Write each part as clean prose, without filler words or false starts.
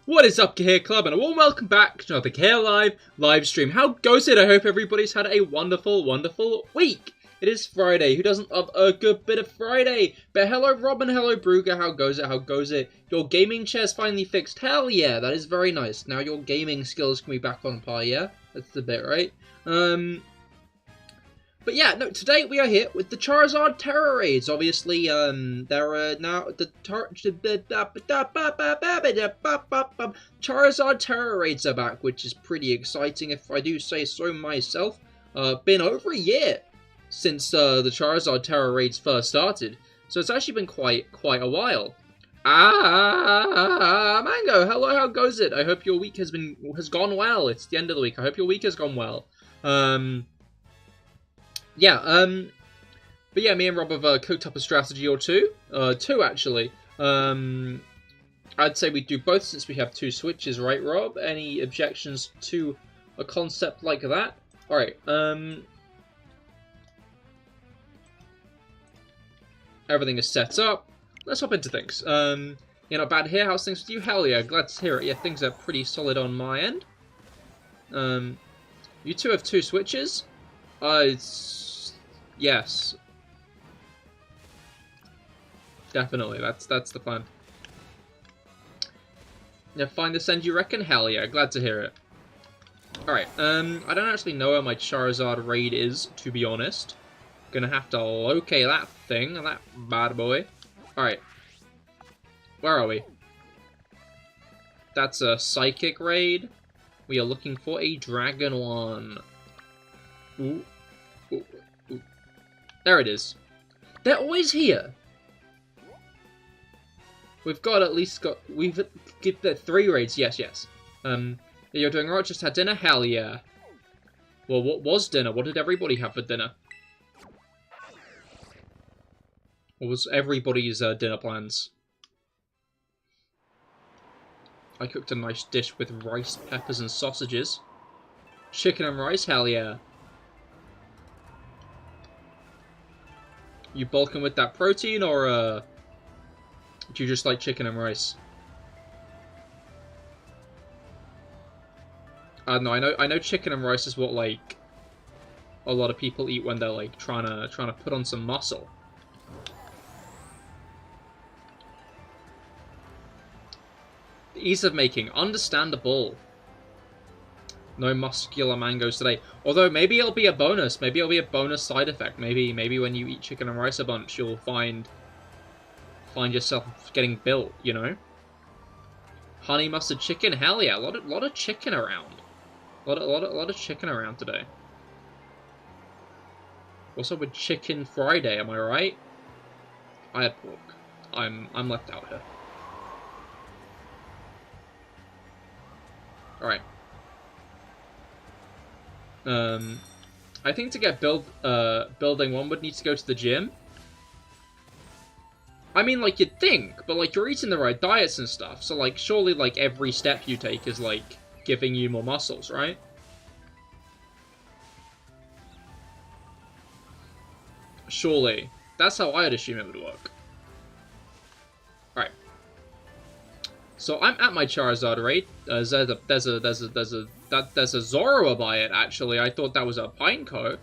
What is up, Cahir Club, and a warm welcome back to another CahirLIVE live stream. How goes it? I hope everybody's had a wonderful, wonderful week. It is Friday. Who doesn't love a good bit of Friday? But hello, Robin. Hello, Brugger. How goes it? How goes it? Your gaming chair's finally fixed. Hell yeah, that is very nice. Now your gaming skills can be back on par, yeah? That's the bit, right? But yeah, no, today we are here with the Charizard Tera raids. Obviously, there are now the Charizard Tera raids are back, which is pretty exciting if I do say so myself. Been over a year since the Charizard Tera raids first started, so it's actually been quite a while. Mango, hello, how goes it? I hope your week has gone well. It's the end of the week. I hope your week has gone well. But yeah, me and Rob have cooked up a strategy or two. Two, actually. I'd say we do both since we have two switches, right, Rob? Any objections to a concept like that? Alright, everything is set up. Let's hop into things. You're not bad here. How's things with you? Hell yeah, glad to hear it. Yeah, things are pretty solid on my end. You two have two switches? Yes. Definitely, that's the plan. Yeah, find this end, you reckon? Hell yeah, glad to hear it. Alright, I don't actually know where my Charizard raid is, to be honest. Gonna have to locate that thing, that bad boy. Alright. Where are we? That's a Psychic raid. We are looking for a Dragon one. Ooh. Ooh. Ooh. There it is. They're always here. We've got 3 raids. Yes. You're doing right. Just had dinner. Hell yeah. Well, what was dinner? What did everybody have for dinner? What was everybody's dinner plans? I cooked a nice dish with rice, peppers, and sausages. Chicken and rice. Hell yeah. You bulking with that protein, or do you just like chicken and rice? I don't know. I know chicken and rice is what like a lot of people eat when they're like trying to put on some muscle. The ease of making, understandable. No muscular mangoes today. Although, maybe it'll be a bonus. Maybe it'll be a bonus side effect. Maybe when you eat chicken and rice a bunch, you'll find yourself getting built, you know? Honey mustard chicken? Hell yeah. A lot of chicken around. A lot of chicken around today. What's up with Chicken Friday, am I right? I had pork. I'm left out here. Alright. I think to get building 1 would need to go to the gym. I mean, like, you'd think, but, like, you're eating the right diets and stuff, so, like, surely, like, every step you take is, like, giving you more muscles, right? Surely. That's how I'd assume it would work. Alright. So, I'm at my Charizard raid. There's a Zoroark by it, actually. I thought that was a Pineco.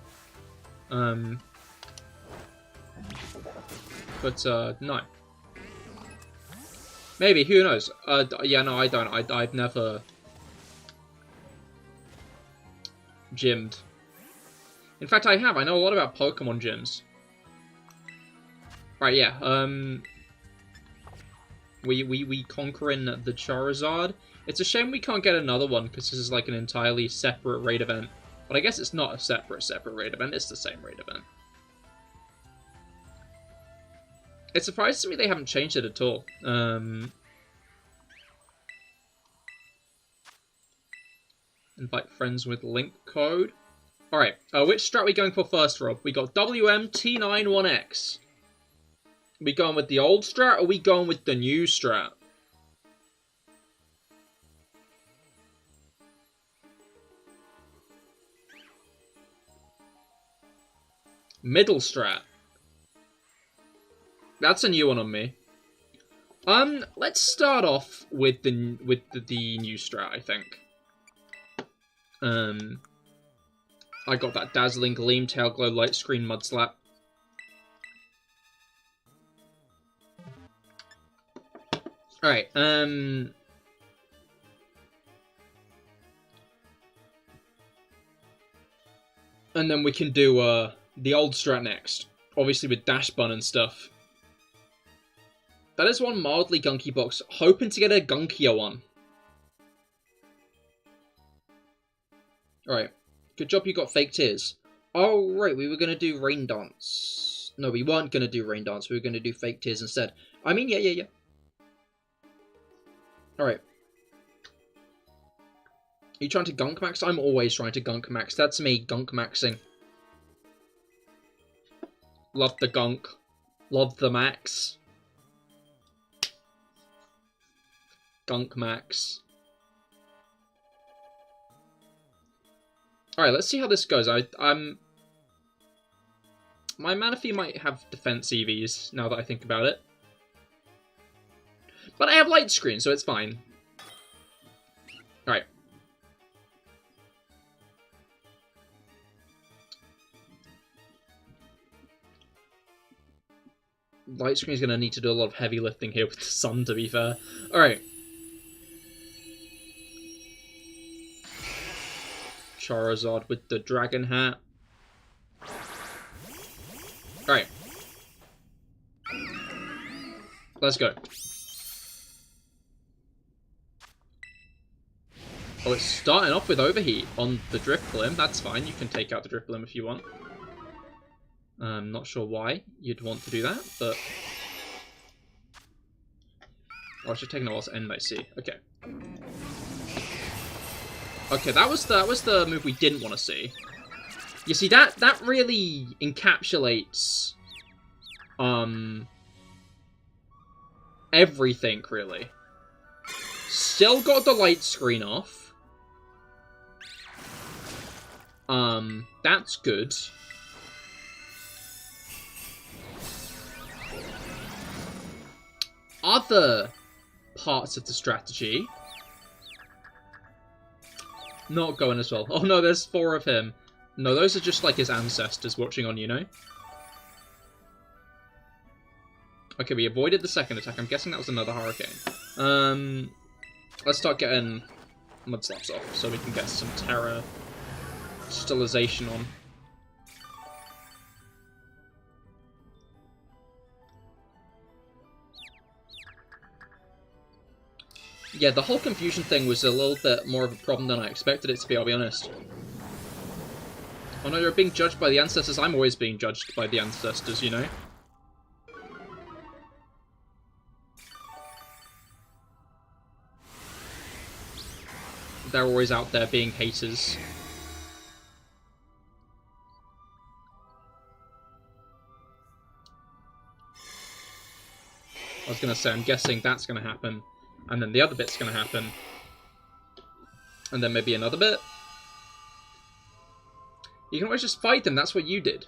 But, no. Maybe, who knows? Yeah, no, I don't. I've never gymmed. In fact, I have. I know a lot about Pokemon gyms. Right, yeah, we conquering the Charizard. It's a shame we can't get another one, because this is like an entirely separate raid event. But I guess it's not a separate raid event, it's the same raid event. It surprises me they haven't changed it at all. Invite friends with link code. Alright, which strat are we going for first, Rob? We got WMT91X. Are we going with the old strat, or are we going with the new strat? Middle strat. That's a new one on me. Let's start off with the new strat, I think. I got that Dazzling Gleam, Tail Glow, Light Screen, Mud Slap. Alright, and then we can do, the old strat next. Obviously with Dash Bun and stuff. That is one mildly gunky box. Hoping to get a gunkier one. Alright. Good job you got fake tears. Oh, right, we were going to do Rain Dance. No, we weren't going to do Rain Dance. We were going to do fake tears instead. I mean, yeah. Alright. Are you trying to gunk max? I'm always trying to gunk max. That's me, gunk maxing. Love the gunk. Love the max. Gunk max. Alright, let's see how this goes. My Manaphy might have defense EVs, now that I think about it. But I have Light Screen, so it's fine. Alright. Light Screen's going to need to do a lot of heavy lifting here with the sun, to be fair. Alright. Charizard with the dragon hat. Alright. Let's go. Oh, it's starting off with Overheat on the Drifblim. That's fine. You can take out the Drifblim if you want. I'm not sure why you'd want to do that, but... Oh, I should take a while to end, I see. Okay. Okay, that was the move we didn't want to see. You see, that really encapsulates everything, really. Still got the light screen off. That's good. Other parts of the strategy not going as well. Oh no, there's 4 of him. No, those are just like his ancestors watching on, you know? Okay, we avoided the second attack. I'm guessing that was another Hurricane. Let's start getting Mud Slaps off so we can get some Tera stylization on. Yeah, the whole confusion thing was a little bit more of a problem than I expected it to be, I'll be honest. Oh no, you're being judged by the ancestors. I'm always being judged by the ancestors, you know? They're always out there being haters. I was gonna say, I'm guessing that's gonna happen. And then the other bit's going to happen. And then maybe another bit. You can always just fight them, that's what you did.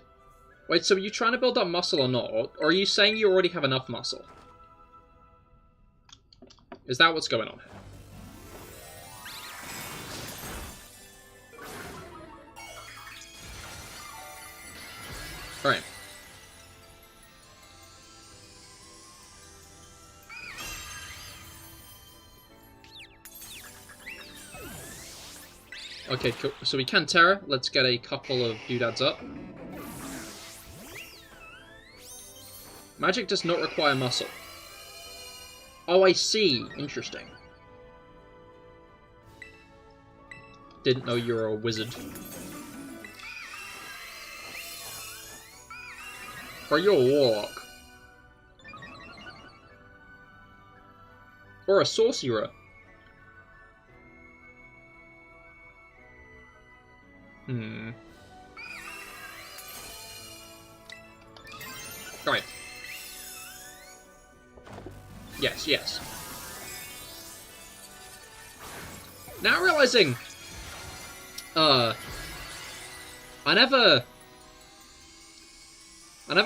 Wait, so are you trying to build up muscle or not? Or are you saying you already have enough muscle? Is that what's going on here? Alright. Okay, cool. So we can Tera. Let's get a couple of doodads up. Magic does not require muscle. Oh, I see. Interesting. Didn't know you were a wizard. Or you're a warlock. Or a sorcerer. Right. Yes. Now realizing, I never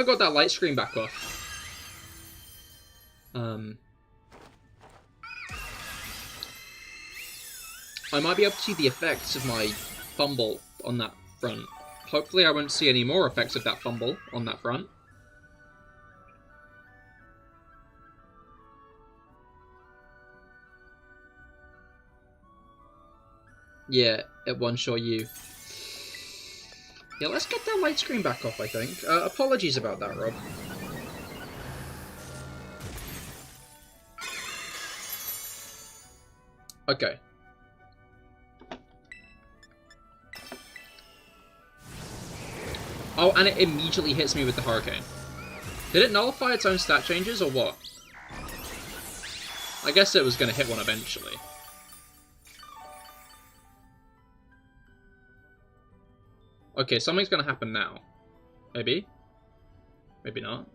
got that light screen back off. I might be able to see the effects of my fumble on that front. Hopefully I won't see any more effects of that fumble on that front. Yeah, it one-shot you. Yeah, let's get that light screen back off, I think. Apologies about that, Rob. Okay. Oh, and it immediately hits me with the Hurricane. Did it nullify its own stat changes, or what? I guess it was going to hit one eventually. Okay, something's going to happen now. Maybe? Maybe not.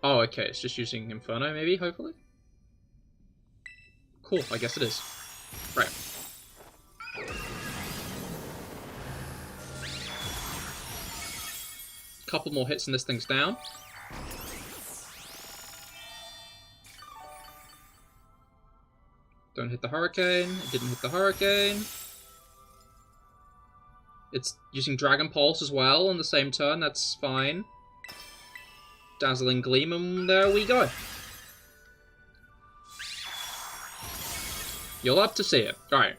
Oh, okay, it's just using Inferno, maybe, hopefully? Cool, I guess it is. Right. Couple more hits and this thing's down. Don't hit the Hurricane. It didn't hit the Hurricane. It's using Dragon Pulse as well on the same turn. That's fine. Dazzling Gleam, and there we go. You'll have to see it. Alright.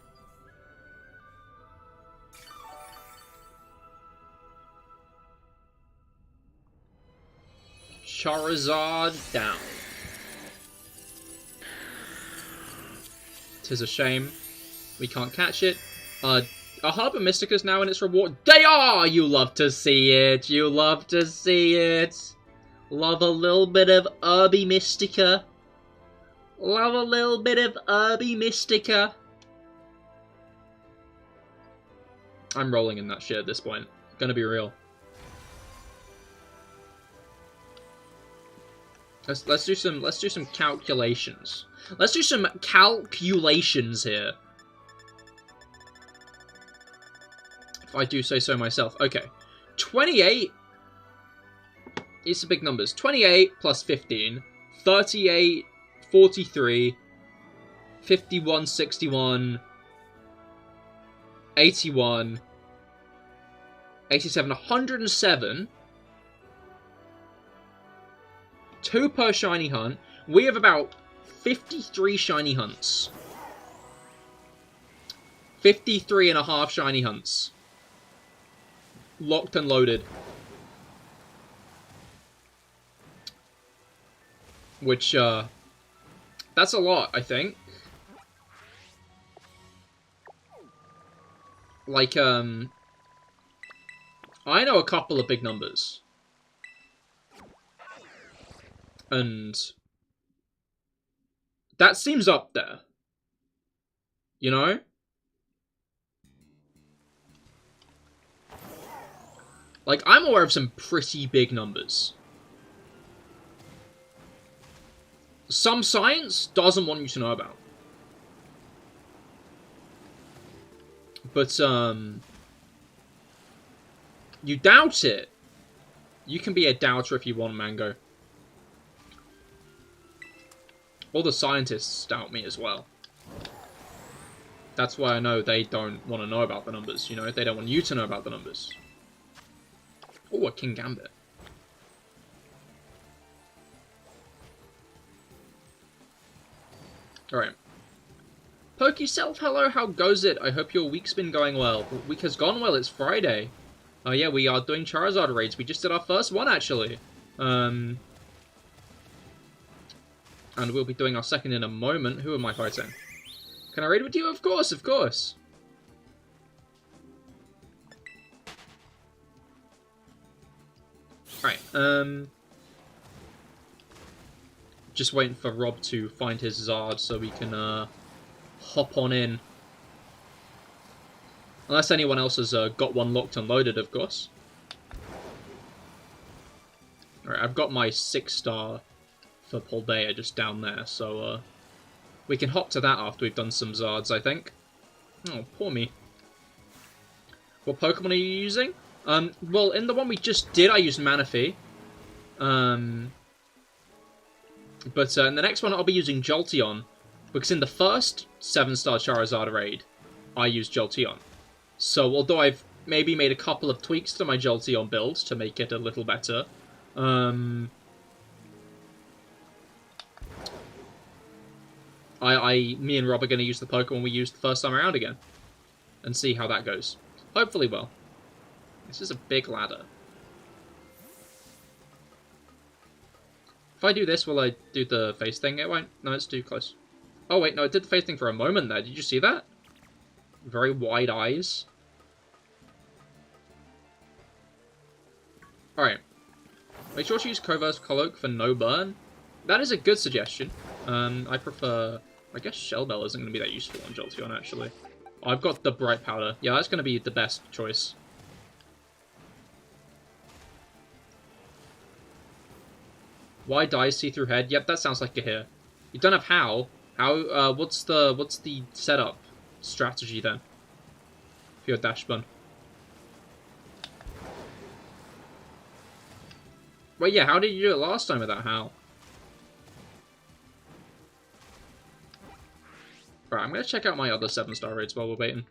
Charizard down. 'Tis a shame we can't catch it. Are Harbour Mystica's now in its reward? They are! You love to see it. You love to see it. Love a little bit of Herby Mystica. Love a little bit of Herby Mystica. I'm rolling in that shit at this point. Gonna be real. Let's do some calculations. Let's do some calculations here. If I do say so myself. Okay. 28. These are big numbers. 28 plus 15. 38, 43, 51, 61, 81, 87, 107. 2 per shiny hunt. We have about 53 shiny hunts. 53 and a half shiny hunts. Locked and loaded. Which, that's a lot, I think. Like, I know a couple of big numbers. And that seems up there. You know? Like, I'm aware of some pretty big numbers. Some science doesn't want you to know about. But, you doubt it. You can be a doubter if you want, Mango. All the scientists doubt me as well. That's why I know they don't want to know about the numbers, you know? They don't want you to know about the numbers. Oh, a King Gambit. Alright. PokeSelf, hello, how goes it? I hope your week's been going well. The week has gone well, it's Friday. Oh yeah, we are doing Charizard raids. We just did our first one, actually. And we'll be doing our second in a moment. Who am I fighting? Can I raid with you? Of course, of course. Alright, just waiting for Rob to find his Zard so we can, hop on in. Unless anyone else has, got one locked and loaded, of course. Alright, I've got my 6-star for Paldea just down there, so, we can hop to that after we've done some Zards, I think. Oh, poor me. What Pokemon are you using? Well, in the one we just did, I used Manaphy. But in the next one, I'll be using Jolteon, Because in the first 7-star Charizard raid, I used Jolteon. So although I've maybe made a couple of tweaks to my Jolteon build to make it a little better, me and Rob are going to use the Pokemon we used the first time around again. And see how that goes. Hopefully well. This is a big ladder. If I do this, will I do the face thing? It won't. No, it's too close. Oh wait, no, it did the face thing for a moment there. Did you see that? Very wide eyes. Alright. Make sure to use Coverse Colloque for no burn. That is a good suggestion. I prefer... I guess Shell Bell isn't going to be that useful on Jolteon, actually. I've got the Bright Powder. Yeah, that's going to be the best choice. Why die see-through head? Yep, that sounds like Cahir. You don't have How. How, what's the setup strategy then? For your dash bun. Wait, yeah, how did you do it last time without How? Right, I'm gonna check out my other 7-star raids while we're waiting.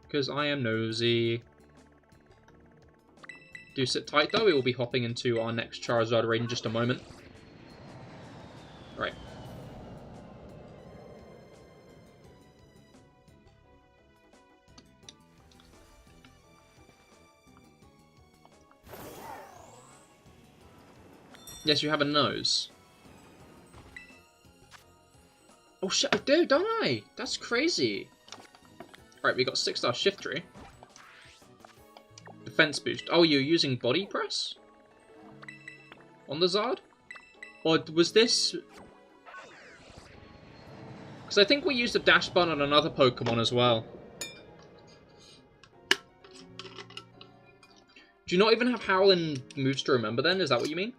Because I am nosy. Do sit tight though, we will be hopping into our next Charizard raid in just a moment. Right. Yes, you have a nose. Oh shit, I do, don't I? That's crazy. Right, we got 6-star Shiftry. Defense boost. Oh, you're using body press? On the Zard? Or was this... Because I think we used a dash button on another Pokemon as well. Do you not even have Howlin' moves to remember then? Is that what you mean?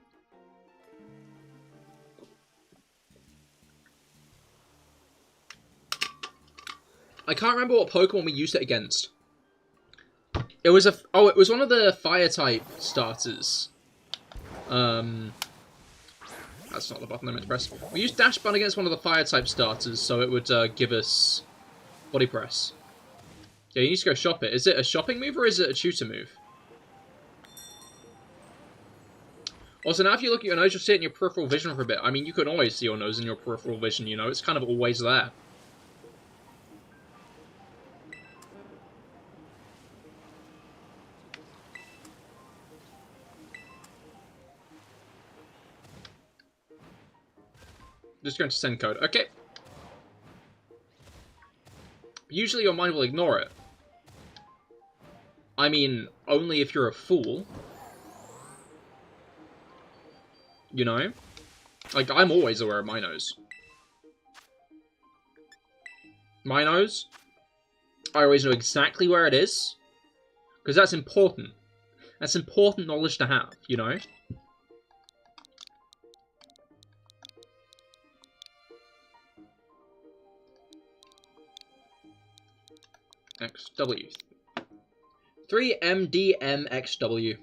I can't remember what Pokemon we used it against. It was it was one of the Fire-type starters. That's not the button I meant to press. We used Dash Button against one of the Fire-type starters, so it would give us Body Press. Yeah, you need to go shop it. Is it a shopping move or is it a tutor move? Also, now if you look at your nose, you'll see it in your peripheral vision for a bit. I mean, you can always see your nose in your peripheral vision, you know? It's kind of always there. Just going to send code. Okay. Usually your mind will ignore it. I mean, only if you're a fool. You know? Like, I'm always aware of my nose. My nose? I always know exactly where it is. Because that's important. That's important knowledge to have, you know? XW. 3MDMXW.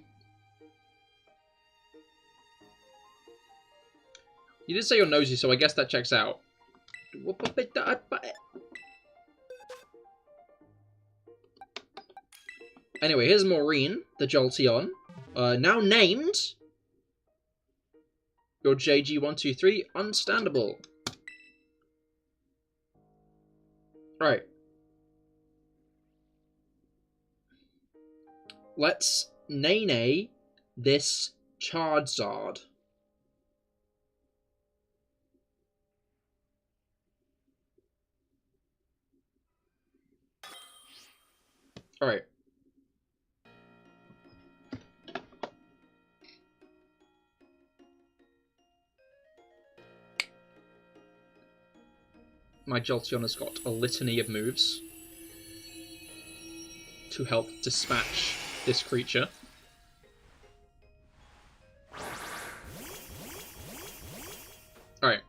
You did say you're nosy, so I guess that checks out. Anyway, here's Maureen, the Jolteon. Now named... Your JG123, Unstandable. Right. Let's nay this Charizard. Alright. My Jolteon has got a litany of moves to help dispatch this creature. Alright.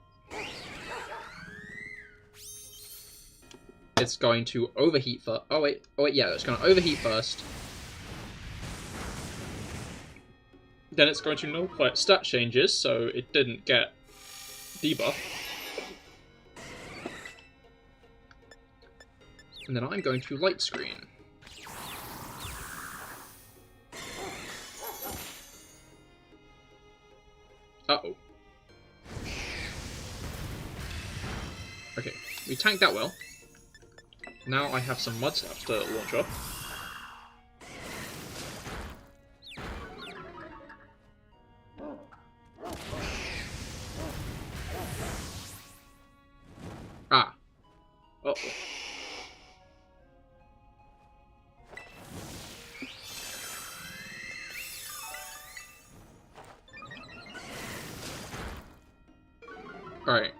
It's going to overheat first. Oh wait, yeah, it's going to overheat first. Then it's going to nullify its stat changes, so it didn't get debuff. And then I'm going to light screen. Uh-oh. Okay, we tanked that well. Now I have some mud slaps to launch off. Ah. Uh-oh. Alright.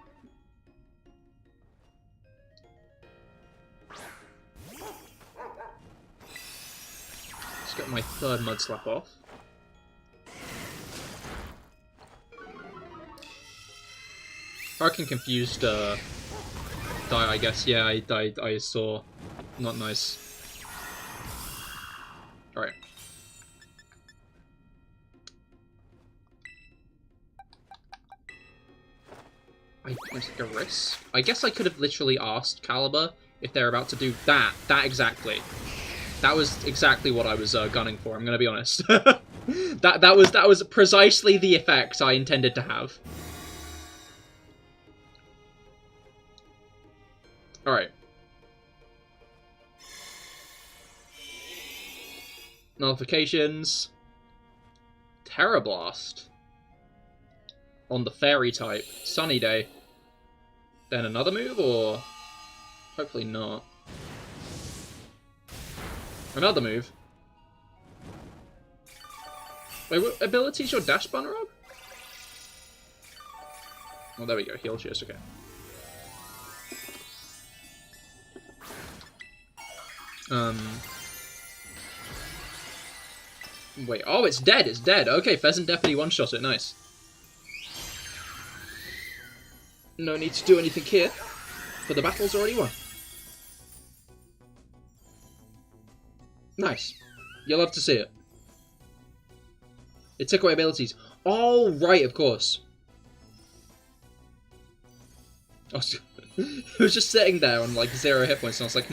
Let's get my third mud slap off. Fucking confused, die, I guess. Yeah, I saw. Not nice. Alright. I take a risk. I guess I could have literally asked Caliber if they're about to do that. That exactly. That was exactly what I was gunning for, I'm gonna be honest. that was precisely the effect I intended to have. Alright. Notifications. Tera Blast. On the fairy type. Sunny Day. Then another move, or... Hopefully not. Another move. Wait, what ability is your dash bun, Rob? Oh, there we go. Heal cheers, okay. Wait, oh, it's dead, it's dead. Okay, Pheasant definitely one-shot it, nice. No need to do anything here, but the battle's already won. Nice. You'll love to see it. It took away abilities. Oh, right, of course. I was, it was just sitting there on, like, 0 hit points, and I was like,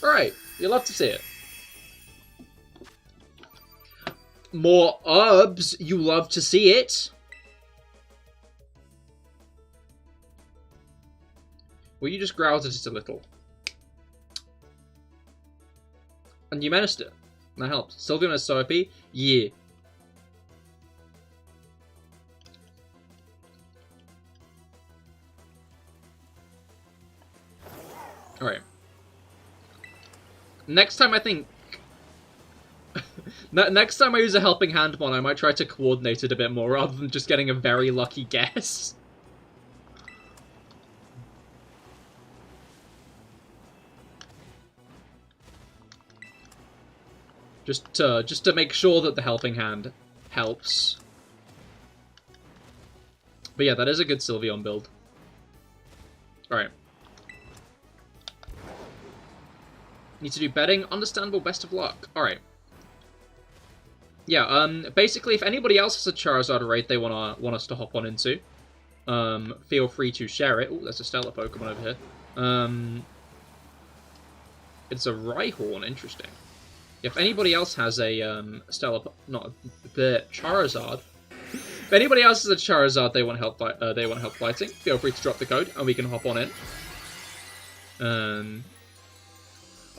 Alright, you'll love to see it. More herbs, you love to see it. Well, you just growled at it a little. And you menaced it. That helped. Sylveon is so OP? Yeah. Alright. Next time I think... Next time I use a Helping Hand mon, I might try to coordinate it a bit more, rather than just getting a very lucky guess. Just to make sure that the Helping Hand helps. But yeah, that is a good Sylveon build. Alright. Need to do betting. Understandable, best of luck. Alright. Yeah, basically, if anybody else has a Charizard raid they want us to hop on into, feel free to share it. Oh, there's a Stellar Pokemon over here. It's a Rhyhorn, interesting. If anybody else has a Stellar, not the Charizard. If anybody else has a Charizard they want help fighting, feel free to drop the code and we can hop on in.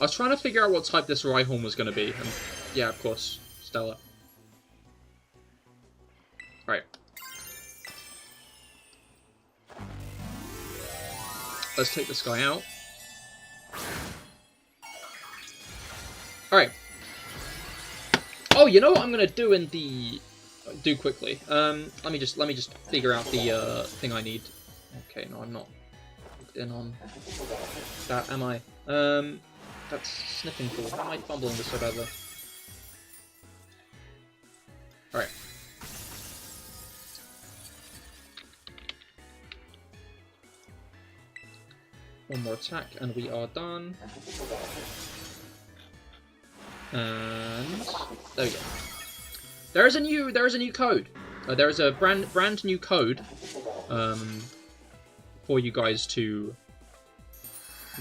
I was trying to figure out what type this Rhyhorn was going to be, and yeah, of course, Stellar. Alright. Let's take this guy out. Alright. Oh, you know what I'm gonna do in the... do quickly. Let me just figure out the thing I need. Okay, no, I'm not looked in on that, am I? That's sniffing cool. How am I fumbling this so badly? Alright. One more attack and we are done. And there we go. There is a new code. There is a brand new code for for you guys to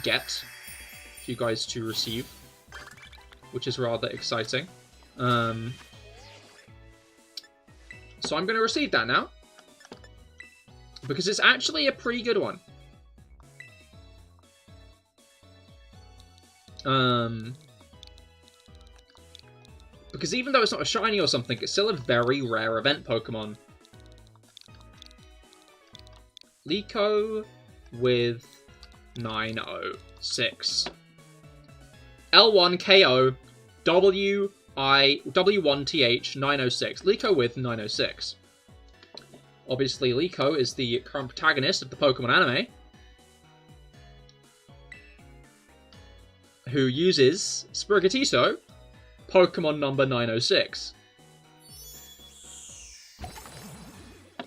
get, for you guys to receive, which is rather exciting. So I'm going to receive that now, because it's actually a pretty good one. Because even though it's not a shiny or something, it's still a very rare event Pokemon. Liko with 906. L1 KO W1TH 906. Liko with 906. Obviously, Liko is the current protagonist of the Pokemon anime, who uses Sprigatito, Pokemon number 906.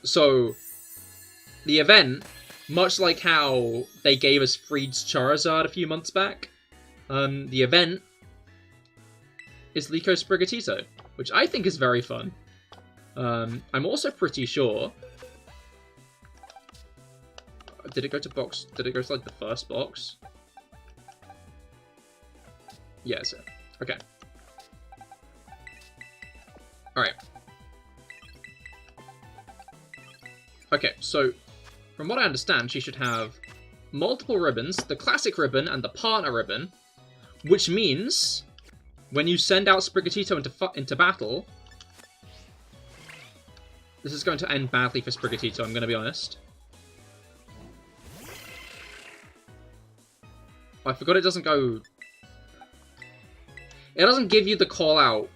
So, the event, much like how they gave us Freed's Charizard a few months back, the event is Liko Sprigatito, which I think is very fun. I'm also pretty sure... Did it go to box? Did it go to, like, the first box? Yes. Okay. Alright. Okay, so, from what I understand, she should have multiple ribbons, the classic ribbon and the partner ribbon, which means when you send out Sprigatito into battle, this is going to end badly for Sprigatito, I'm going to be honest. I forgot it doesn't go... It doesn't give you the call out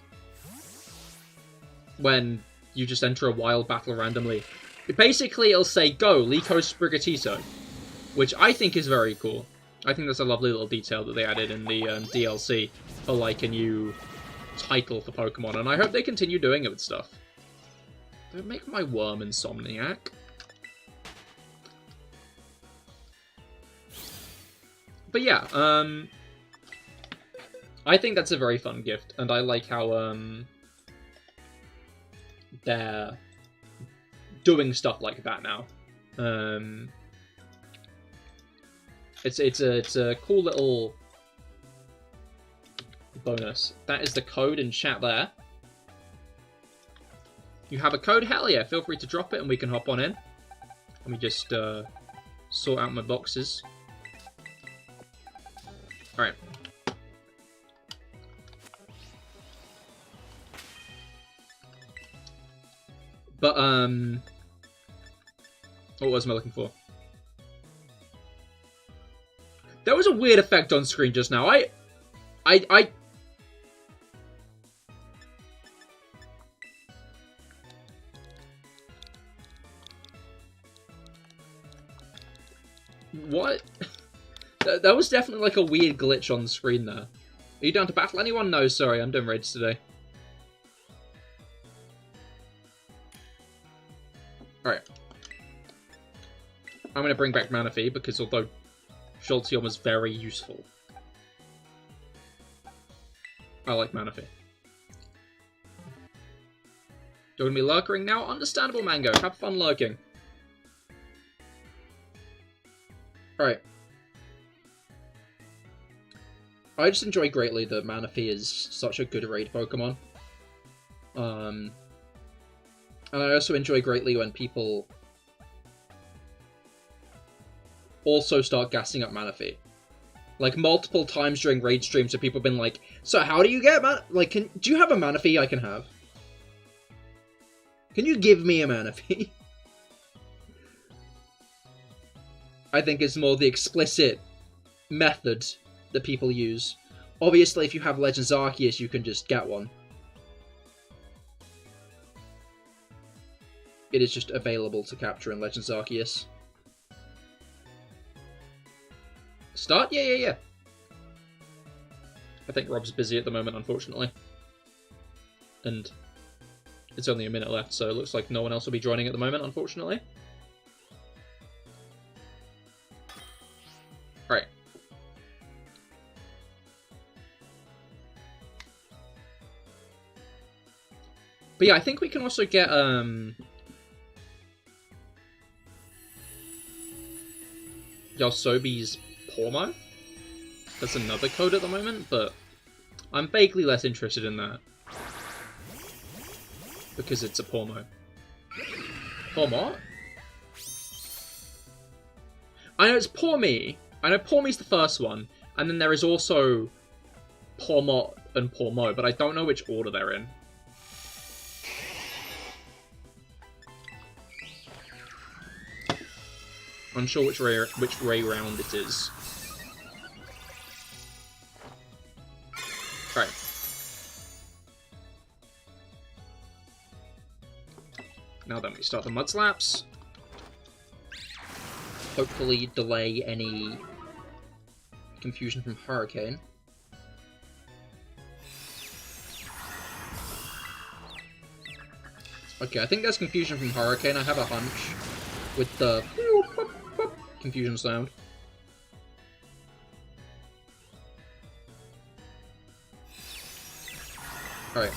when you just enter a wild battle randomly. Basically, it'll say, go, Liko Sprigatito, which I think is very cool. I think that's a lovely little detail that they added in the DLC for, like, a new title for Pokemon, and I hope they continue doing it with stuff. Don't make my worm Insomniac. But yeah, I think that's a very fun gift, and I like how, they're doing stuff like that now. It's a cool little bonus. That is the code in chat there. You have a code? Hell yeah, feel free to drop it and we can hop on in. Let me just sort out my boxes. Alright. But, what was I looking for? There was a weird effect on screen just now. What? That was definitely like a weird glitch on the screen there. Are you down to battle anyone? No, sorry, I'm doing raids today. Alright. I'm going to bring back Manaphy, because although Jolteon was very useful, I like Manaphy. You're going to be lurkering now? Understandable, Mango. Have fun lurking. Alright. I just enjoy greatly that Manaphy is such a good raid Pokemon. And I also enjoy greatly when people also start gassing up Manaphy. Like, multiple times during raid streams have people been like, so how do you get like, do you have a Manaphy I can have? Can you give me a Manaphy? I think it's more the explicit method that people use. Obviously, if you have Legends Arceus, you can just get one. It is just available to capture in Legends Arceus. Start? Yeah. I think Rob's busy at the moment, unfortunately. And it's only a minute left, so it looks like no one else will be joining at the moment, unfortunately. Alright. But yeah, I think we can also get, Yosobi's Pormo. That's another code at the moment, but I'm vaguely less interested in that. Because it's a Pormo. Pormo? I know it's Porme. I know Porme's the first one, and then there is also Pormo and Pormo, but I don't know which order they're in. Unsure which Ray round it is. Alright. Now then, we start the Mud Slaps. Hopefully delay any confusion from Hurricane. Okay, I think there's confusion from Hurricane. I have a hunch with the confusion sound. Alright.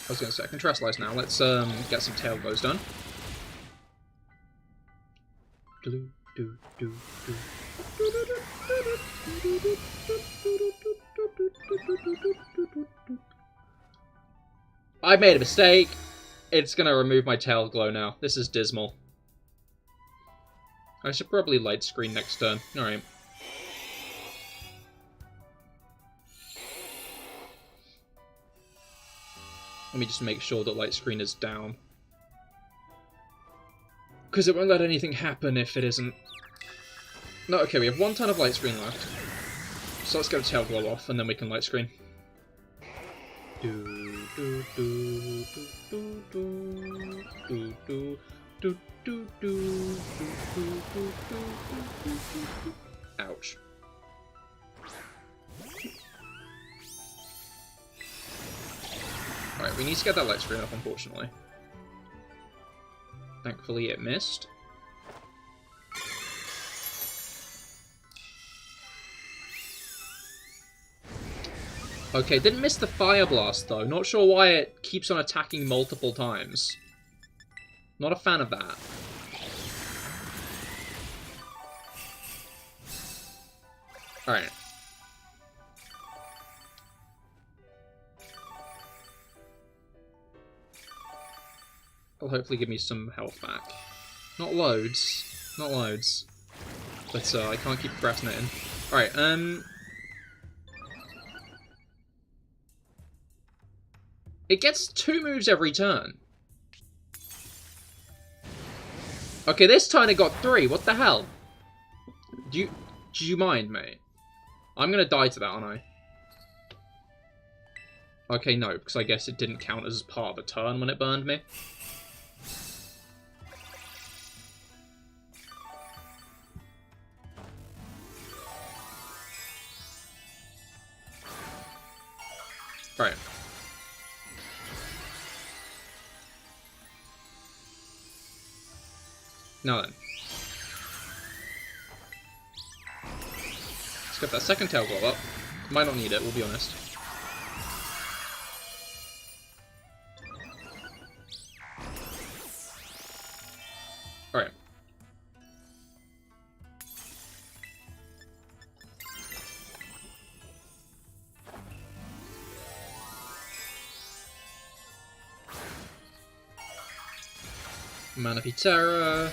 I was going to say, I can Terrestrialize now. Let's get some tail glows done. I made a mistake. It's going to remove my tail glow now. This is dismal. I should probably light screen next turn. Alright. Let me just make sure that light screen is down. Because it won't let anything happen if it isn't. No, okay, we have 1 ton of light screen left. So let's get a tail glow off, and then we can light screen. Ouch. Alright, we need to get that light screen up, unfortunately. Thankfully it missed. Okay, didn't miss the Fire Blast though. Not sure why it keeps on attacking multiple times. Not a fan of that. Alright. It'll hopefully give me some health back. Not loads. Not loads. But I can't keep procrastinating. Alright, it gets 2 moves every turn. Okay, this time it got 3. What the hell? Do you mind, mate? I'm gonna die to that, aren't I? Okay, no, because I guess it didn't count as part of the turn when it burned me. Right. Now then. Let's get that second tail glow up. Might not need it, we'll be honest. Alright. Manaphy Tera.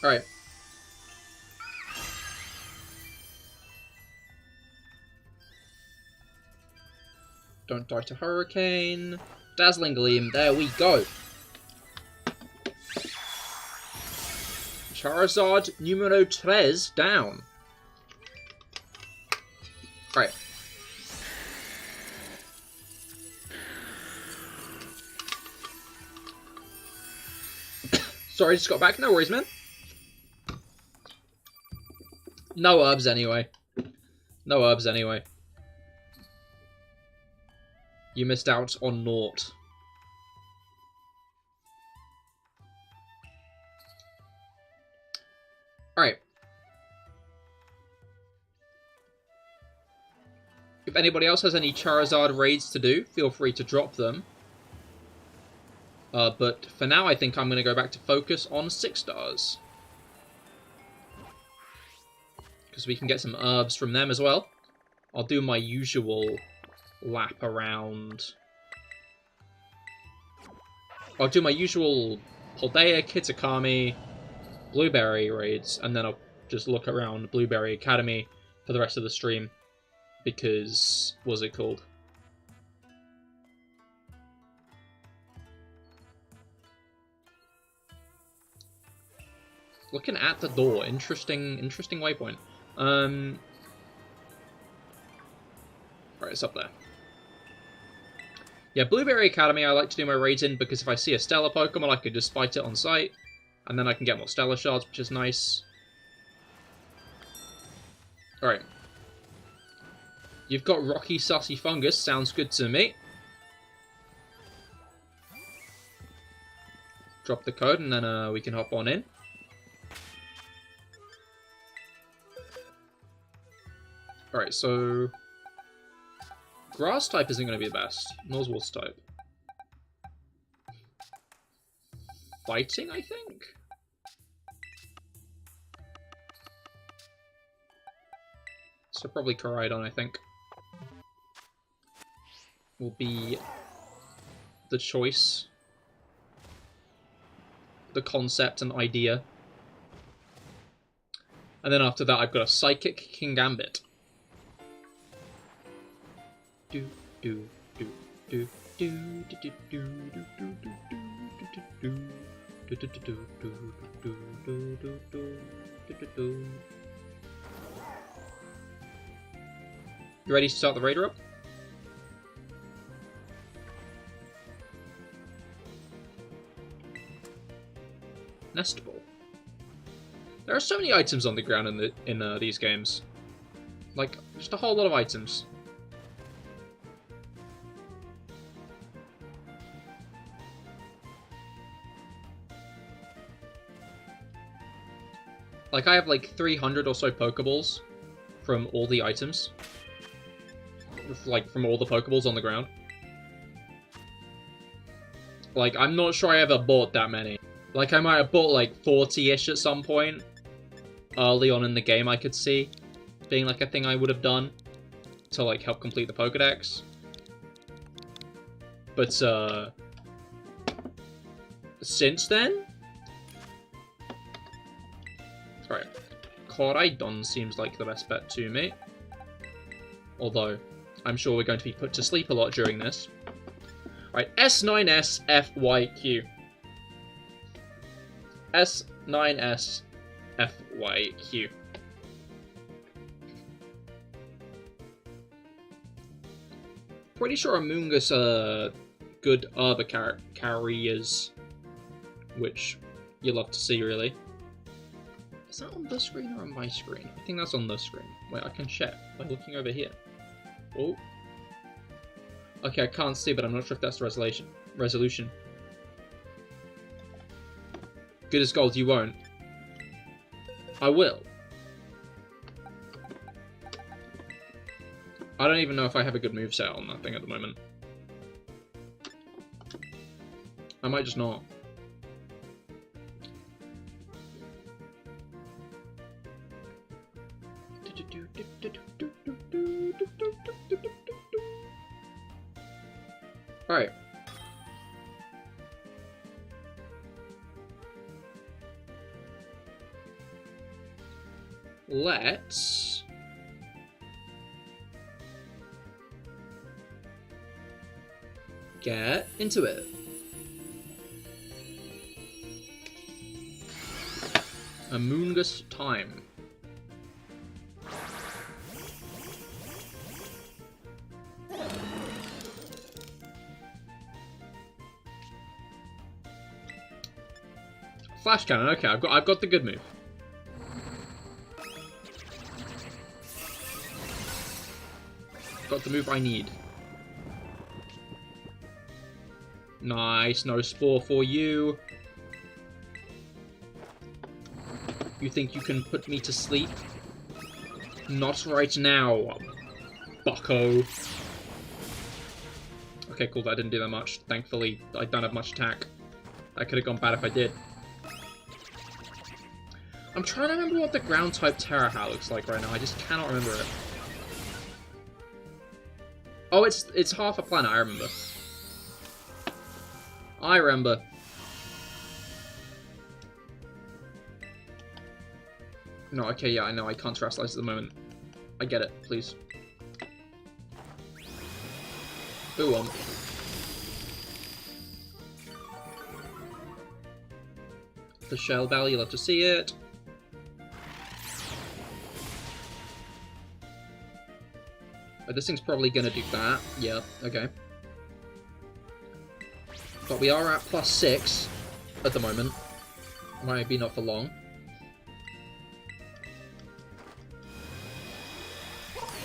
Alright. Don't die to Hurricane. Dazzling Gleam, there we go. Charizard numero 3 down. Right. Sorry, just got back. No worries, man. No herbs anyway. No herbs anyway. You missed out on naught. Alright. If anybody else has any Charizard raids to do, feel free to drop them. But for now, I think I'm going to go back to focus on 6 stars. Because we can get some herbs from them as well. I'll do my usual lap around. I'll do my usual Paldea, Kitakami, Blueberry raids, and then I'll just look around Blueberry Academy for the rest of the stream. Because, what's it called? Looking at the door, interesting waypoint. Alright, it's up there. Yeah, Blueberry Academy I like to do my raids in because if I see a Stellar Pokemon, I can just fight it on sight. And then I can get more Stellar Shards, which is nice. Alright. You've got Rocky Sussy Fungus, sounds good to me. Drop the code and then we can hop on in. Alright, so... Grass type isn't going to be the best. Nor's Water type. Fighting, I think? So probably Charizard, I think. Will be the choice. The concept and idea. And then after that I've got a Psychic King Gambit. You ready to start the raider up? Nest Ball. There are so many items on the ground in these games. Like, just a whole lot of items. Like, I have like 300 or so Pokeballs from all the items. Like, from all the Pokeballs on the ground. Like, I'm not sure I ever bought that many. Like, I might have bought like 40-ish at some point. Early on in the game, I could see. Being like a thing I would have done. To like, help complete the Pokedex. But, since then? Right. Koraidon seems like the best bet to me. Although, I'm sure we're going to be put to sleep a lot during this. Right, S9SFYQ. S9SFYQ. Pretty sure Amoongus are good herb carriers. Which you love to see, really. Is that on the screen or on my screen? I think that's on the screen. Wait, I can check by looking over here. Oh. Okay, I can't see, but I'm not sure if that's the resolution. Good as gold, you won't. I will. I don't even know if I have a good moveset on that thing at the moment. I might just not. Alright. Let's... get into it. Amoongus time. Flash cannon. Okay, I've got the good move. Got the move I need. Nice, no spore for you. You think you can put me to sleep? Not right now. bucko. Okay, cool, that didn't do that much. Thankfully, I don't have much attack. That could have gone bad if I did. I'm trying to remember what the ground-type Tera hat looks like right now. I just cannot remember it. Oh, it's half a planet, I remember. I remember. No, okay, yeah, I know, I can't terrestrialize at the moment. I get it, please. Ooh, the shell bell, you love to see it. Oh, this thing's probably gonna do that. Yeah, okay. But we are at +6 at the moment. Might be not for long.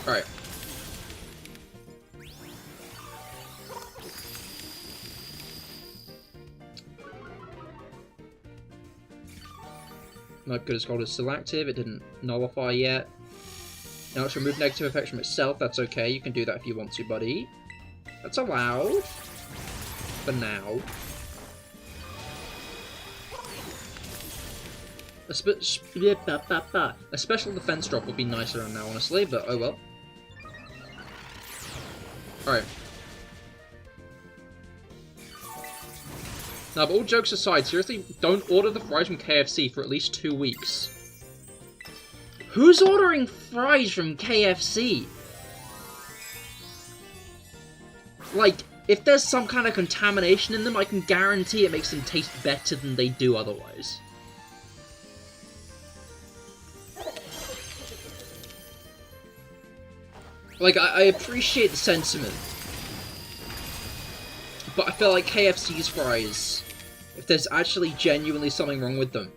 Alright. Not good as gold is still active. It didn't nullify yet. Now it's removed negative effects from itself. That's okay. You can do that if you want to, buddy. That's allowed. For now. A special defense drop would be nicer now, honestly, but oh well. Alright. Now, but all jokes aside, seriously, don't order the fries from KFC for at least 2 weeks. Who's ordering fries from KFC? Like, if there's some kind of contamination in them, I can guarantee it makes them taste better than they do otherwise. Like, I appreciate the sentiment. But I feel like KFC's fries, if there's actually genuinely something wrong with them,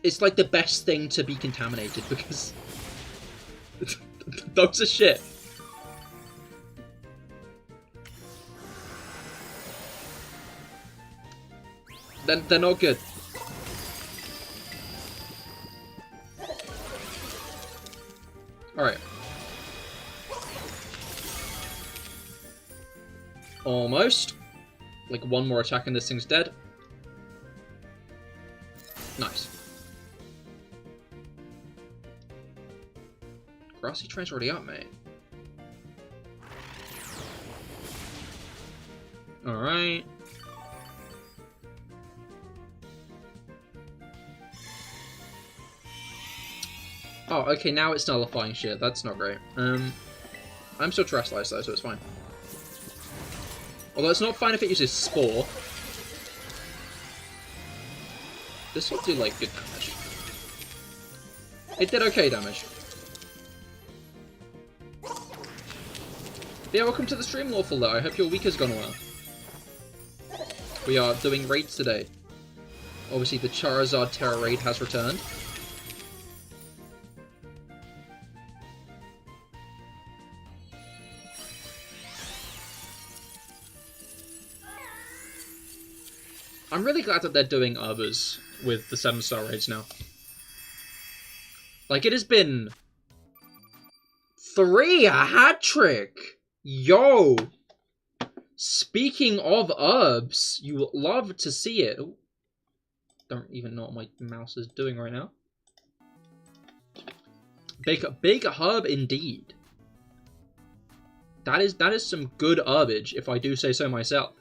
it's like the best thing to be contaminated, because those are shit. Then they're not good. Alright. Almost. Like, one more attack and this thing's dead. Nice. Grassy Train's already up, mate. Alright. Oh, okay, now it's nullifying shit. That's not great. I'm still terrestrialized though, so it's fine. Although it's not fine if it uses Spore. This will do, like, good damage. It did okay damage. But yeah, welcome to the stream, Lawful, though. I hope your week has gone well. We are doing raids today. Obviously, the Charizard Tera raid has returned. I'm really glad that they're doing others with the 7-star raids now. Like, it has been 3, a hat trick! Yo! Speaking of herbs, you will love to see it. Ooh. Don't even know what my mouse is doing right now. Big herb indeed. That is some good herbage, if I do say so myself.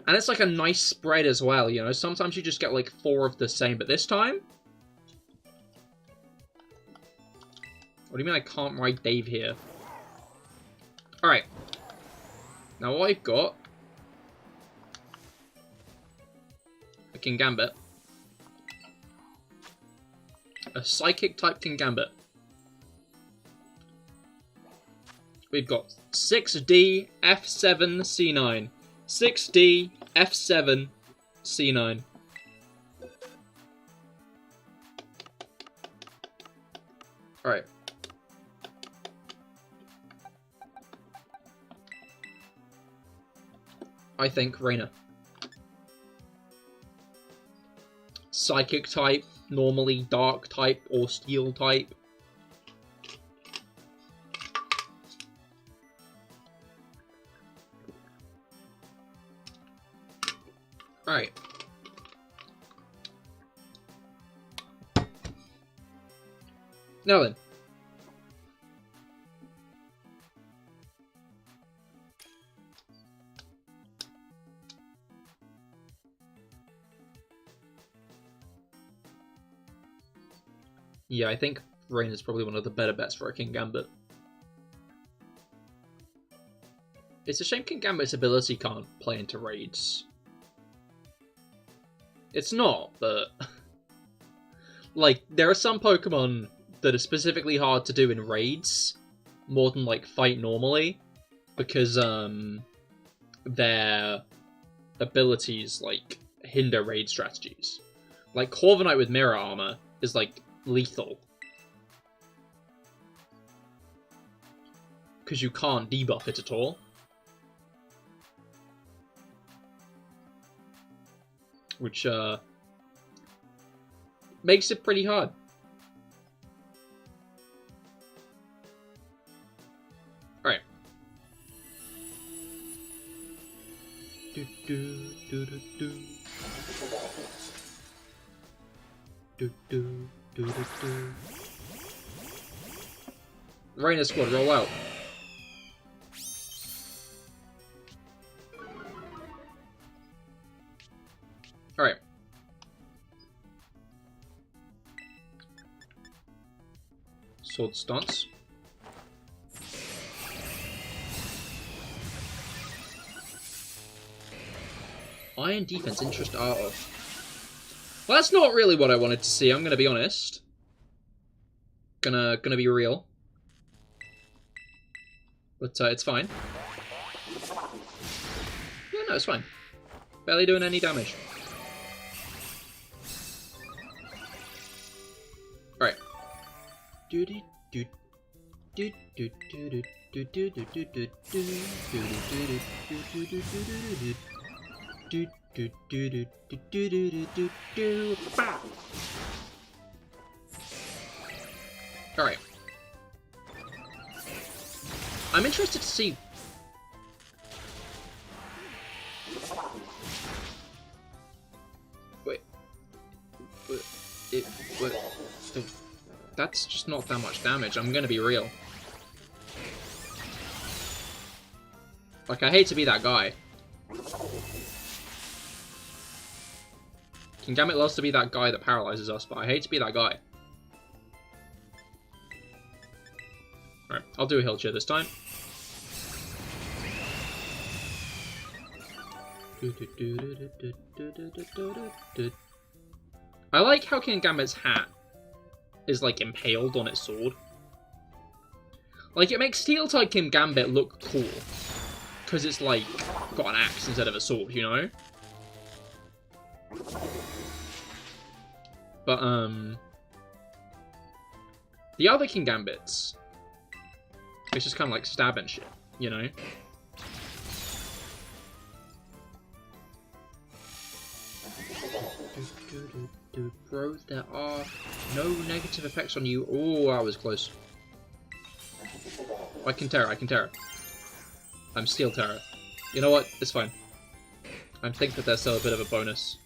And it's like a nice spread as well, you know? Sometimes you just get like 4 of the same, but this time? What do you mean I can't write Dave here? Alright. Now what I've got... a Kingambit. A Psychic-type Kingambit. We've got 6D, F7, C9. 6D, F7, C9. Alright. I think Raina. Psychic type, normally dark type or steel type. Alright. Now then. Yeah, I think Rain is probably one of the better bets for a Kingambit. It's a shame Kingambit's ability can't play into raids. It's not, but... like, there are some Pokemon that are specifically hard to do in raids, more than, like, fight normally, because, their abilities, like, hinder raid strategies. Like, Corviknight with Mirror Armor is, like, lethal. Because you can't debuff it at all. Which, makes it pretty hard. Alright. Rainer squad, roll out. Alright. Sword stance. Iron defense, interest art of. Well, that's not really what I wanted to see, I'm gonna be honest. Gonna be real. But it's fine. Yeah, no, it's fine. Barely doing any damage. Alright. Alright. I'm interested to see... Wait. That's just not that much damage, I'm gonna be real. Like, I hate to be that guy. Kingambit loves to be that guy that paralyzes us, but I hate to be that guy. Alright, I'll do a heal cheer this time. I like how Kingambit's hat is, like, impaled on its sword. Like, it makes Steel-type Kingambit look cool. Because it's, like, got an axe instead of a sword, you know? But, the other Kingambits, it's just kind of like stabbing shit, you know? Bro, there are no negative effects on you. Oh, I was close. I can Tera. I'm Steel Tera. You know what? It's fine. I think that there's still a bit of a bonus.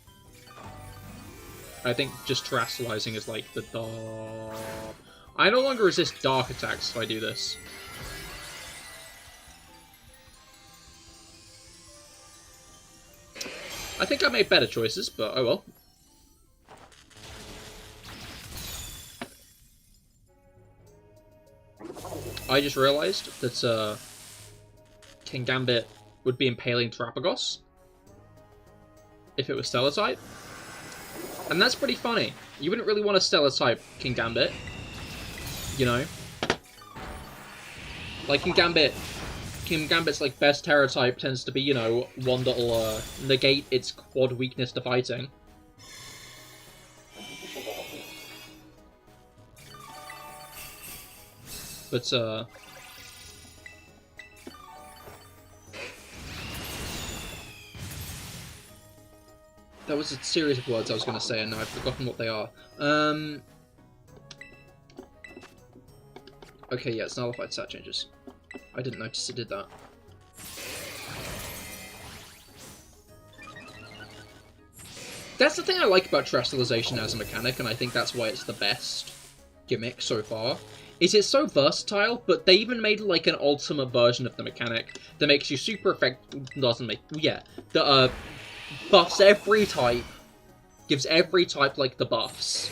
I think just terrestrializing is like the dark... I no longer resist dark attacks if I do this. I think I made better choices, but oh well. I just realized that Kingambit would be impaling Terapagos if it was Stellar type. And that's pretty funny. You wouldn't really want a Stellar type Kingambit, you know? Like Kingambit's like best Terra type tends to be, you know, one that'll negate its quad weakness to fighting. But There was a series of words I was going to say, and now I've forgotten what they are. Okay, yeah, it's nullified stat changes. I didn't notice it did that. That's the thing I like about terrestrialization as a mechanic, and I think that's why it's the best gimmick so far. Is it's so versatile, but they even made like an ultimate version of the mechanic that makes you super effective. Doesn't make, yeah, that buffs every type, gives every type like the buffs,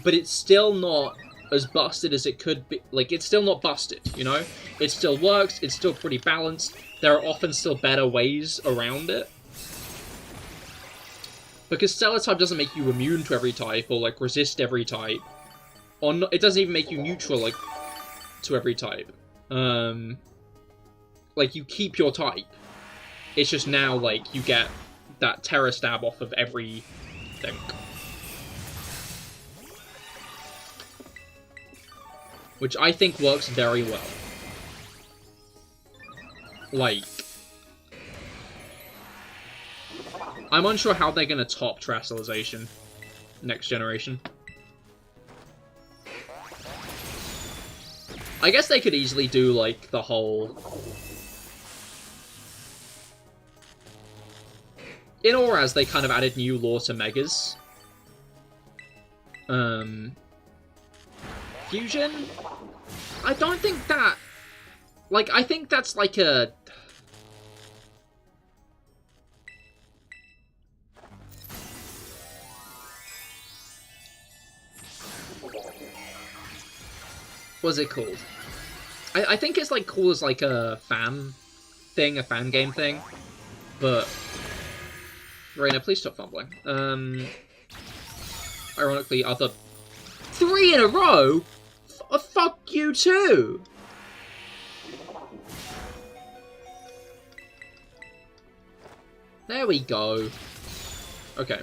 but it's still not as busted as it could be. Like, it's still not busted, you know? It still works, it's still pretty balanced. There are often still better ways around it. Because Stellar type doesn't make you immune to every type, or like resist every type. Or not, it doesn't even make you neutral, like, to every type. Like, you keep your type. It's just now, like, you get that Tera stab off of every thing. Which I think works very well. Like, I'm unsure how they're going to top terrestrialization next generation. I guess they could easily do, like, the whole... In Auras, they kind of added new lore to Megas. Fusion? I don't think that... Like, I think that's like a... What's it called? I think it's like cool as like a fan thing, a fan game thing, but Reina, please stop fumbling. Ironically, other 3 in a row. Fuck you too. There we go. Okay.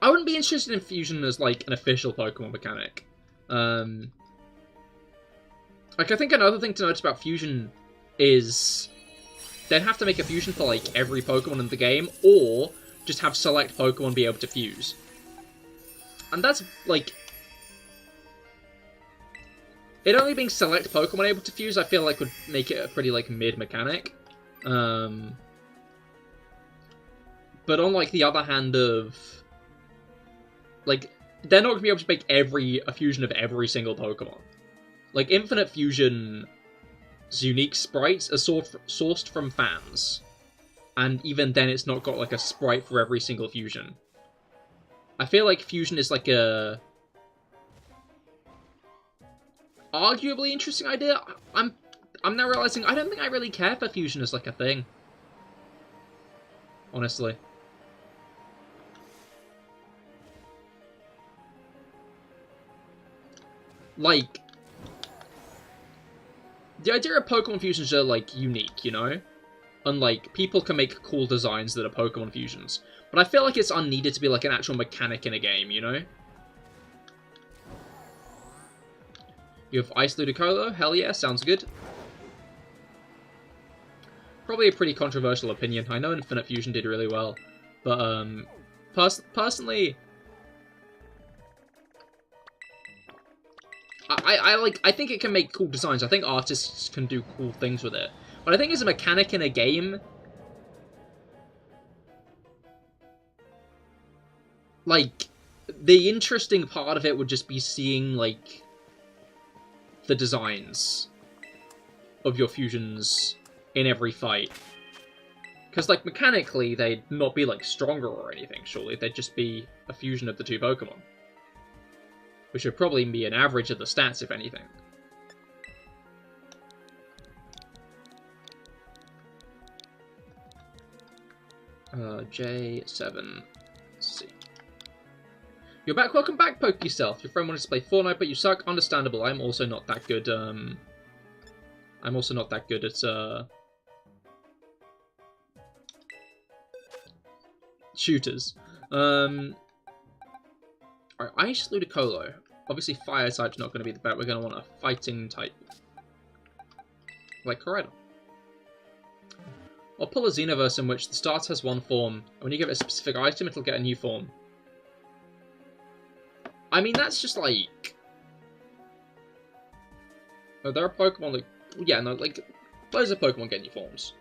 I wouldn't be interested in fusion as like an official Pokemon mechanic. Like, I think another thing to note about fusion is they'd have to make a fusion for, like, every Pokemon in the game, or just have select Pokemon be able to fuse. And that's, like... It only being select Pokemon able to fuse, I feel like would make it a pretty, like, mid-mechanic. But on, like, the other hand of... Like, they're not going to be able to make a fusion of every single Pokemon. Like, Infinite Fusion's unique sprites are sourced from fans. And even then, it's not got, like, a sprite for every single fusion. I feel like fusion is, like, a... arguably interesting idea. I'm now realizing I don't think I really care for fusion as, like, a thing. Honestly. Like... The idea of Pokemon fusions are, like, unique, you know? And, like, people can make cool designs that are Pokemon fusions. But I feel like it's unneeded to be, like, an actual mechanic in a game, you know? You have Ice Ludicolo? Hell yeah, sounds good. Probably a pretty controversial opinion. I know Infinite Fusion did really well. But, personally... I think it can make cool designs. I think artists can do cool things with it. But I think as a mechanic in a game, like, the interesting part of it would just be seeing, like, the designs of your fusions in every fight. Because, like, mechanically, they'd not be, like, stronger or anything, surely. They'd just be a fusion of the two Pokemon. Which would probably be an average of the stats, if anything. J7C. You're back. Welcome back, Poke Yourself. Your friend wanted to play Fortnite, but you suck. Understandable. I'm also not that good, I'm also not that good at, shooters. Alright, Ice Ludicolo. Obviously, Fire type's not going to be the bet. We're going to want a Fighting type. Like Coretta. Or pull a Xenoverse in which the starter has one form, and when you give it a specific item, it'll get a new form. I mean, that's just like... Oh, there are Pokemon that... Yeah, no, like, loads of Pokemon get new forms.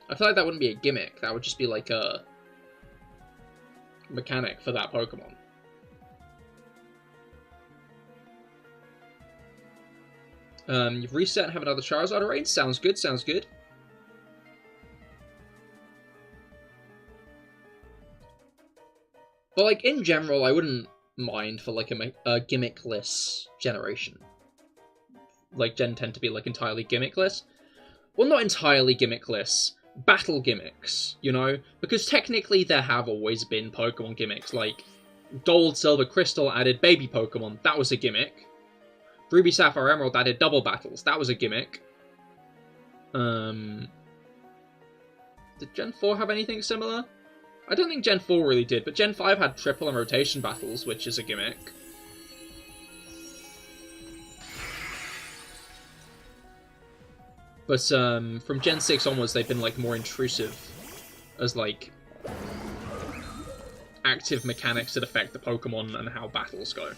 I feel like that wouldn't be a gimmick, that would just be like a... mechanic for that Pokemon. You've reset and have another Charizard raid? Sounds good, sounds good. But, like, in general, I wouldn't mind for, like, a gimmickless generation. Like, Gen 10 to be, like, entirely gimmickless. Well, not entirely gimmickless. Battle gimmicks, you know? Because technically there have always been Pokemon gimmicks. Like, Gold, Silver, Crystal added baby Pokemon. That was a gimmick. Ruby, Sapphire, Emerald added double battles. That was a gimmick. Did Gen 4 have anything similar? I don't think Gen 4 really did, but Gen 5 had triple and rotation battles, which is a gimmick. But from Gen 6 onwards, they've been like more intrusive as like active mechanics that affect the Pokemon and how battles go.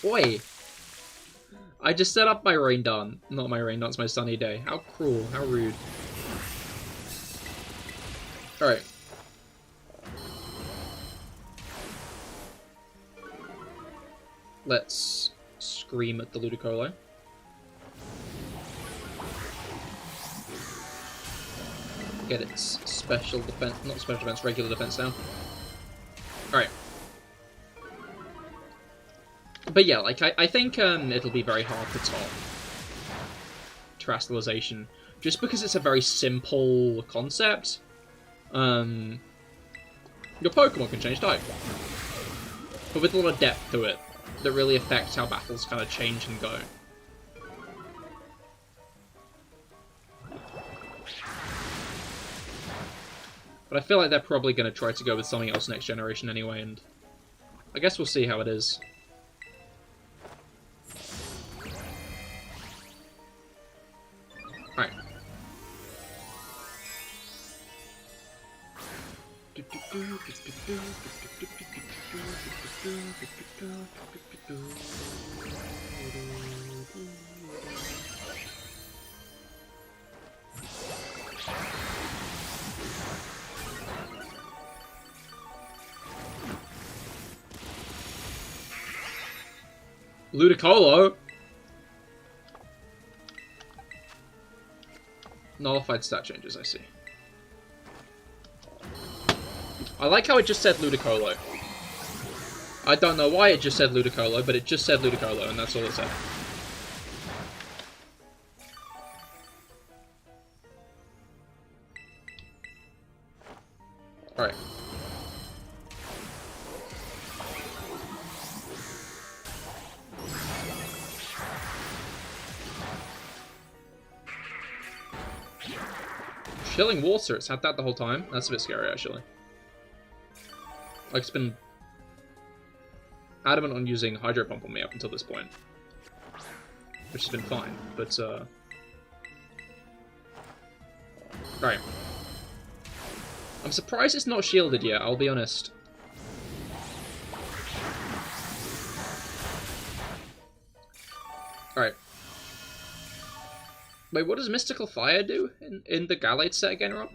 Oi! I just set up my rain dance. Not my rain dance, my sunny day. How cruel, how rude. Alright. Let's scream at the Ludicolo. Get its special defense, not special defense, regular defense down. Alright. But yeah, like, I think it'll be very hard to top Terastallization, just because it's a very simple concept. Your Pokemon can change type, but with a lot of depth to it that really affects how battles kind of change and go. But I feel like they're probably going to try to go with something else next generation anyway, and I guess we'll see how it is. Alright. Ludicolo! Nullified stat changes, I see. I like how it just said Ludicolo. I don't know why it just said Ludicolo, but it just said Ludicolo, and that's all it said. Alright. Chilling water, it's had that the whole time. That's a bit scary, actually. Like, it's been adamant on using Hydro Pump on me up until this point. Which has been fine, but, Right. I'm surprised it's not shielded yet, I'll be honest. Alright. Wait, what does Mystical Fire do in the Gallade set again, Rob?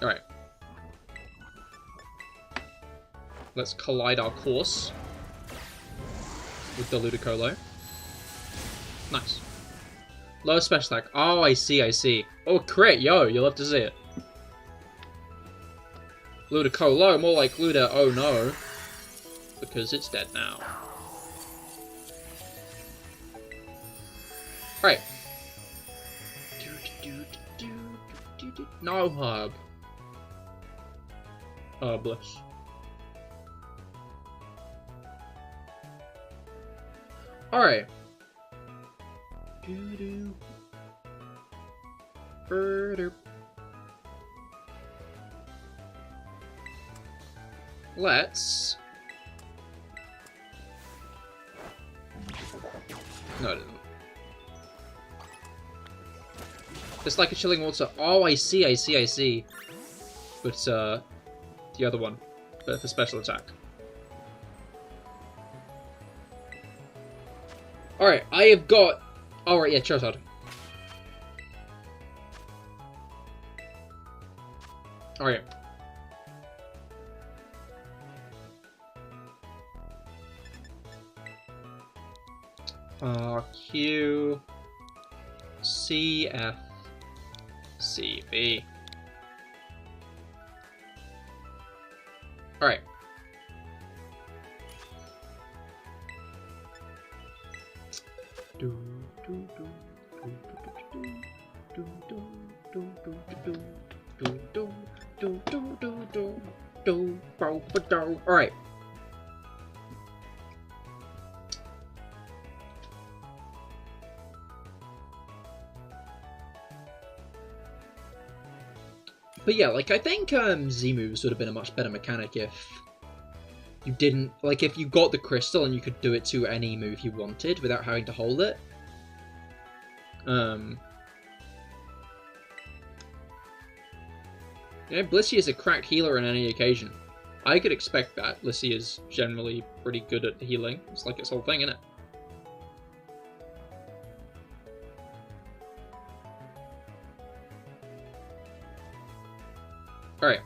Alright. Let's collide our course with the Ludicolo. Nice. Low special attack. Oh, I see, I see. Oh, crit, yo, you'll have to see it. Ludicolo, more like Luda, oh no. Because it's dead now. Right. No herb. Herbless. Alright. Let's... No, it isn't. It's like a chilling water. Oh, I see, I see, I see. But, the other one. But for special attack. Alright, I have got... Alright, yeah, Charizard. Alright. Q... C, F... C, B. Alright. Alright. But yeah, like, I think Z moves would have been a much better mechanic if you didn't... Like, if you got the crystal and you could do it to any move you wanted without having to hold it. Yeah, Blissey is a cracked healer on any occasion. I could expect that. Blissey is generally pretty good at healing. It's like its whole thing, isn't it? Alright.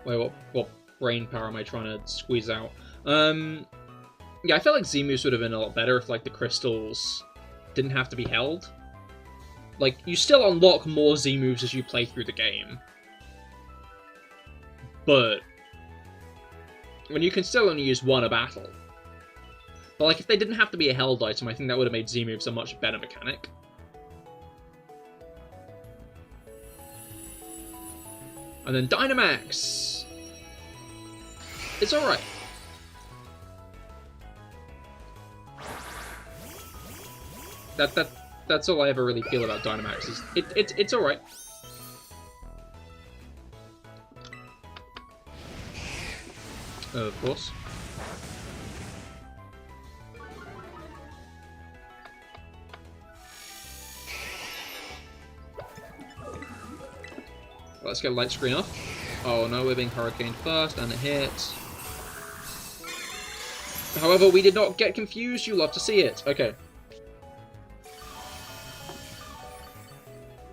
Wait, what brain power am I trying to squeeze out? Yeah, I felt like Z-moves would have been a lot better if, like, the crystals didn't have to be held. Like, you still unlock more Z-moves as you play through the game. But when you can still only use one a battle. But, like, if they didn't have to be a held item, I think that would have made Z-moves a much better mechanic. And then Dynamax! It's alright. That's all I ever really feel about Dynamax, is it's alright. Of course. Let's get light screen off. Oh no, we're being hurricaned first, and it hits. However, we did not get confused. You love to see it. Okay.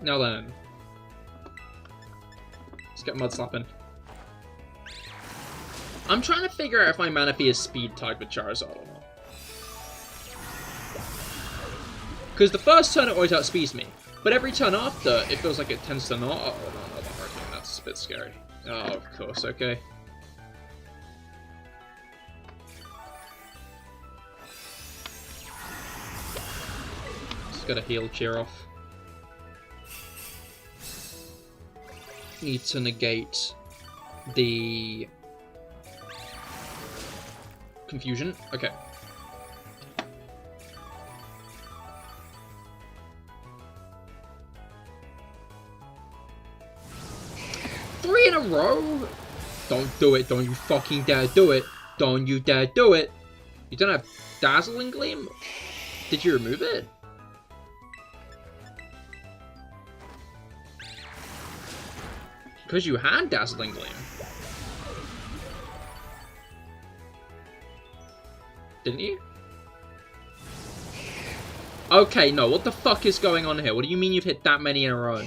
Now then. Let's get mud slapping. I'm trying to figure out if my Manaphy is speed type with Charizard or not. Because the first turn it always outspeeds me. But every turn after, it feels like it tends to not. Oh, no, not that hurricane. That's a bit scary. Oh, of course, okay. Just gotta heal cheer off. Need to negate the confusion. Okay. Three in a row? Don't do it. Don't you fucking dare do it. Don't you dare do it. You don't have Dazzling Gleam? Did you remove it? Because you had Dazzling Gleam. Didn't you? Okay, no, what the fuck is going on here? What do you mean you've hit that many in a row?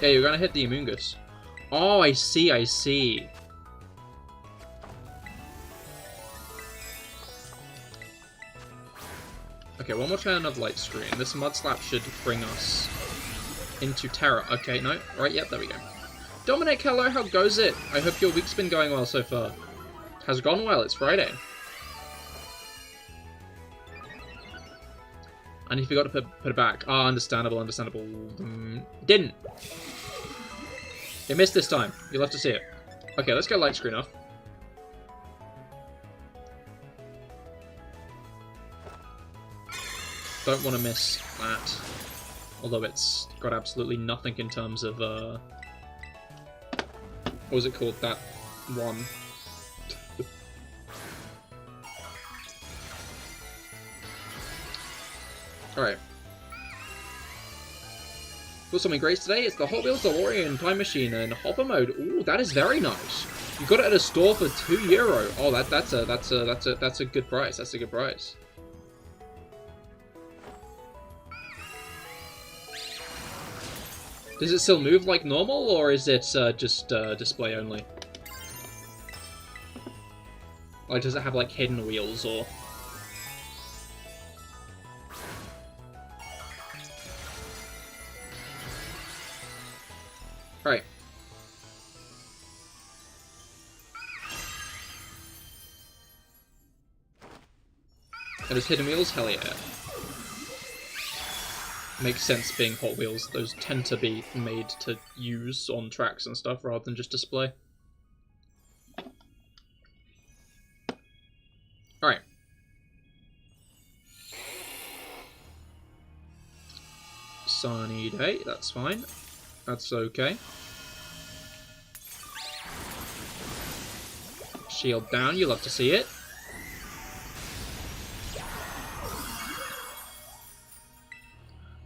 Yeah, you're gonna hit the Amoonguss. Oh, I see, I see. Okay, one more turn of light screen. This mud slap should bring us into Tera. Okay, no. Alright, yep, there we go. Dominic, hello, how goes it? I hope your week's been going well so far. Has gone well, it's Friday. And he forgot to put it back. Ah, understandable, understandable. Didn't. It missed this time. You'll have to see it. Okay, let's get light screen off. Don't want to miss that. Although it's got absolutely nothing in terms of, what was it called? That one. Alright. Got something great today. It's the Hot Wheels DeLorean Time Machine in Hopper mode. Ooh, that is very nice. You got it at a store for €2. Oh, that's a good price. That's a good price. Does it still move like normal, or is it just display only? Like, does it have like hidden wheels, or? Right. And is hidden wheels? Hell yeah. Makes sense being Hot Wheels. Those tend to be made to use on tracks and stuff rather than just display. Alright. Sunny day, that's fine. That's okay. Shield down, you'll have to see it.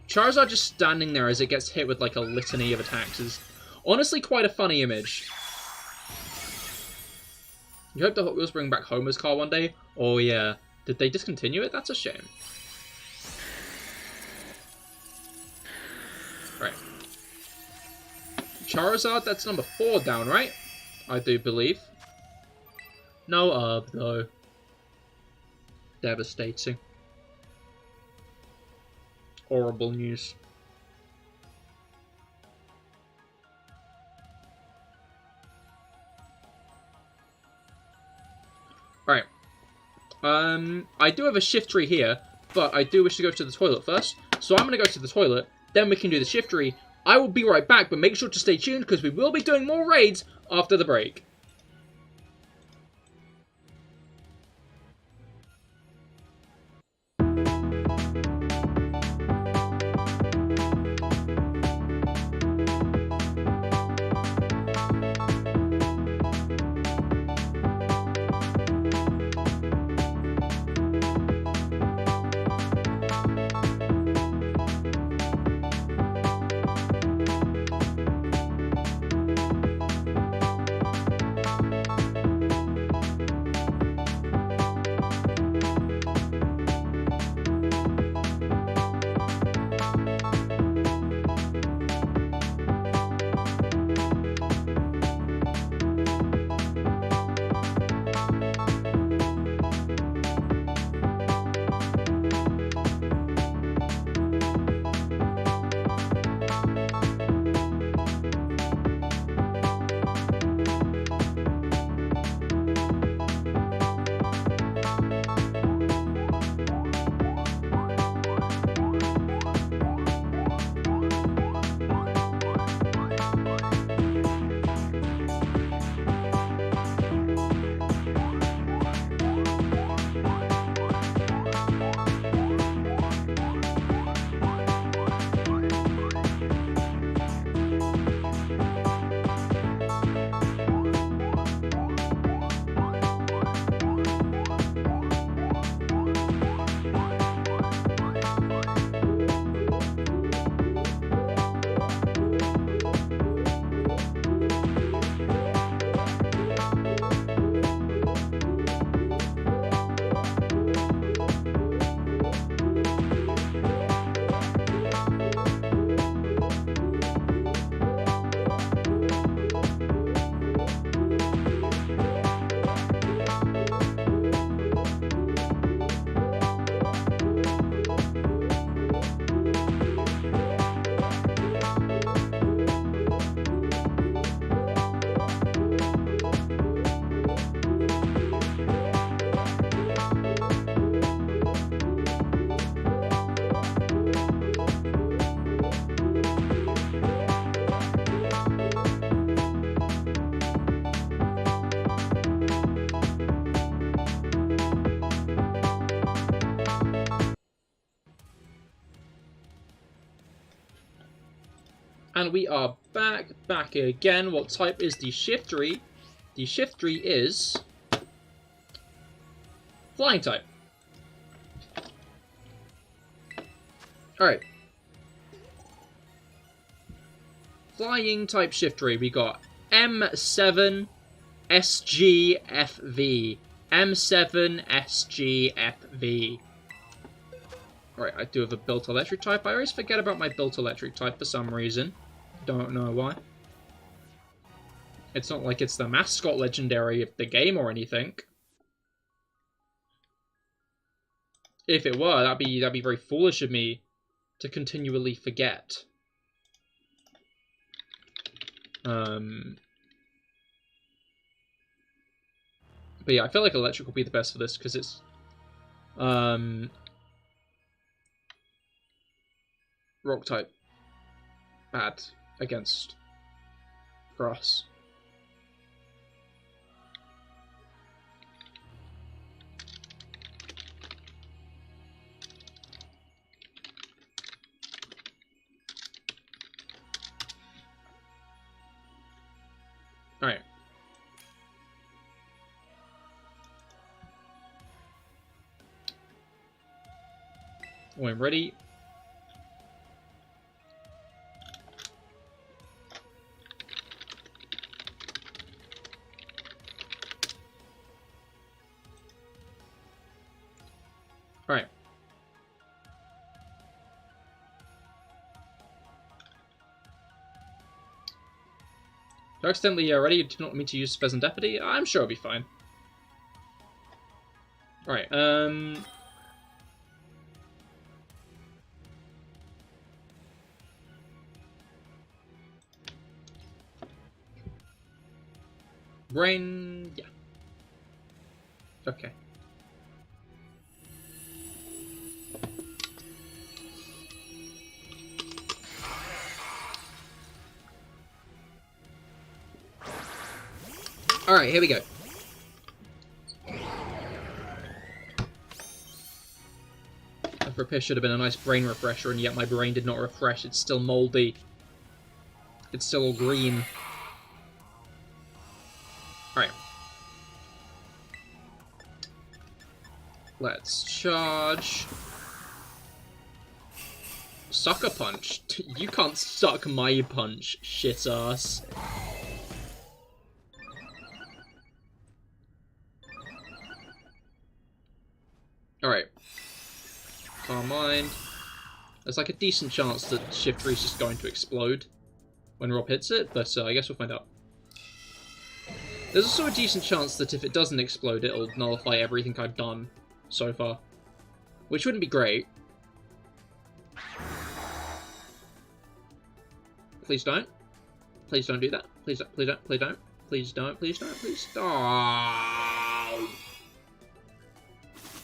Charizard just standing there as it gets hit with like a litany of attacks is honestly quite a funny image. You hope the Hot Wheels bring back Homer's car one day? Oh yeah. Did they discontinue it? That's a shame. Right. Charizard, that's number 4 down, right? I do believe. No though. Devastating. Horrible news. Right. I do have a shift tree here, but I do wish to go to the toilet first. So I'm going to go to the toilet, then we can do the shift tree. I will be right back, but make sure to stay tuned because we will be doing more raids after the break. And we are back again. What type is the Shiftry? The Shiftry is Flying type. Alright. Flying type Shiftry, we got M7 SGFV. M7 SGFV. Right, I do have a built electric type. I always forget about my built electric type for some reason. Don't know why. It's not like it's the mascot legendary of the game or anything. If it were, that'd be very foolish of me to continually forget. But yeah, I feel like electric will be the best for this because it's rock type bad against grass. Alright. When ready. Alright. Do I accidentally ready? Do you not want me to use Pheasant Deputy? I'm sure it'll be fine. Alright, Brain... yeah. Okay. Alright, here we go. That repair should have been a nice brain refresher, and yet my brain did not refresh. It's still moldy. It's still all green. Alright. Let's charge. Sucker punch? You can't suck my punch, shit ass. Alright. Calm mind. There's like a decent chance that Shiftry is just going to explode when Rob hits it, but I guess we'll find out. There's also a decent chance that if it doesn't explode, it'll nullify everything I've done so far. Which wouldn't be great. Please don't. Please don't do that. Please don't. Please don't. Please don't. Please don't. Please don't. Please don't.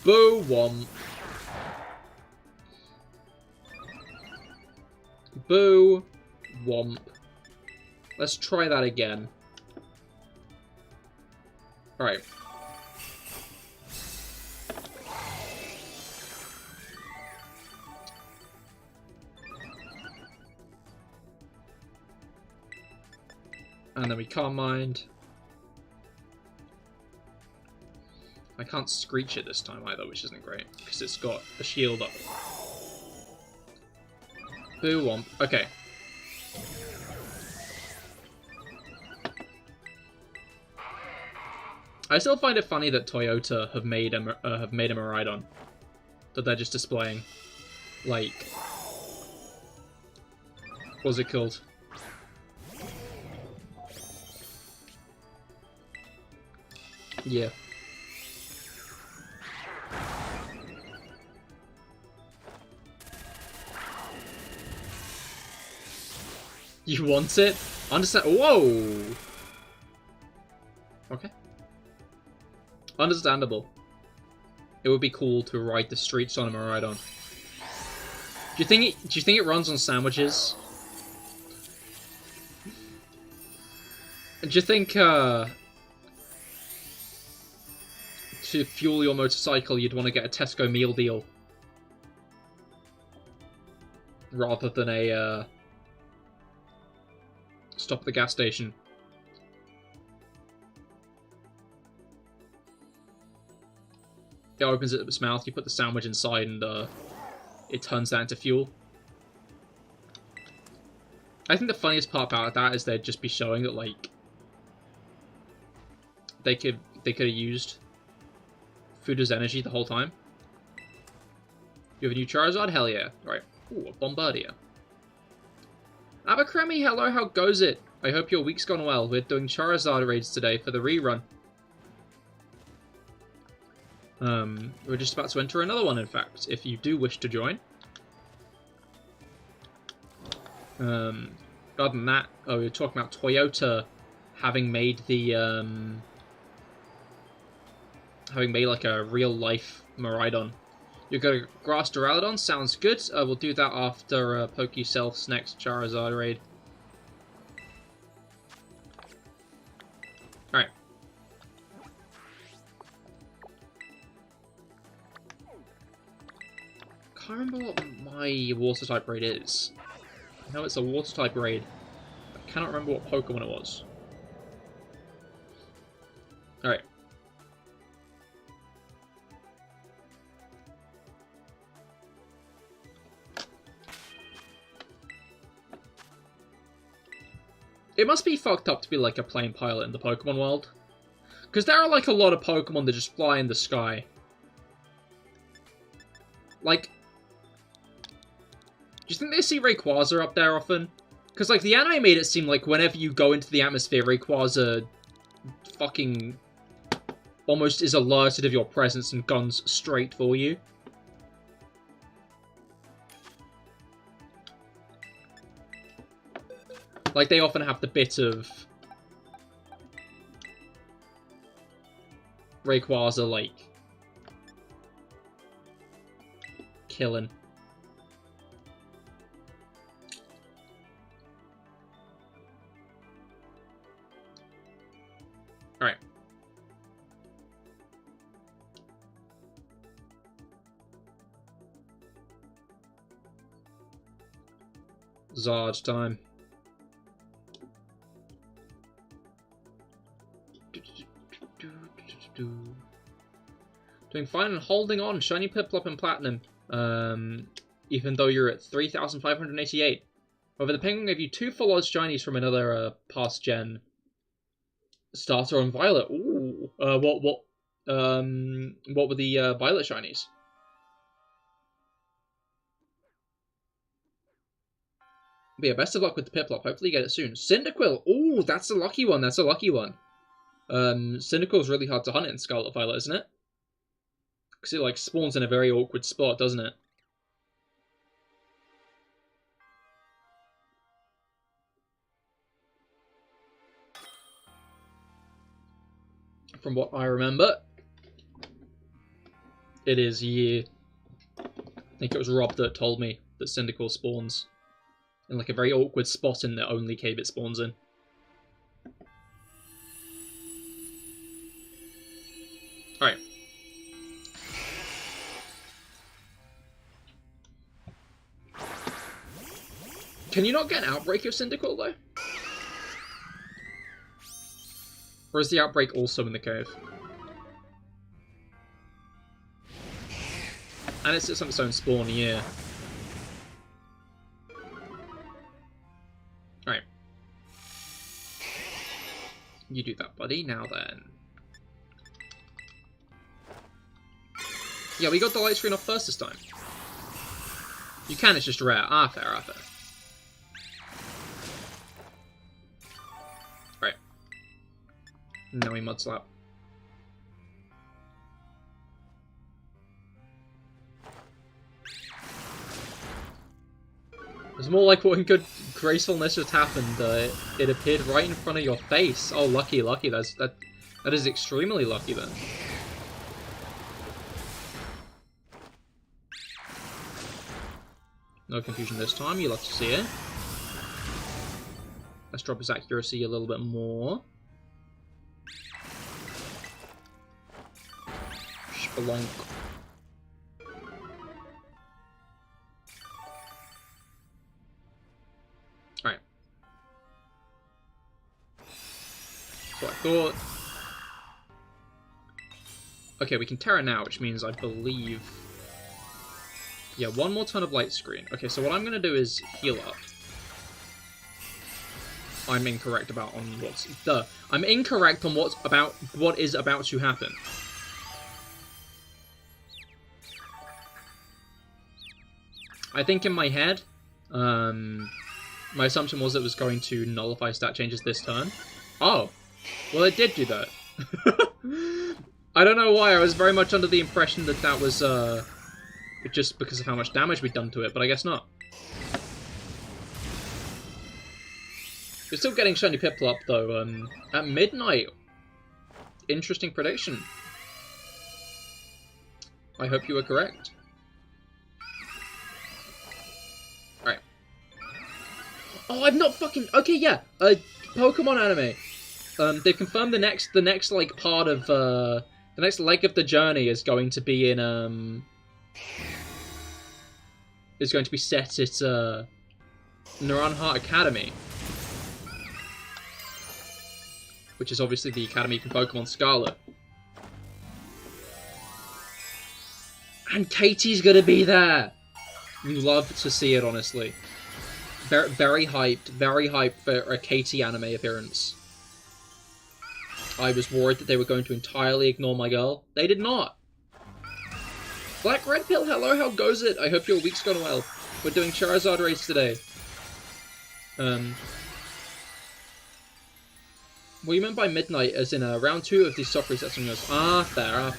Boo womp. Boo womp. Let's try that again. Alright. And then we Calm Mind. I can't Screech it this time either, which isn't great, because it's got a shield up. Boo womp. Okay. I still find it funny that Toyota have made a Miraidon that they're just displaying. Like, what's it called? Yeah. You want it? Understand? Whoa! Okay. Understandable. It would be cool to ride the streets on a Miraidon. Do you think it runs on sandwiches? Do you think to fuel your motorcycle you'd want to get a Tesco meal deal rather than a Stop at the gas station. It opens its mouth, you put the sandwich inside, and it turns that into fuel. I think the funniest part about that is they'd just be showing that, like, they could have used food as energy the whole time. You have a new Charizard? Hell yeah. Right. Ooh, a Bombardier. Abercrombie, hello, how goes it? I hope your week's gone well. We're doing Charizard raids today for the rerun. We're just about to enter another one, in fact, if you do wish to join. Other than that, oh, we were talking about Toyota having made the, having made, like, a real-life Miraidon. You got a Grass Duraludon, sounds good. We'll do that after PokeSelf's next Charizard raid. Alright. Can't remember what my Water-type raid is. I know it's a Water-type raid. I cannot remember what Pokemon it was. Alright. It must be fucked up to be like a plane pilot in the Pokemon world. Because there are like a lot of Pokemon that just fly in the sky. Like, do you think they see Rayquaza up there often? Because like the anime made it seem like whenever you go into the atmosphere, Rayquaza fucking almost is alerted of your presence and guns straight for you. Like, they often have the bit of Rayquaza, like, killing. Alright. Zard time. Doing fine and holding on. Shiny Piplup and Platinum. Even though you're at 3,588. However, the Penguin gave you 2 full odds shinies from another past gen starter on Violet. Ooh. What were the Violet shinies? But yeah, best of luck with the Piplup. Hopefully you get it soon. Cyndaquil. Ooh, that's a lucky one. That's a lucky one. Cyndaquil's really hard to hunt in Scarlet Violet, isn't it? Because it, like, spawns in a very awkward spot, doesn't it? From what I remember, it is year... I think it was Rob that told me that Cyndaquil spawns in, like, a very awkward spot in the only cave it spawns in. Alright. Can you not get an outbreak of Cyndaquil, though? Or is the outbreak also in the cave? And it's on its own spawn, yeah. Alright. You do that, buddy. Now then. Yeah, we got the light screen off first this time. You can, it's just rare. Ah, fair, ah, fair. Right. Now we mud slap. It's more like what in good gracefulness just happened. It appeared right in front of your face. Oh, lucky, lucky. That is extremely lucky then. No confusion this time, you love to see it. Let's drop his accuracy a little bit more. Spelunk. Alright. what I thought. Okay, we can Tera now, which means I believe... Yeah, one more turn of light screen. Okay, so what I'm going to do is heal up. I'm incorrect about on what's... I'm incorrect on what is about to happen. I think in my head, my assumption was it was going to nullify stat changes this turn. Oh, well it did do that. I don't know why, I was very much under the impression that that was just because of how much damage we'd done to it, but I guess not. We're still getting shiny Piplup though, at midnight. Interesting prediction. I hope you were correct. Oh, I'm not fucking... Okay, yeah. Pokemon anime. They've confirmed the next like part of the next leg of the journey is going to be in is going to be set at Naranjat Academy, which is obviously the academy from Pokemon Scarlet. And Katie's gonna be there. You love to see it, honestly. Very hyped for a Katie anime appearance. I was worried that they were going to entirely ignore my girl. They did not. Black Red Pill, hello, how goes it? I hope your week's gone well. We're doing Charizard raids today. What you meant by midnight as in round 2 of these soft resets on yours. Fair.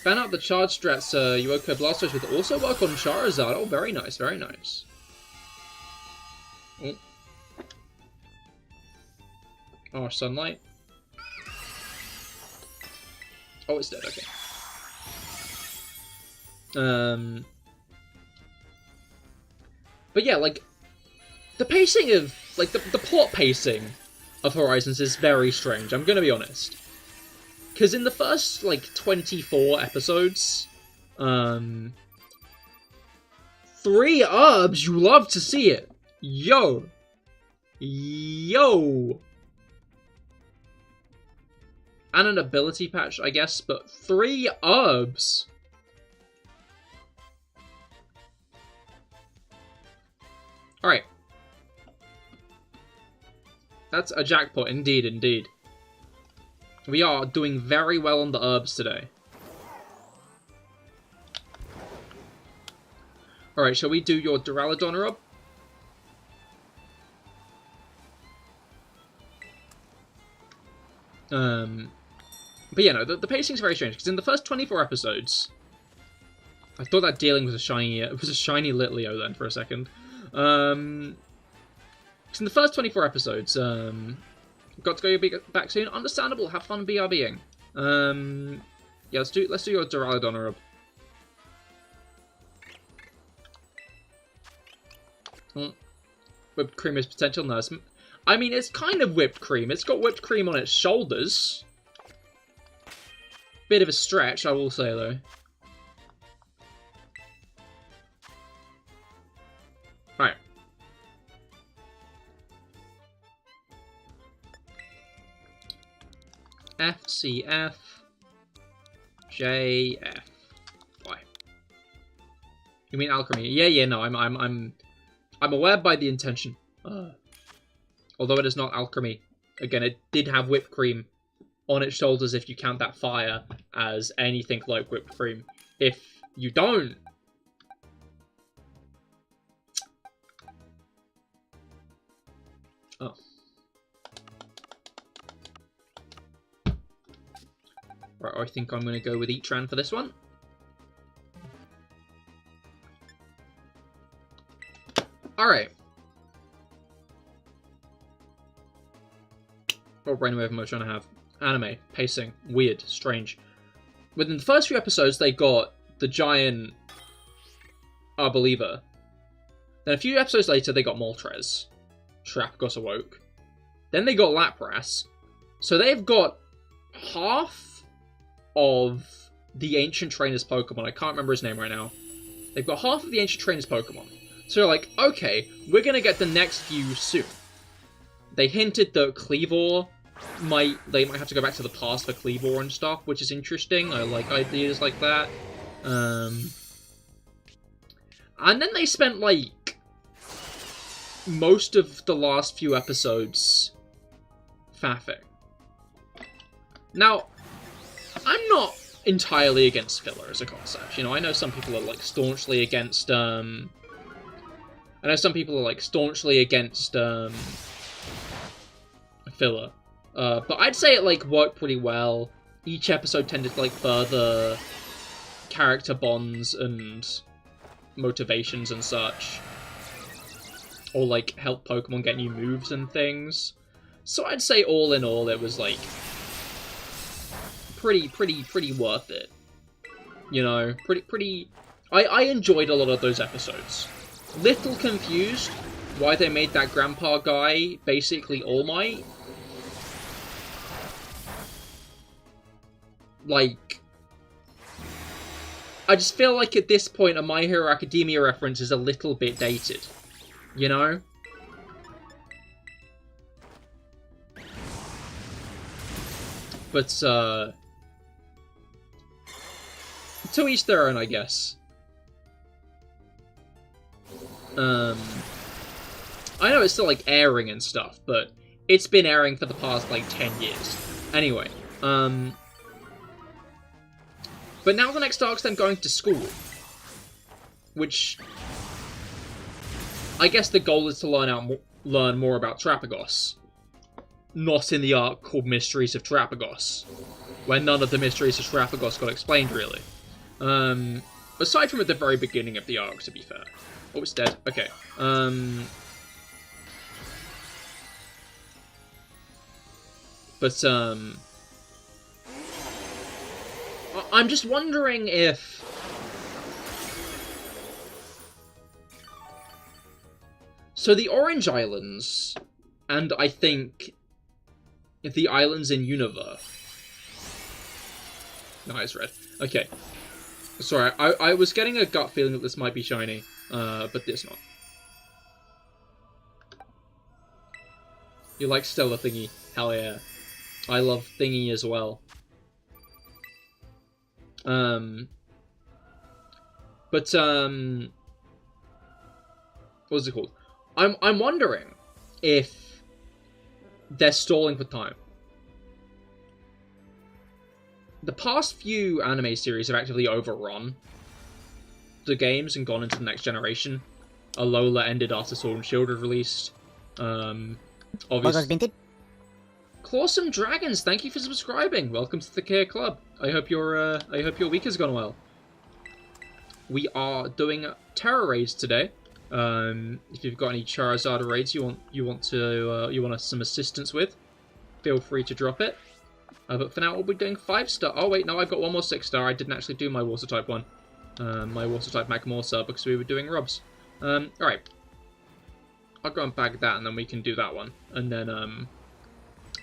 Found out the charge strats Yuoko Blastoise would also work on Charizard. Oh, very nice, very nice. Oh, sunlight. Oh, it's dead, okay. But yeah, like, the pacing of, like, the plot pacing of Horizons is very strange, I'm gonna be honest. Because in the first, like, 24 episodes, 3 herbs, you love to see it. Yo. And an ability patch, I guess, but 3 herbs. Alright. That's a jackpot, indeed. We are doing very well on the herbs today. Alright, shall we do your Duraludon herb? But yeah, no, the pacing's very strange, because in the first 24 episodes... I thought that dealing was a shiny Litleo then for a second. Because in the first 24 episodes, got to go back soon. Understandable. Have fun BRBing. Yeah, let's do your Duraludon herb. Whipped cream is potential nurse. I mean, it's kind of whipped cream. It's got whipped cream on its shoulders. Bit of a stretch, I will say though. Right. FCF JF. Why? You mean alchemy? Yeah. No, I'm aware by the intention. Although it is not alchemy. Again, it did have whipped cream on its shoulders. If you count that fire as anything like whipped cream. If you don't. Oh. Right, I think I'm going to go with Eatran for this one. Alright. What brainwave am I trying to have? Anime, pacing, weird, strange. Within the first few episodes, they got the giant Arboliva. Then a few episodes later, they got Moltres. Trapgos awoke. Then they got Lapras. So they've got half of the Ancient Trainer's Pokemon. I can't remember his name right now. They've got half of the Ancient Trainer's Pokemon. So you're like, okay, we're going to get the next few soon. They hinted that Cleavor they might have to go back to the past for Cleavor and stuff, which is interesting. I like ideas like that. And then they spent, like, most of the last few episodes faffing. Now, I'm not entirely against filler as a concept. You know, I know some people are, like, staunchly against, filler. But I'd say it, like, worked pretty well. Each episode tended to, like, further character bonds and motivations and such. Or, like, help Pokemon get new moves and things. So I'd say all in all it was, like, pretty worth it. You know, pretty... I enjoyed a lot of those episodes. Little confused why they made that grandpa guy basically All Might. Like, I just feel like at this point a My Hero Academia reference is a little bit dated. You know? But, to each their own, I guess. I know it's still, like, airing and stuff, but it's been airing for the past, like, 10 years. Anyway, but now the next arc's them going to school. Which, I guess the goal is to learn more about Trapagos. Not in the arc called Mysteries of Trapagos, where none of the Mysteries of Trapagos got explained, really. Aside from at the very beginning of the arc, to be fair. Oh, it's dead. Okay. But, I'm just wondering if... So the Orange Islands, and I think the islands in Unova. No, it's red. Okay. Sorry, I was getting a gut feeling that this might be shiny, but it's not. You like Stellar Thingy? Hell yeah. I love Thingy as well. What's it called? I'm wondering if they're stalling for time. The past few anime series have actively overrun the games and gone into the next generation. Alola ended after Sword and Shield was released. Obviously. Clawsome Dragons, thank you for subscribing. Welcome to the Cahir Club. I hope your week has gone well. We are doing Tera raids today. If you've got any Charizard raids you want some assistance with, feel free to drop it. But for now, we'll be doing 5-star. Oh wait, no, I've got one more 6-star. I didn't actually do my Water type one. My Water type Magmortar because we were doing Rubs. Alright. I'll go and bag that, and then we can do that one, and then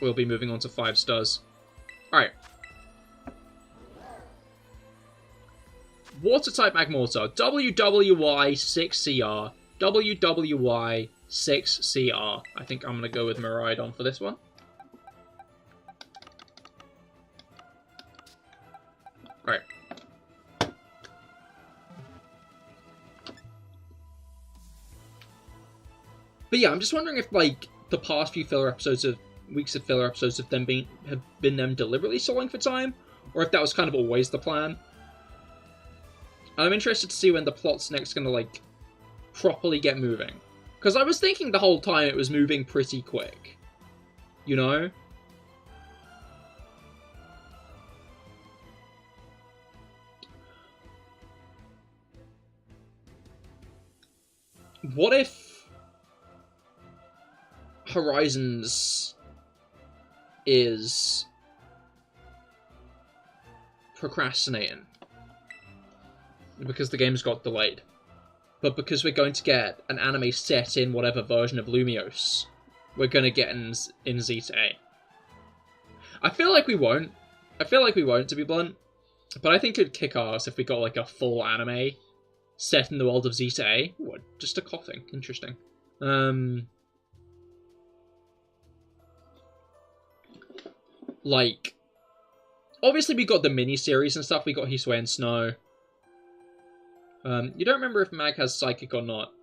we'll be moving on to 5 stars. Alright. Water type Magmortar. WWY6CR. WWY6CR. I think I'm going to go with Miraidon for this one. Right. But yeah, I'm just wondering if, like, the past few weeks of filler episodes have been them deliberately stalling for time, or if that was kind of always the plan. I'm interested to see when the plot's next gonna, like, properly get moving. Because I was thinking the whole time it was moving pretty quick. You know? What if Horizons is procrastinating because the game's got delayed, but because we're going to get an anime set in whatever version of Lumiose, we're going to get in Zeta A. I feel like we won't, to be blunt, but I think it'd kick ass if we got, like, a full anime set in the world of Zeta A. Ooh, just a coughing. Interesting. Like, obviously we got the mini-series and stuff. We got Hisui and Snow. You don't remember if Mag has Psychic or not.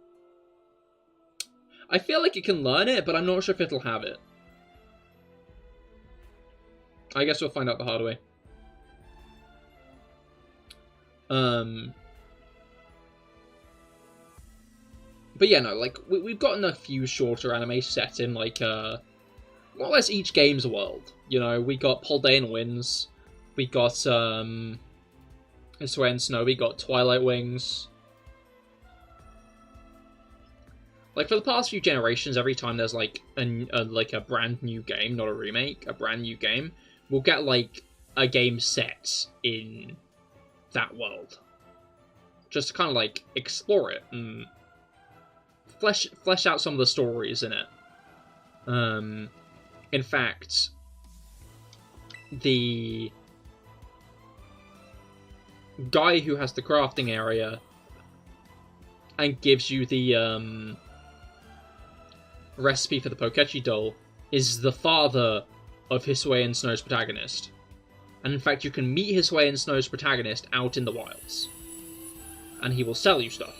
I feel like it can learn it, but I'm not sure if it'll have it. I guess we'll find out the hard way. But yeah, no, like, we've gotten a few shorter anime set in, like, more or less each game's world. You know, we got Poldain Winds, we got, Hisui and Snow, we got Twilight Wings. Like, for the past few generations, every time there's, like, a brand new game, not a remake, a brand new game, we'll get, like, a game set in that world. Just to kind of, like, explore it and flesh out some of the stories in it. In fact, the guy who has the crafting area and gives you the, recipe for the Pokechi doll is the father of Hisui and Snow's protagonist. And in fact, you can meet Hisui and Snow's protagonist out in the wilds. And he will sell you stuff.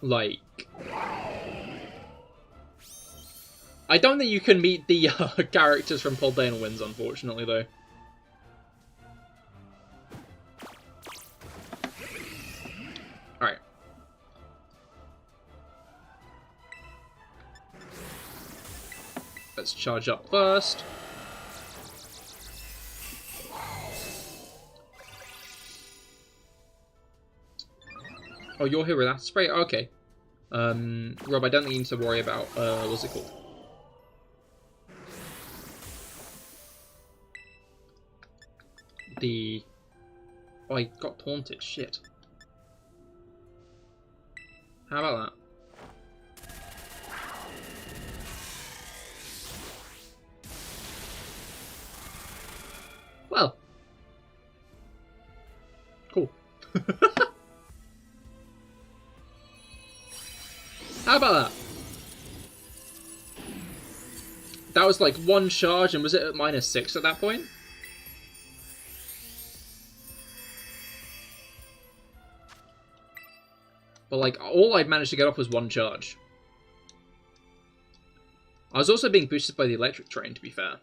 Like, I don't think you can meet the characters from Poldain Winds, unfortunately, though. Alright. Let's charge up first. Oh, you're here with that spray? Okay. Rob, I don't think you need to worry about, what's it called? Oh, I got taunted. Shit. How about that? Well. Cool. How about that? That was like one charge, and was it at -6 at that point? But like, all I'd managed to get off was one charge. I was also being boosted by the electric train, to be fair.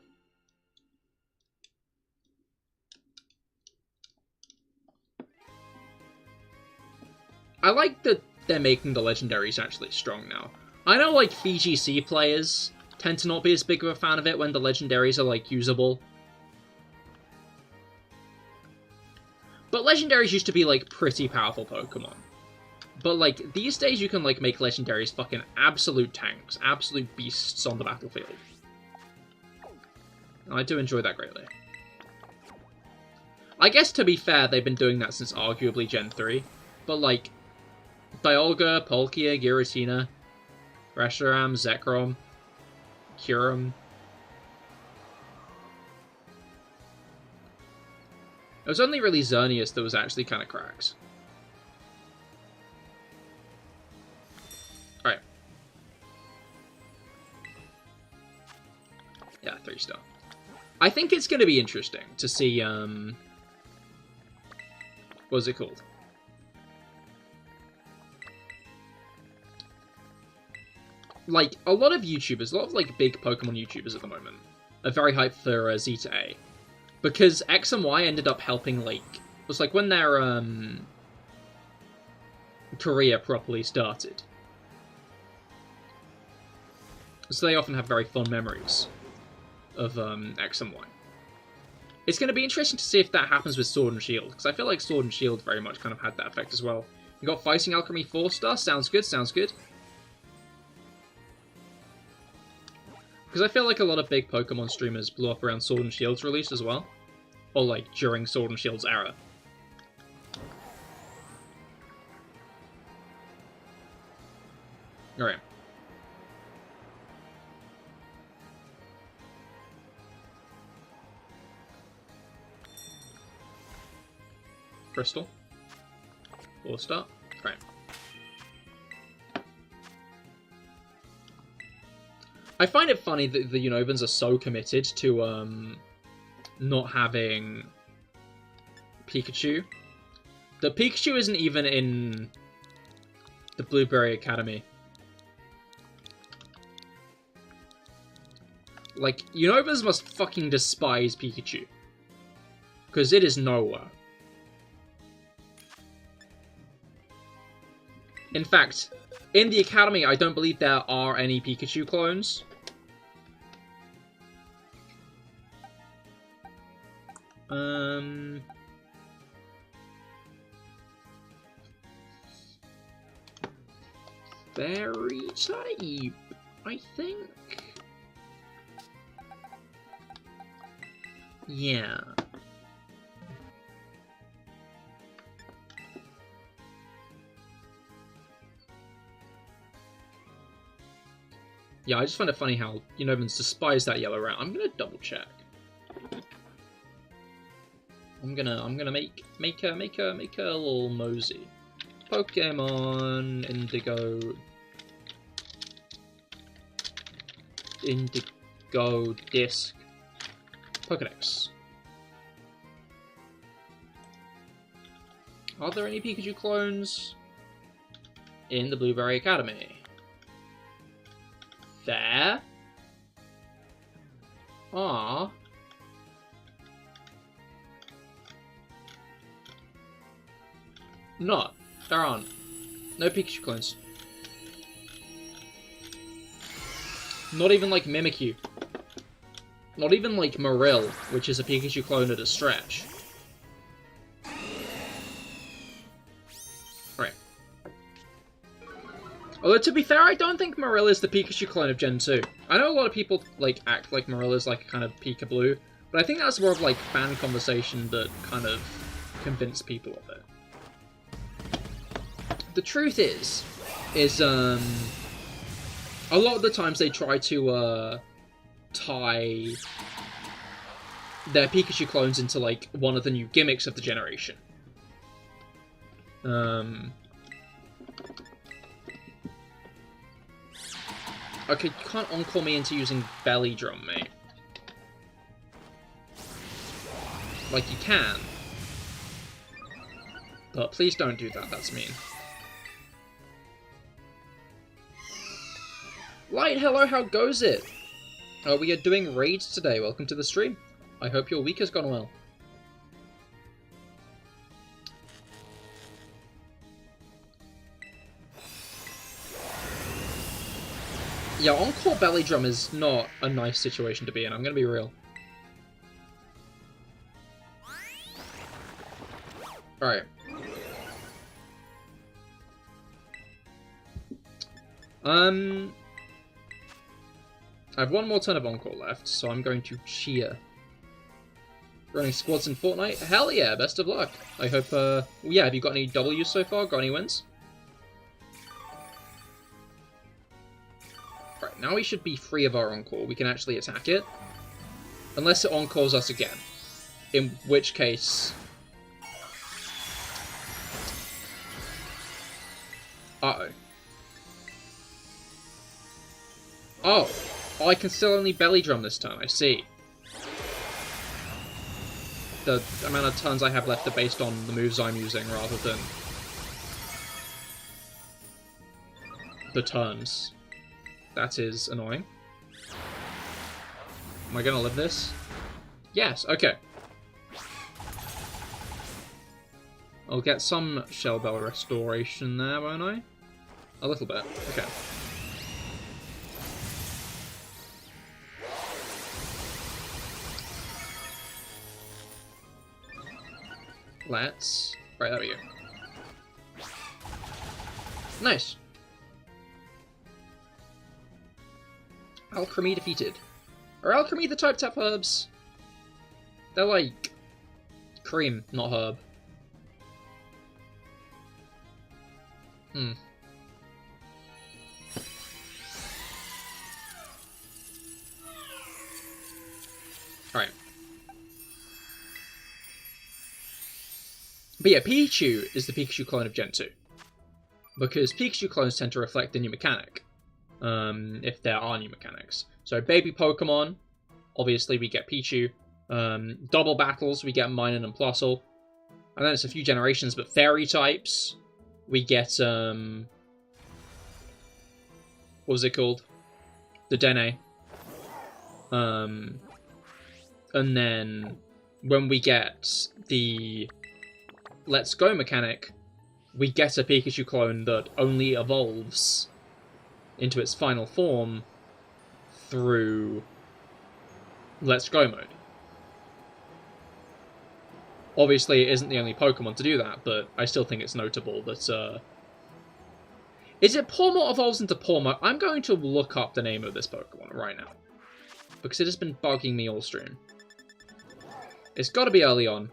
I like that they're making the legendaries actually strong now. I know, like, VGC players tend to not be as big of a fan of it when the legendaries are, like, usable. But legendaries used to be, like, pretty powerful Pokemon. But, like, these days you can, like, make legendaries fucking absolute tanks, absolute beasts on the battlefield. And I do enjoy that greatly. I guess, to be fair, they've been doing that since arguably Gen 3. But, like, Dialga, Palkia, Giratina, Reshiram, Zekrom, Kyurem. It was only really Xerneas that was actually kind of cracks. Alright. Yeah, 3-star. I think it's going to be interesting to see, what's it called? Like, a lot of YouTubers, a lot of, like, big Pokemon YouTubers at the moment are very hyped for Z to A. Because X and Y ended up helping, like... It was like when their, career properly started. So they often have very fond memories of, X and Y. It's going to be interesting to see if that happens with Sword and Shield, because I feel like Sword and Shield very much kind of had that effect as well. You got Fighting Alchemy 4-star, sounds good, sounds good. Because I feel like a lot of big Pokemon streamers blew up around Sword and Shield's release as well. Or, like, during Sword and Shield's era. Alright. Crystal. 4-star. Alright. I find it funny that the Unovans are so committed to not having Pikachu. The Pikachu isn't even in the Blueberry Academy. Like, Unovas must fucking despise Pikachu. Because it is nowhere. In fact, in the Academy, I don't believe there are any Pikachu clones. Fairy type, I think. Yeah. Yeah, I just find it funny how Unovans despise that yellow round. I'm gonna double check. I'm gonna make a little mosey. Pokemon Indigo Disc Pokedex. Are there any Pikachu clones in the Blueberry Academy? There are not. There aren't. No Pikachu clones. Not even like Mimikyu. Not even like Marill, which is a Pikachu clone at a stretch. Right. Although, to be fair, I don't think Marill is the Pikachu clone of Gen 2. I know a lot of people like act like Marill is like kind of Pika-Blue, but I think that's more of like fan conversation that kind of convinced people of it. The truth is a lot of the times they try to tie their Pikachu clones into like one of the new gimmicks of the generation. Okay, you can't encore me into using Belly Drum, mate. Like, you can. But please don't do that, that's mean. Light, hello, how goes it? We are doing raids today, welcome to the stream. I hope your week has gone well. Yeah, Encore Belly Drum is not a nice situation to be in, I'm gonna be real. Alright. I have one more turn of Encore left, so I'm going to cheer. Running squads in Fortnite? Hell yeah, best of luck. I hope, yeah, have you got any W's so far? Got any wins? Right, now we should be free of our Encore. We can actually attack it. Unless it Encores us again. In which case... Uh-oh. Oh! Oh, I can still only Belly Drum this turn, I see. The amount of turns I have left are based on the moves I'm using rather than the turns. That is annoying. Am I gonna live this? Yes, okay. I'll get some Shell Bell restoration there, won't I? A little bit, okay. Let's... Right, there we go. Nice. Alchemy defeated. Are Alchemy the type tap herbs? They're like... cream, not herb. Alright. But yeah, Pichu is the Pikachu clone of Gen 2. Because Pikachu clones tend to reflect the new mechanic. if there are new mechanics. So baby Pokemon, obviously we get Pichu. Double battles, we get Minun and Plusle. And then it's a few generations, but fairy types, we get, what was it called? The Dene. And then when we get the Let's Go mechanic, we get a Pikachu clone that only evolves into its final form through Let's Go mode. Obviously, it isn't the only Pokemon to do that, but I still think it's notable that, is it Pawmot evolves into Pawmot? I'm going to look up the name of this Pokemon right now, because it has been bugging me all stream. It's got to be early on.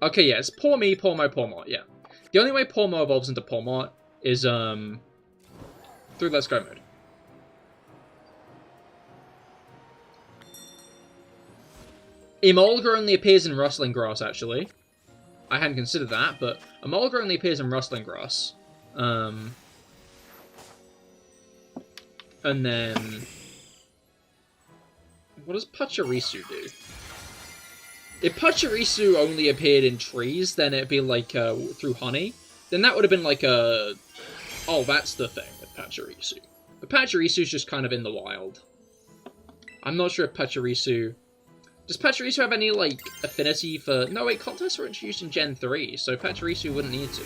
Okay, yeah, it's Pawmot, yeah. The only way Pawmot evolves into Pawmot is, through Let's Go mode. Emolga only appears in Rustling Grass, actually. I hadn't considered that, but Emolga only appears in Rustling Grass. And then... what does Pachirisu do? If Pachirisu only appeared in trees, then it'd be like, through honey. Then that would have been like a... oh, that's the thing with Pachirisu. But Pachirisu's just kind of in the wild. I'm not sure if Pachirisu... does Pachirisu have any, like, affinity for... no, wait, contests were introduced in Gen 3, so Pachirisu wouldn't need to.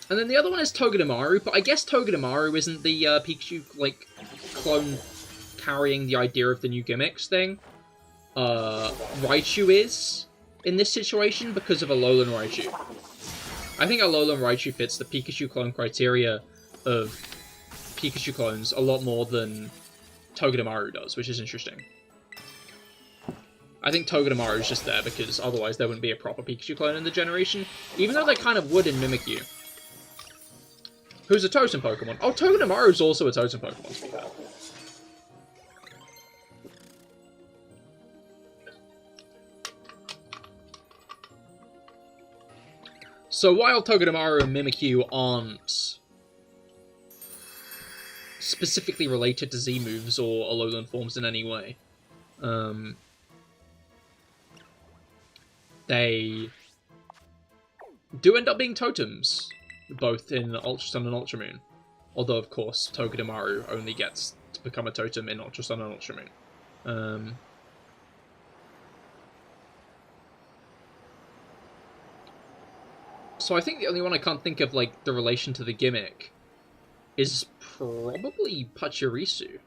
And then the other one is Togedemaru, but I guess Togedemaru isn't the Pikachu, like, clone carrying the idea of the new gimmicks thing. Raichu is in this situation because of Alolan Raichu. I think Alolan Raichu fits the Pikachu clone criteria of Pikachu clones a lot more than Togedemaru does, which is interesting. I think Togedemaru is just there because otherwise there wouldn't be a proper Pikachu clone in the generation, even though they kind of would in Mimikyu. Who's a totem Pokemon? Oh, Togedemaru is also a totem Pokemon, to be fair. So while Togedemaru and Mimikyu aren't specifically related to Z moves or Alolan forms in any way, they do end up being totems, both in Ultra Sun and Ultra Moon. Although, of course, Togedemaru only gets to become a totem in Ultra Sun and Ultra Moon. So I think the only one I can't think of, like, the relation to the gimmick is probably Pachirisu.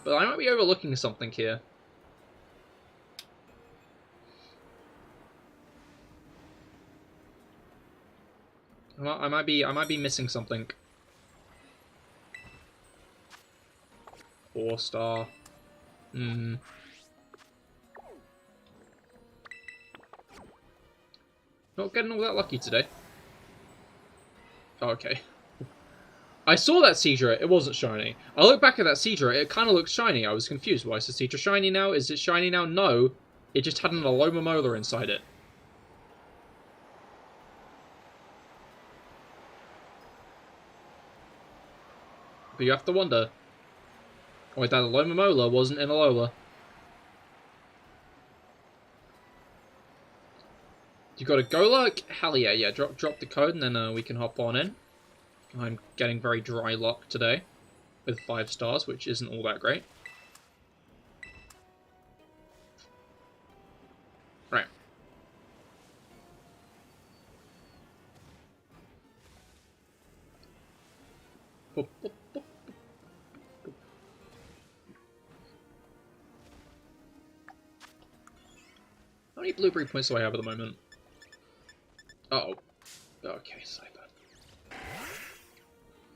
But I might be overlooking something here. I might be missing something. 4-star. Not getting all that lucky today. Oh, okay. I saw that Seadra, it wasn't shiny. I look back at that Seadra, it kind of looks shiny. I was confused. Why is the Seadra shiny now? Is it shiny now? No. It just had an Alomomola inside it. But you have to wonder. Oh, wait, that Alomomola wasn't in Alola. You got a Golurk? Hell yeah, yeah. Drop the code and then we can hop on in. I'm getting very dry luck today with 5 stars, which isn't all that great. Right. Boop, boop, boop. How many blueberry points do I have at the moment? Uh-oh. Okay, Cyber.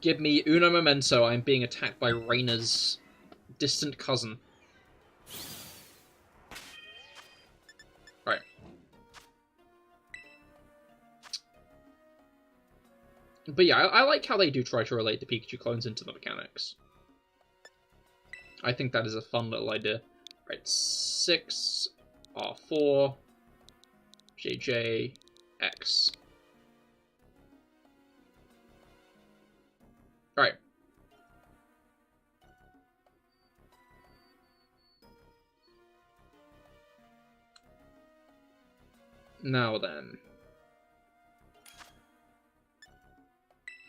Give me uno momento, I'm being attacked by Raina's distant cousin. Right. But yeah, I like how they do try to relate the Pikachu clones into the mechanics. I think that is a fun little idea. Right, 6 R4, JJ, X. Alright. Now then.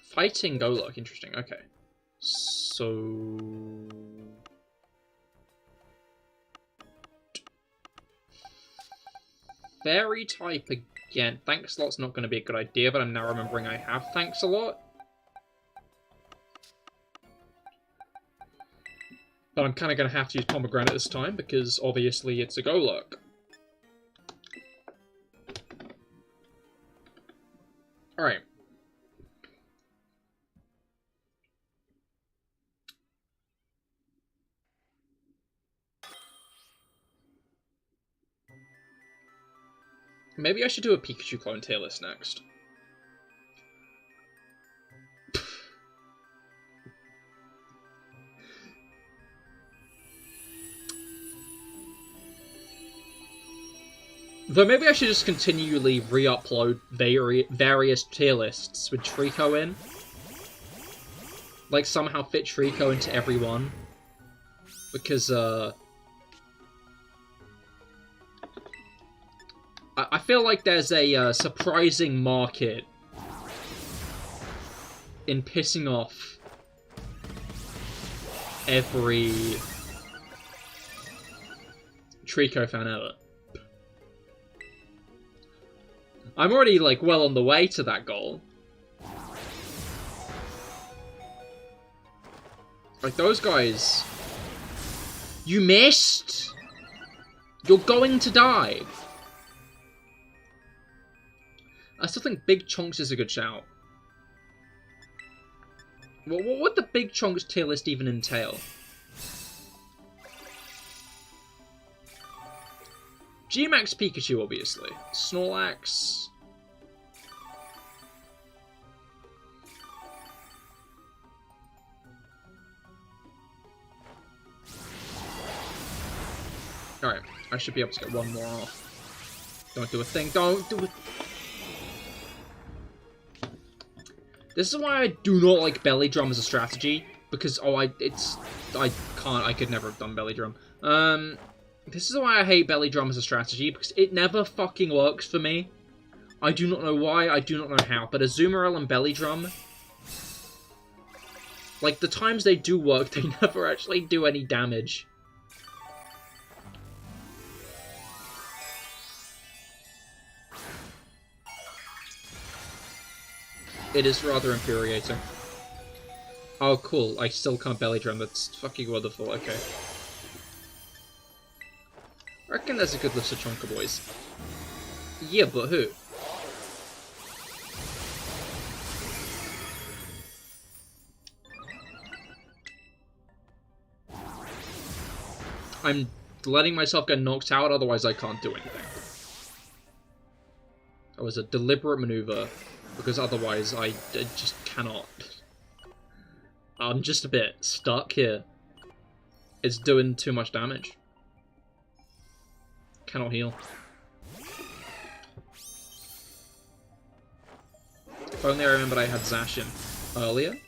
Fighting Golok, interesting, okay. So... Fairy type again. Thanks a lot's not going to be a good idea, but I'm now remembering I have thanks a lot. But I'm kind of going to have to use Pomegranate this time, because obviously it's a Golok. Alright. Maybe I should do a Pikachu clone tier list next. Though maybe I should just continually re-upload various tier lists with Trico in. Like, somehow fit Trico into every one. Because, I feel like there's a surprising market in pissing off every Trico fan ever. I'm already, like, well on the way to that goal. Like, those guys... You missed! You're going to die! I still think Big Chunks is a good shout. What would the Big Chunks tier list even entail? G-Max Pikachu, obviously. Snorlax. Alright, I should be able to get one more off. Don't do a thing, don't do it. This is why I do not like Belly Drum as a strategy, because, I could never have done Belly Drum. This is why I hate Belly Drum as a strategy, because it never fucking works for me. I do not know why, I do not know how, but Azumarill and Belly Drum, like, the times they do work, they never actually do any damage. It is rather infuriating. Oh, cool. I still can't Belly Drum. That's fucking wonderful. Okay. I reckon there's a good list of Chonka boys. Yeah, but who? I'm letting myself get knocked out, otherwise I can't do anything. That was a deliberate maneuver. Because otherwise, I just cannot. I'm just a bit stuck here. It's doing too much damage. Cannot heal. If only I remembered I had Zacian earlier.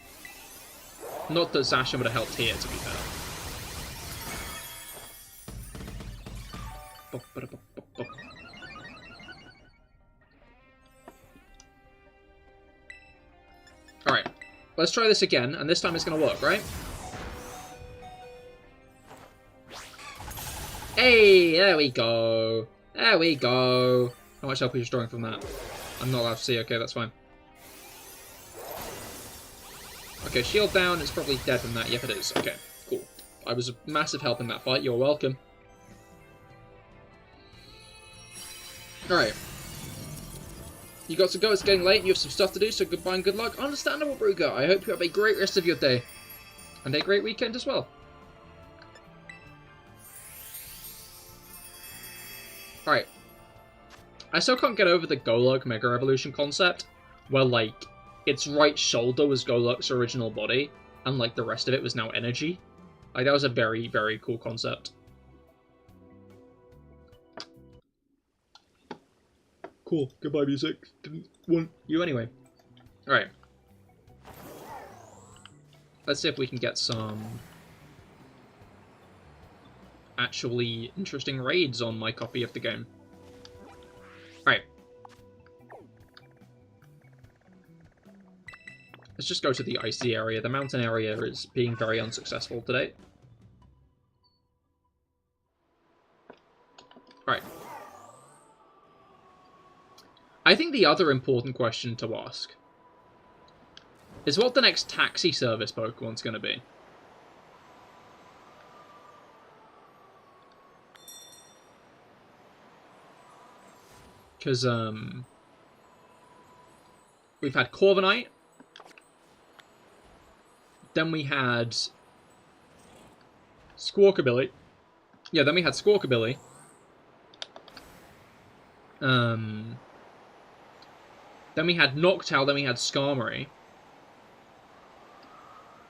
Not that Zacian would have helped here, to be fair. Alright, let's try this again, and this time it's going to work, right? Hey, there we go. There we go. How much help are you drawing from that? I'm not allowed to see, okay, that's fine. Okay, shield down, it's probably dead from that. Yep, it is. Okay, cool. I was a massive help in that fight, you're welcome. Alright. You got to go, it's getting late, you have some stuff to do, so goodbye and good luck. Understandable, Bruger. I hope you have a great rest of your day. And a great weekend as well. Alright. I still can't get over the Golok Mega Evolution concept, where, like, its right shoulder was Golok's original body, and, like, the rest of it was now energy. Like, that was a very, very cool concept. Cool. Goodbye, music. Didn't want you anyway. Alright. Let's see if we can get some actually interesting raids on my copy of the game. Alright. Let's just go to the icy area. The mountain area is being very unsuccessful today. Alright. I think the other important question to ask is what the next taxi service Pokemon's going to be. Because, we've had Corviknight. Then we had Squawkabilly. Yeah, then we had Squawkabilly. Then we had Noctowl, then we had Skarmory.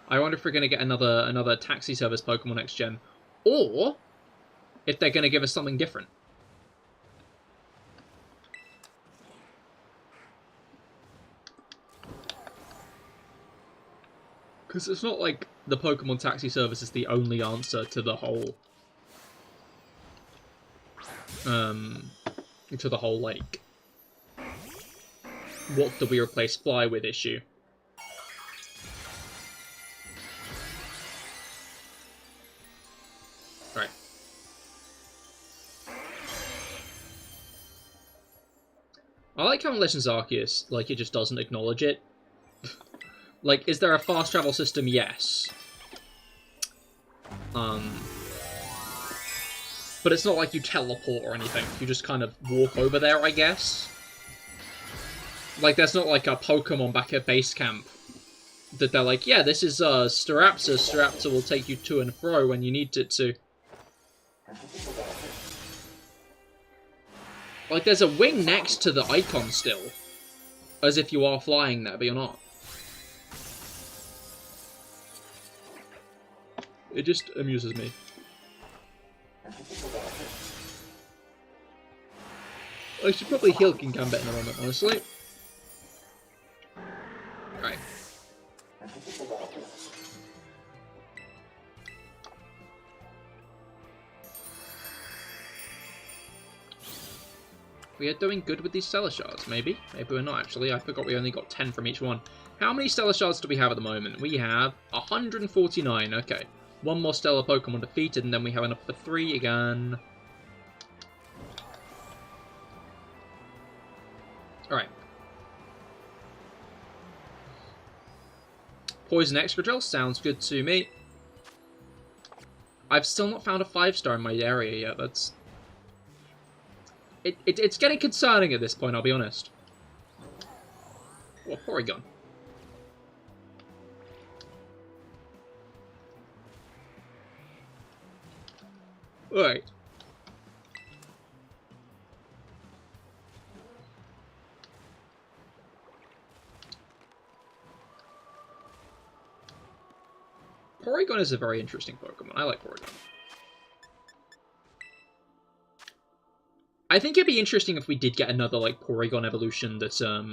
I wonder if we're going to get another taxi service Pokemon next gen. Or if they're going to give us something different. Because it's not like the Pokemon taxi service is the only answer to the whole... like... what do we replace Fly with issue. Right. I like how in Legends Arceus, like, it just doesn't acknowledge it. Like, is there a fast travel system? Yes. But it's not like you teleport or anything. You just kind of walk over there, I guess. Like, there's not like a Pokemon back at base camp that they're like, yeah, this is Staraptor. Staraptor will take you to and fro when you need it to. Like, there's a wing next to the icon still. As if you are flying there, but you're not. It just amuses me. I should probably heal King Gambit in a moment, honestly. Right. We are doing good with these Stellar Shards, maybe? Maybe we're not, actually. I forgot we only got 10 from each one. How many Stellar Shards do we have at the moment? We have 149, okay. One more Stellar Pokemon defeated, and then we have enough for 3 again. Alright. Poison Excadrill sounds good to me. I've still not found a 5-star in my area yet. That's... It's getting concerning at this point, I'll be honest. Oh, Porygon. Alright. Porygon is a very interesting Pokemon. I like Porygon. I think it'd be interesting if we did get another, like, Porygon evolution that's, what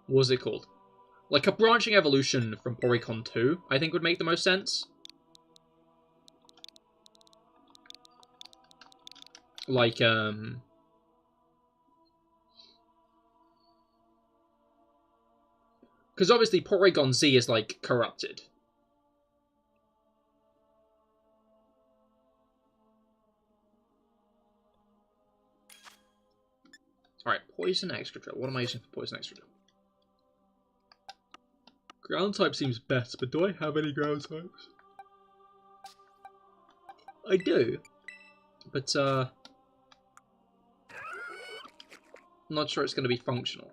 was it called? Like, a branching evolution from Porygon 2, I think would make the most sense. Like, because obviously Porygon Z is, like, corrupted. Alright, Poison Excadrill. What am I using for Poison Excadrill? Ground type seems best, but do I have any ground types? I do. But, I'm not sure it's going to be functional.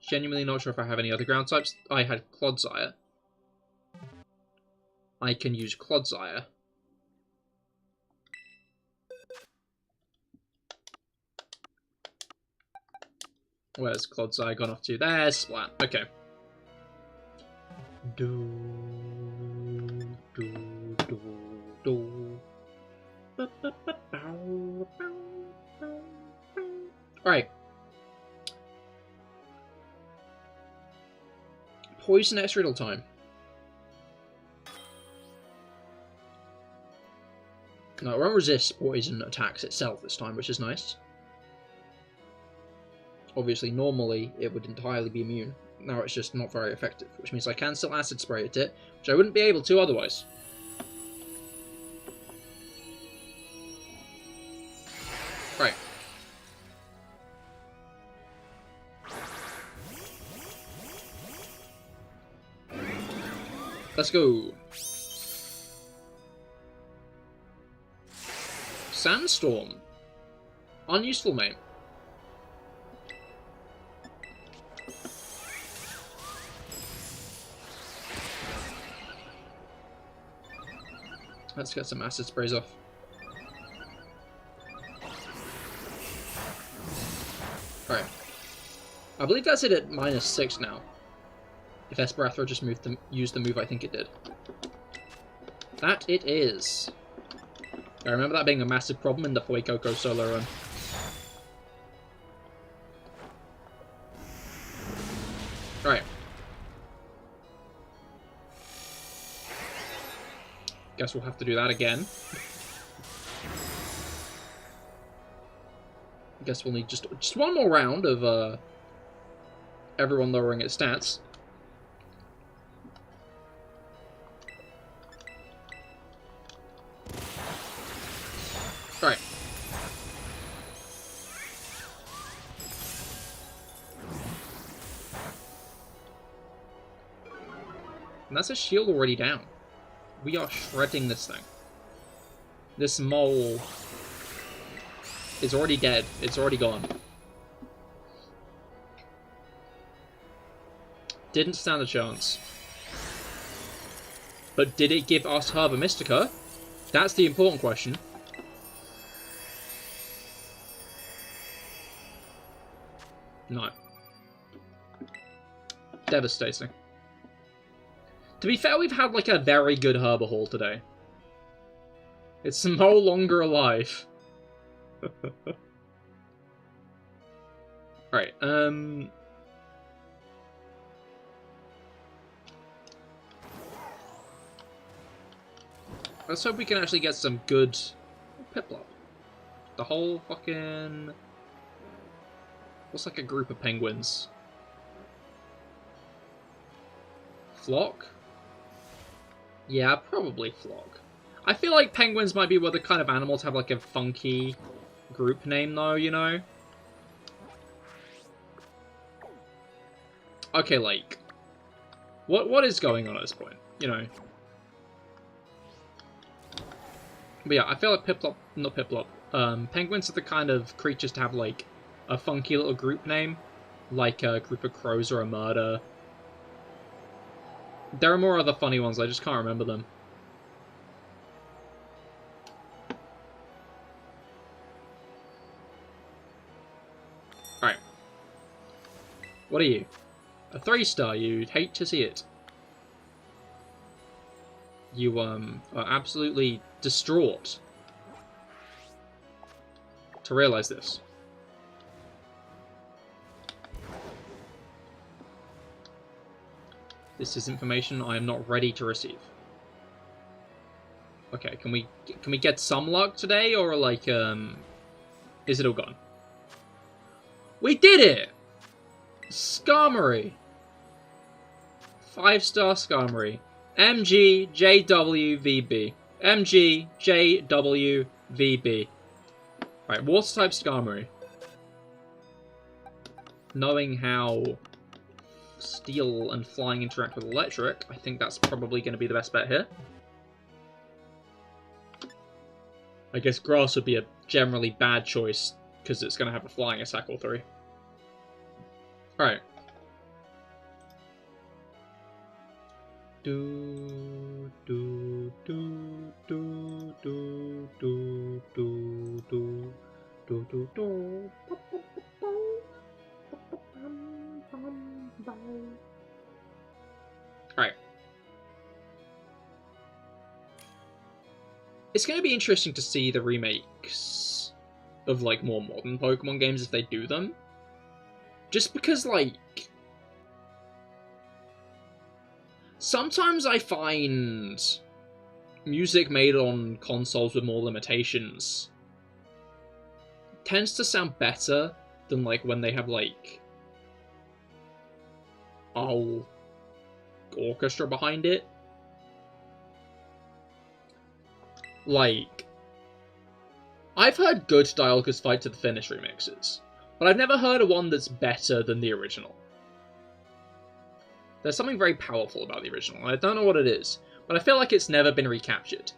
Genuinely not sure if I have any other ground types. I had Clodsire. I can use Clodsire. Where's Clodsire gone off to? There's Splat. Okay. Do, do, do, do. Ba, ba, ba, ba. Alright. Poison X Riddle time. No, it won't resist poison attacks itself this time, which is nice. Obviously, normally, it would entirely be immune. Now it's just not very effective, which means I can still Acid Spray at it, which I wouldn't be able to otherwise. Right. Let's go. Sandstorm. Unuseful, mate. Let's get some acid sprays off. Alright. I believe that's it at -6 now. If Esperathro just used the move I think it did. That it is. I remember that being a massive problem in the Fuecoco solo run. Right. Guess we'll have to do that again. Guess we'll need just one more round of everyone lowering its stats. Alright. And that's a shield already down. We are shredding this thing. This mole is already dead. It's already gone. Didn't stand a chance. But did it give us Herba Mystica? That's the important question. No. Devastating. To be fair, we've had like a very good Herba haul today. It's no longer alive. Alright, let's hope we can actually get some good Piplup. The whole fucking... What's like a group of penguins? Flock? Yeah, probably flock. I feel like penguins might be one of the kind of animals to have like a funky group name though, you know? Okay, like... What is going on at this point, you know? But yeah, I feel like penguins are the kind of creatures to have like a funky little group name, like a group of crows or a murder. There are more other funny ones, I just can't remember them. Alright. What are you? A 3-star, you'd hate to see it. You, are absolutely distraught to realize this. This is information I am not ready to receive. Okay, can we get some luck today, or like, is it all gone? We did it! Skarmory! 5-star Skarmory. MGJWVB. MGJWVB. Right, water-type Skarmory. Knowing how Steel and Flying interact with Electric, I think that's probably going to be the best bet here. I guess Grass would be a generally bad choice, because it's going to have a Flying attack or 3. Alright. Do do do do do do do do do do do. Alright. It's going to be interesting to see the remakes of, like, more modern Pokemon games if they do them. Just because, like, sometimes I find music made on consoles with more limitations tends to sound better than, like, when they have, like, a whole orchestra behind it. Like, I've heard good Dialga's Fight to the Finish remixes, but I've never heard of one that's better than the original. There's something very powerful about the original, I don't know what it is, but I feel like it's never been recaptured.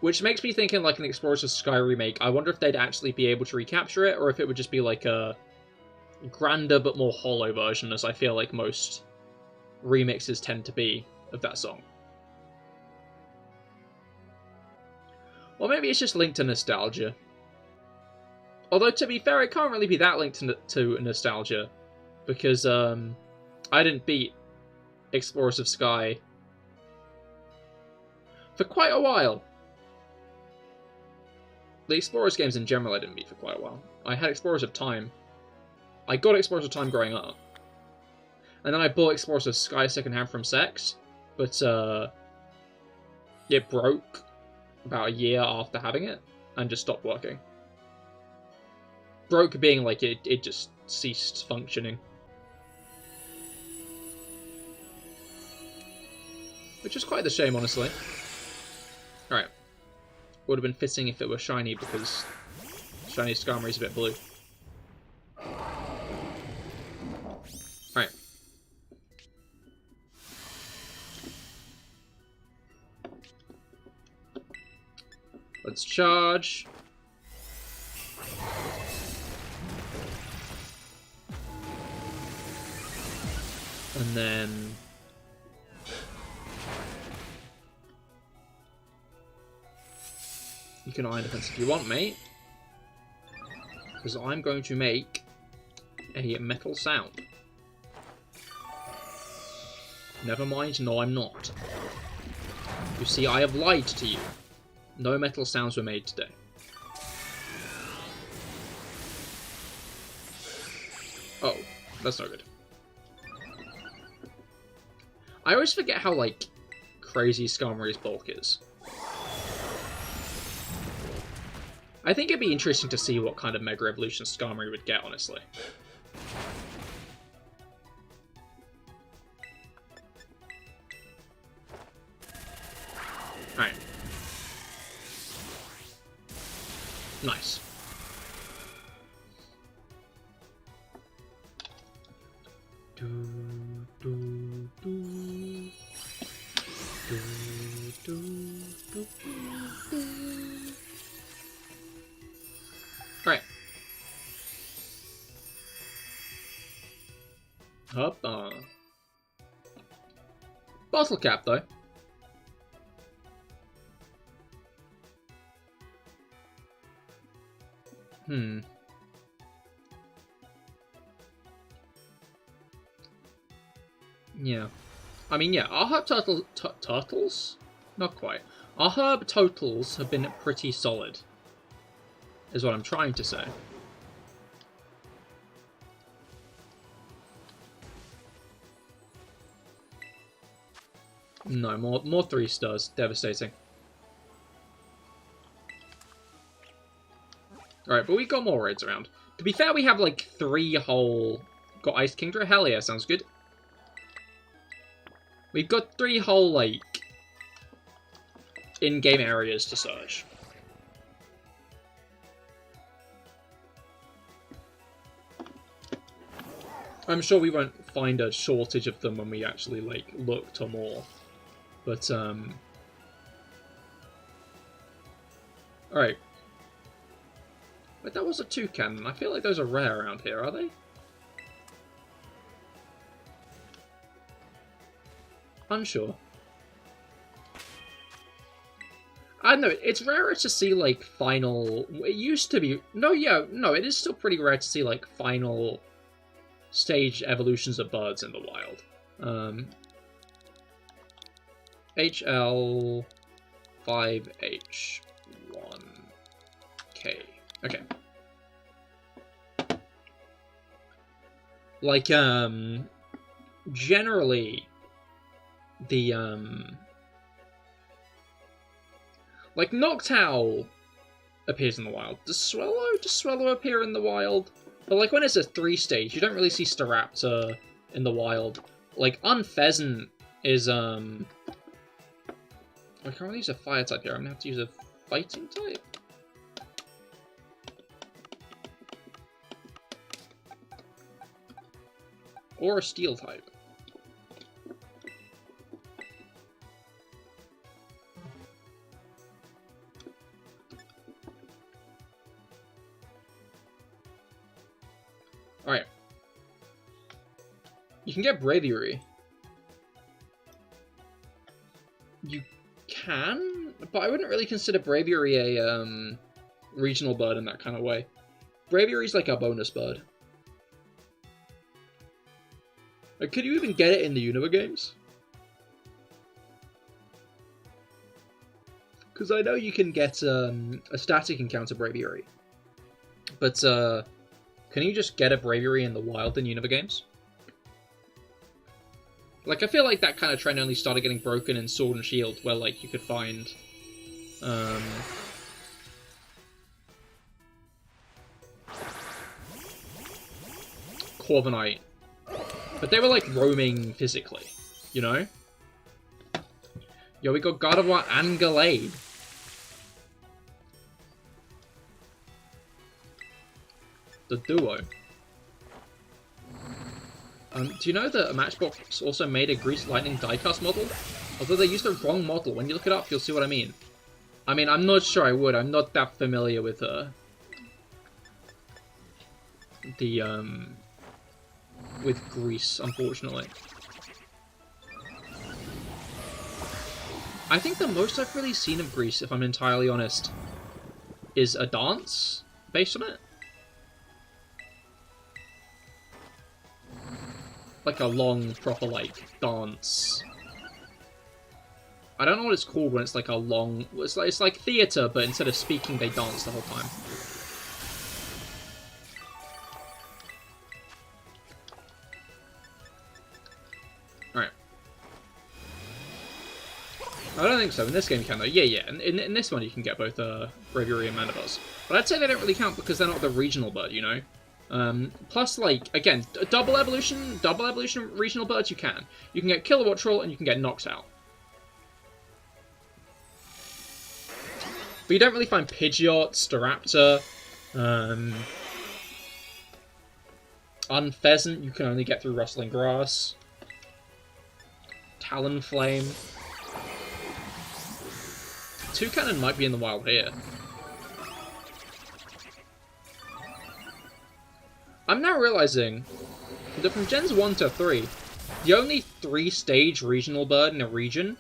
Which makes me think in, like, an Explorers of Sky remake, I wonder if they'd actually be able to recapture it, or if it would just be, like, a grander but more hollow version, as I feel like most remixes tend to be of that song. Or maybe it's just linked to nostalgia. Although, to be fair, it can't really be that linked to nostalgia, because I didn't beat Explorers of Sky for quite a while. The Explorers games in general I didn't beat for quite a while. I had Explorers of Time. I got Explorers of Time growing up. And then I bought Explorers of Sky secondhand from Sex, but it broke about a year after having it, and just stopped working. Broke being like it just ceased functioning. Which is quite the shame, honestly. Alright. Would have been fitting if it were shiny, because shiny Skarmory's a bit blue. Alright. Let's charge. And then you can Iron Defense if you want, mate. Because I'm going to make a metal sound. Never mind, no I'm not. You see, I have lied to you. No metal sounds were made today. Oh, that's not good. I always forget how, like, crazy Skarmory's bulk is. I think it'd be interesting to see what kind of Mega Evolution Skarmory would get, honestly. Alright. Nice. Alright. Up, bottle cap, though. Yeah. I mean, yeah, our herb turtles? Not quite. Our herb totals have been pretty solid, is what I'm trying to say. No, more 3 stars. Devastating. Alright, but we got more raids around. To be fair, we have like 3 whole... Got Ice Kingdra? Hell yeah, sounds good. We've got 3 whole, like, in-game areas to search. I'm sure we won't find a shortage of them when we actually, like, look to more. But, alright. But that was a toucan. I feel like those are rare around here, are they? Unsure. I don't know, it's rarer to see, like, final... It used to be... No, yeah, no, it is still pretty rare to see, like, final stage evolutions of birds in the wild. HL5H1K. Okay. Like, generally, the, like, Noctowl appears in the wild. Does Swallow appear in the wild? But, like, when it's a 3-stage, you don't really see Staraptor in the wild. Like, Unpheasant is, I can't really use a fire type here. I'm gonna have to use a fighting type? Or a steel type. Alright. You can get Braviary. You can, but I wouldn't really consider Braviary a regional bird in that kind of way. Braviary's like a bonus bird. Like, could you even get it in the Unova games? Because I know you can get a static encounter Braviary. But can you just get a Braviary in the wild in Unova games? Like, I feel like that kind of trend only started getting broken in Sword and Shield, where, like, you could find, Corviknight. But they were, like, roaming physically, you know? Yo, we got Gardevoir and Gallade. The duo. Do you know that Matchbox also made a Grease Lightning diecast model? Although they used the wrong model. When you look it up, you'll see what I mean. I mean, I'm not sure I would. I'm not that familiar with with Grease, unfortunately. I think the most I've really seen of Grease, if I'm entirely honest, is a dance based on it. Like a long, proper, like, dance. I don't know what it's called when it's like a long... It's like theatre, but instead of speaking, they dance the whole time. Alright. I don't think so. In this game you can, though. Yeah. In this one you can get both Braviary and Mandibuzz. But I'd say they don't really count because they're not the regional bird, you know? Plus, like, again, double evolution regional birds you can. You can get Kilowattrel and you can get Noctowl. But you don't really find Pidgeot, Staraptor, Unpheasant you can only get through Rustling Grass. Talonflame. Toucannon might be in the wild here. I'm now realizing that from Gens 1 to 3, the only 3-stage regional bird in a region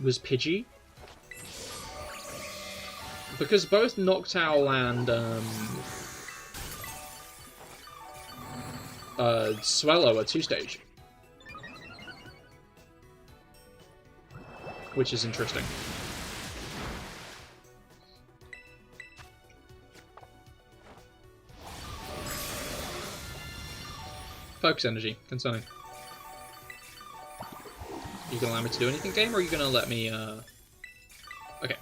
was Pidgey. Because both Noctowl and Swallow are 2-stage. Which is interesting. Focus energy, concerning. You gonna allow me to do anything, game, or are you gonna let me, Okay.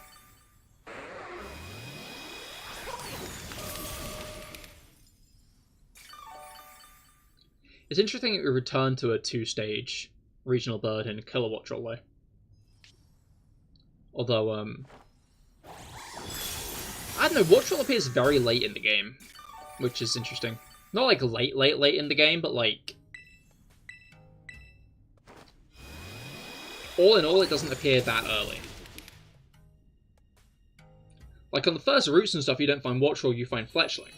It's interesting that we return to a 2-stage regional bird in Kilowattrel, though. Although, I don't know, Wattrel appears very late in the game, which is interesting. Not like late in the game, but like... all in all, it doesn't appear that early. Like, on the first routes and stuff, you don't find Wattrel, you find Fletchling.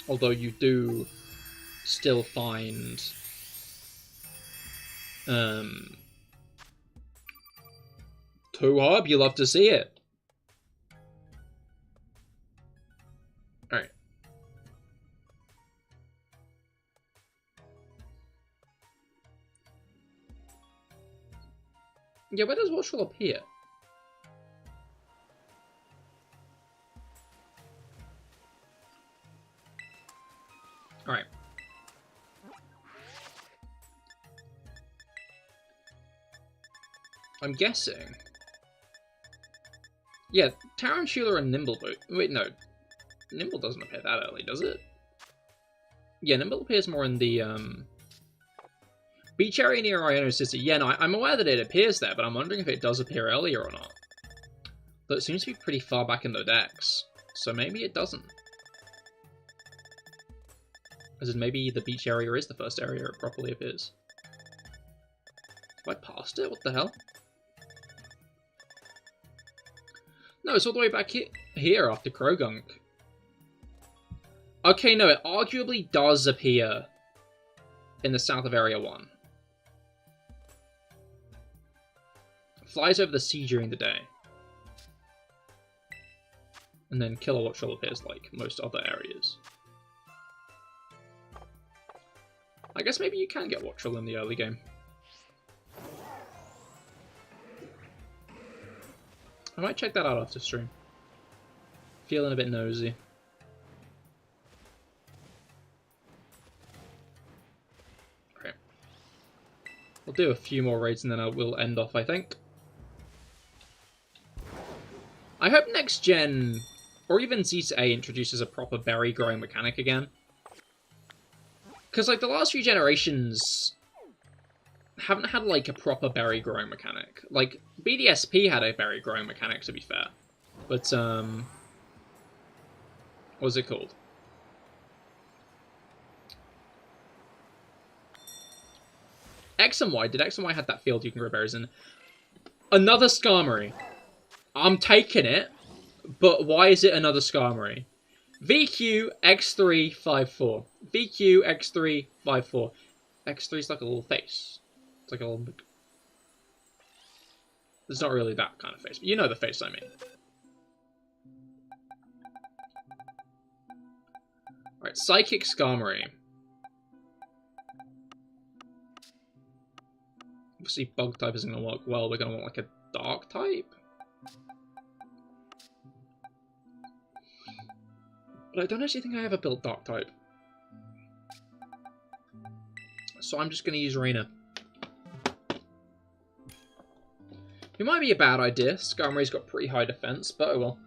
Although you do still find... Tuhab, you love to see it. Alright. Yeah, where does Wattrel appear? I'm guessing. Yeah, Tarantula and Nimbleboot. Wait, no. Nimble doesn't appear that early, does it? Yeah, Nimble appears more in the, Beach area near Iono City. Yeah, no, I'm aware that it appears there, but I'm wondering if it does appear earlier or not. But it seems to be pretty far back in the decks, so maybe it doesn't. As in, maybe the beach area is the first area it properly appears. Have I passed it? What the hell? No, it's all the way back here after Krogunk. Okay, no, it arguably does appear in the south of Area 1. Flies over the sea during the day. And then Kilowatt Shoal appears like most other areas. I guess maybe you can get Wattrel in the early game. I might check that out after stream. Feeling a bit nosy. Okay. We'll do a few more raids and then we'll end off, I think. I hope next gen, or even Z to A, introduces a proper berry growing mechanic again. Because, like, the last few generations haven't had, like, a proper berry growing mechanic. Like, BDSP had a berry growing mechanic, to be fair. But, what was it called? X and Y. Did X and Y have that field you can grow berries in? Another Skarmory. I'm taking it, but why is it another Skarmory? VQ X354. VQ X354. X3 is like a little face. It's like a little... It's not really that kind of face, but you know the face I mean. Alright, Psychic Skarmory. Obviously Bug type isn't going to work well. We're going to want like a Dark type. But I don't actually think I ever built Dark type. So I'm just going to use Raina. It might be a bad idea. Skarmory's got pretty high defense, but oh well.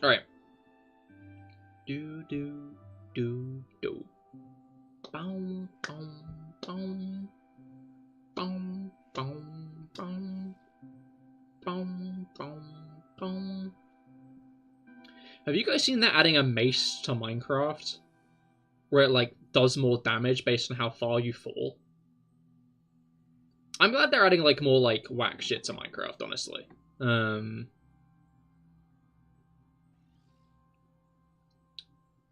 Alright. Do. Boom, boom, boom. Boom, boom, boom. Boom, boom, boom. Have you guys seen that adding a mace to Minecraft? Where it, like, does more damage based on how far you fall? I'm glad they're adding, like, more, like, whack shit to Minecraft, honestly. I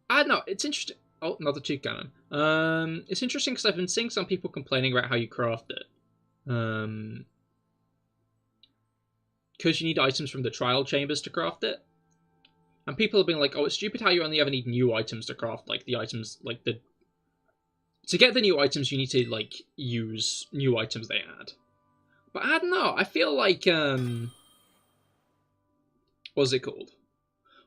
don't know, it's interesting. Oh, another tooth cannon. It's interesting because I've been seeing some people complaining about how you craft it. Because you need items from the trial chambers to craft it. And people have been like, oh, it's stupid how you only ever need new items to craft, like, the items, like, the... To get the new items, you need to, like, use new items they add. But I don't know, I feel like, what's it called?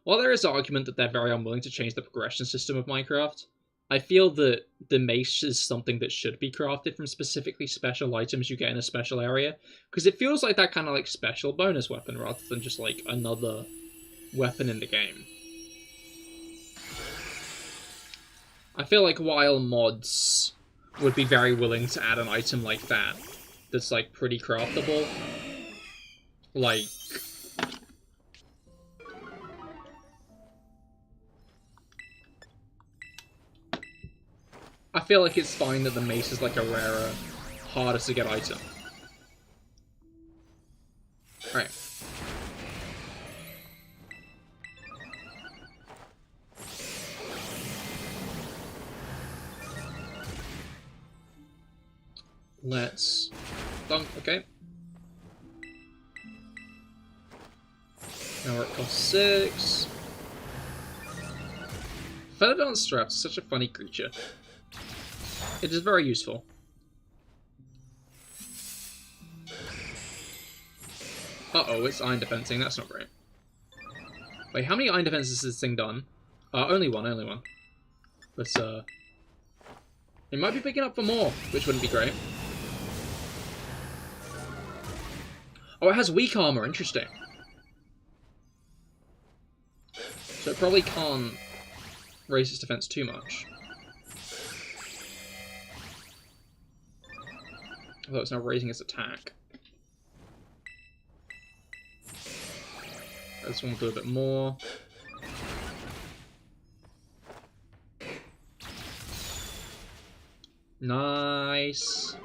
While there is argument that they're very unwilling to change the progression system of Minecraft, I feel that the mace is something that should be crafted from specifically special items you get in a special area, because it feels like that kind of, like, special bonus weapon rather than just, like, another weapon in the game. I feel like while mods would be very willing to add an item like that, that's, like, pretty craftable, like... I feel like it's fine that the mace is, like, a rarer, harder to get item. Alright. Let's dunk, okay. Now we're at cost 6. Featherdon Straps is such a funny creature. It is very useful. Uh-oh, it's Iron Defensing, that's not great. Wait, how many Iron Defenses has this thing done? Only one. But, it might be picking up for more, which wouldn't be great. Oh, it has weak armor. Interesting. So it probably can't raise its defense too much. Although it's now raising its attack. This one will do a bit more. Nice.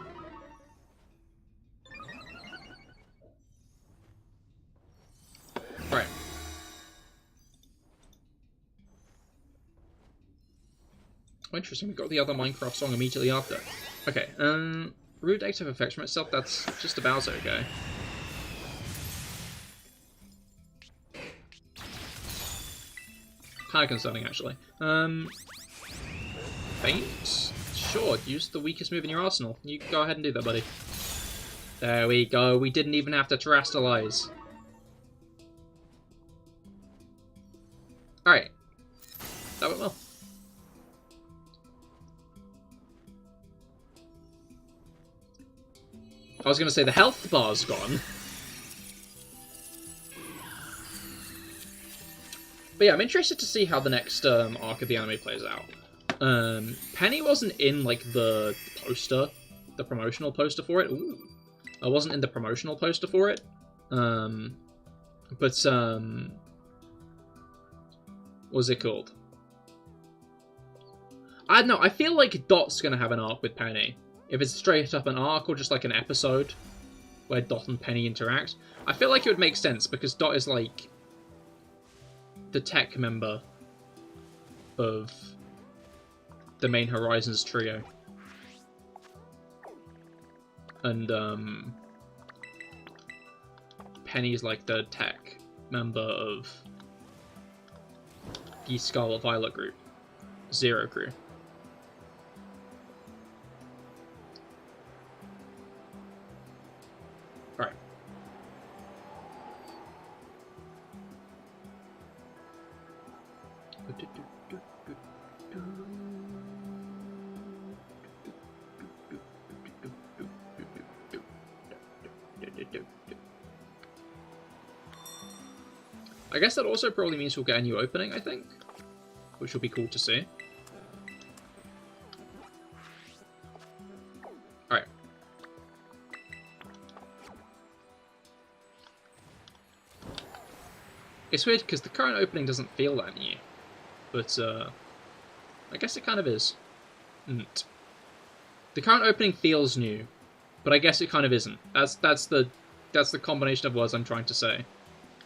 Right. Oh, interesting. We got the other Minecraft song immediately after. Okay. Root active effects from itself. That's just about okay. Kind of concerning, actually. Faint? Sure, use the weakest move in your arsenal. You go ahead and do that, buddy. There we go. We didn't even have to terrestrialize. Alright. That went well. I was going to say the health bar's gone. But yeah, I'm interested to see how the next arc of the anime plays out. Penny wasn't in, like, the poster, the promotional poster for it. Ooh. I wasn't in the promotional poster for it. What's it called? I don't know, I feel like Dot's gonna have an arc with Penny. If it's straight up an arc or just like an episode where Dot and Penny interact, I feel like it would make sense because Dot is like the tech member of the main Horizons trio. And Penny's like the tech member of the Scarlet Violet group. Zero crew. Alright. I guess that also probably means we'll get a new opening, I think. Which will be cool to see. Alright. It's weird because the current opening doesn't feel that new. But, I guess it kind of is. The current opening feels new, but I guess it kind of isn't. That's the combination of words I'm trying to say.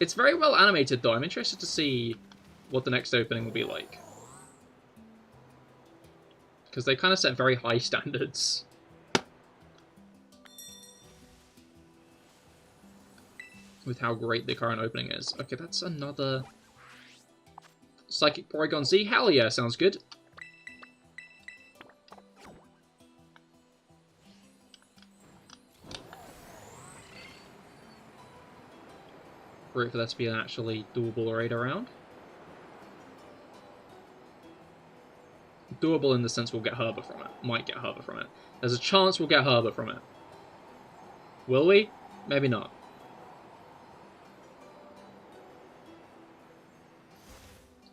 It's very well animated, though. I'm interested to see what the next opening will be like. Because they kind of set very high standards. With how great the current opening is. Okay, that's another Psychic Porygon Z. Hell yeah, sounds good. Wait for that to be an actually doable raid around. Doable in the sense we'll get Herbert from it. Might get Herbert from it. There's a chance we'll get Herbert from it. Will we? Maybe not.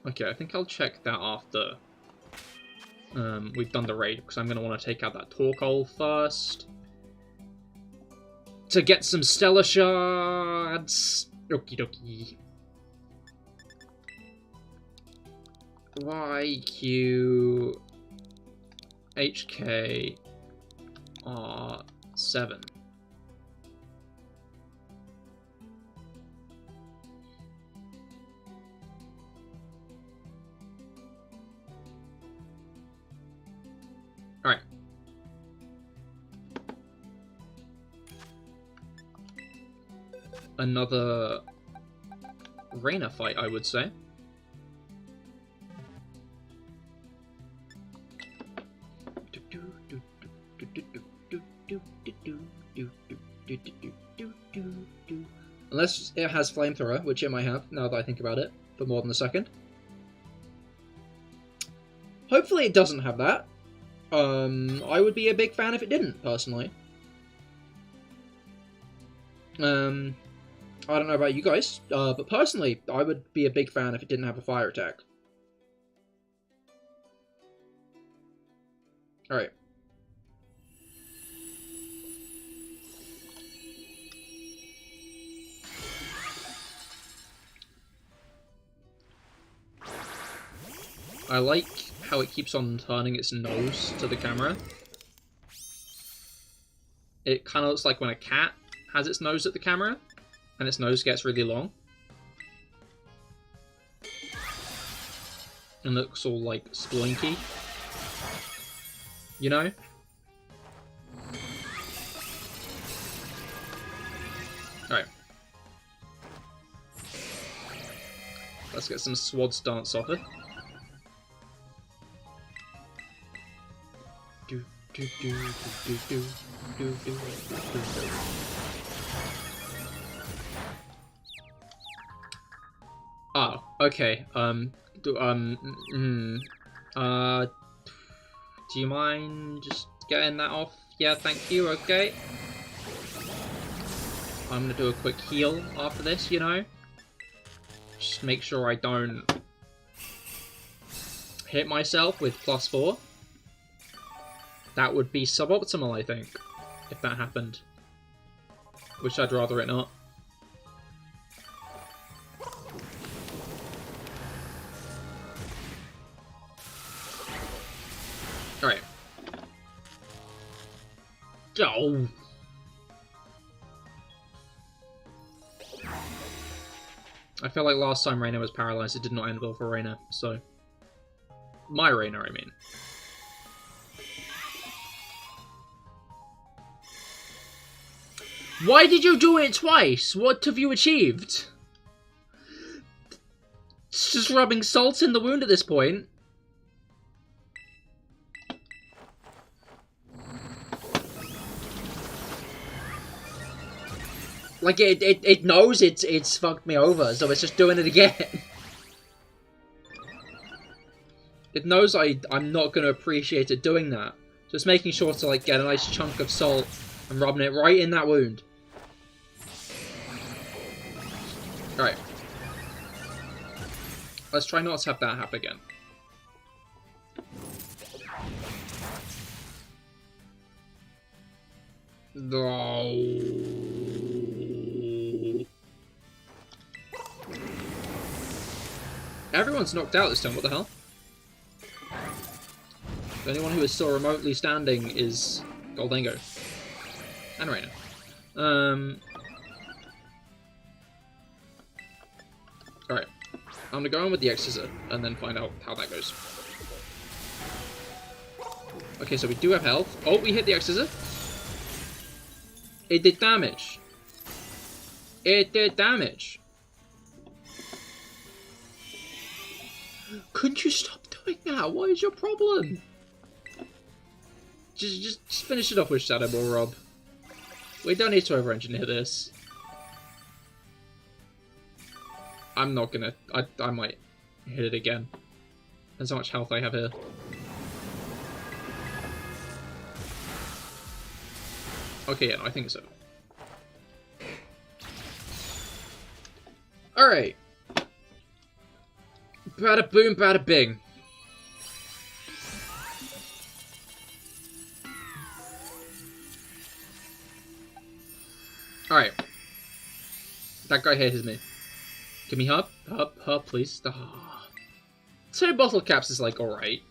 Okay, I think I'll check that after we've done the raid, because I'm going to want to take out that Torkoal first. To get some Stellar Shards! Okie dokie. Y, Q, H, K, R, 7. Alright. Another Rainer fight, I would say. Unless it has Flamethrower, which it might have, now that I think about it, for more than a second. Hopefully it doesn't have that. I would be a big fan if it didn't, personally. I don't know about you guys, but personally, I would be a big fan if it didn't have a fire attack. Alright. I like how it keeps on turning its nose to the camera. It kind of looks like when a cat has its nose at the camera, and its nose gets really long. And looks all, like, splinky. You know? Alright. Let's get some sword stance off it. Oh, okay. Do you mind just getting that off? Yeah, thank you, okay. I'm gonna do a quick heal after this, you know? Just make sure I don't hit myself with +4. That would be suboptimal, I think, if that happened. Which I'd rather it not. Alright. Oh! I feel like last time Reina was paralyzed, it did not end well for Reina, so... My Reina, I mean. Why did you do it twice? What have you achieved? It's just rubbing salt in the wound at this point. Like, it knows it's fucked me over, so it's just doing it again. It knows I'm not going to appreciate it doing that. Just making sure to, like, get a nice chunk of salt and rubbing it right in that wound. Alright. Let's try not to have that happen again. No. Everyone's knocked out this time, what the hell? The only one who is still remotely standing is Goldango. And Reina. Alright. I'm gonna go in with the Exorcist and then find out how that goes. Okay, so we do have health. Oh, we hit the Exorcist. It did damage. It did damage. Couldn't you stop doing that? What is your problem? Just finish it off with Shadow Ball, Rob. We don't need to over-engineer this. I'm not gonna... I might hit it again. Depends how much health I have here. Okay, yeah, no, I think so. Alright. Bada boom, bada bing. Alright. That guy hates me. Give me hub, please. Oh. 2 bottle caps is like alright.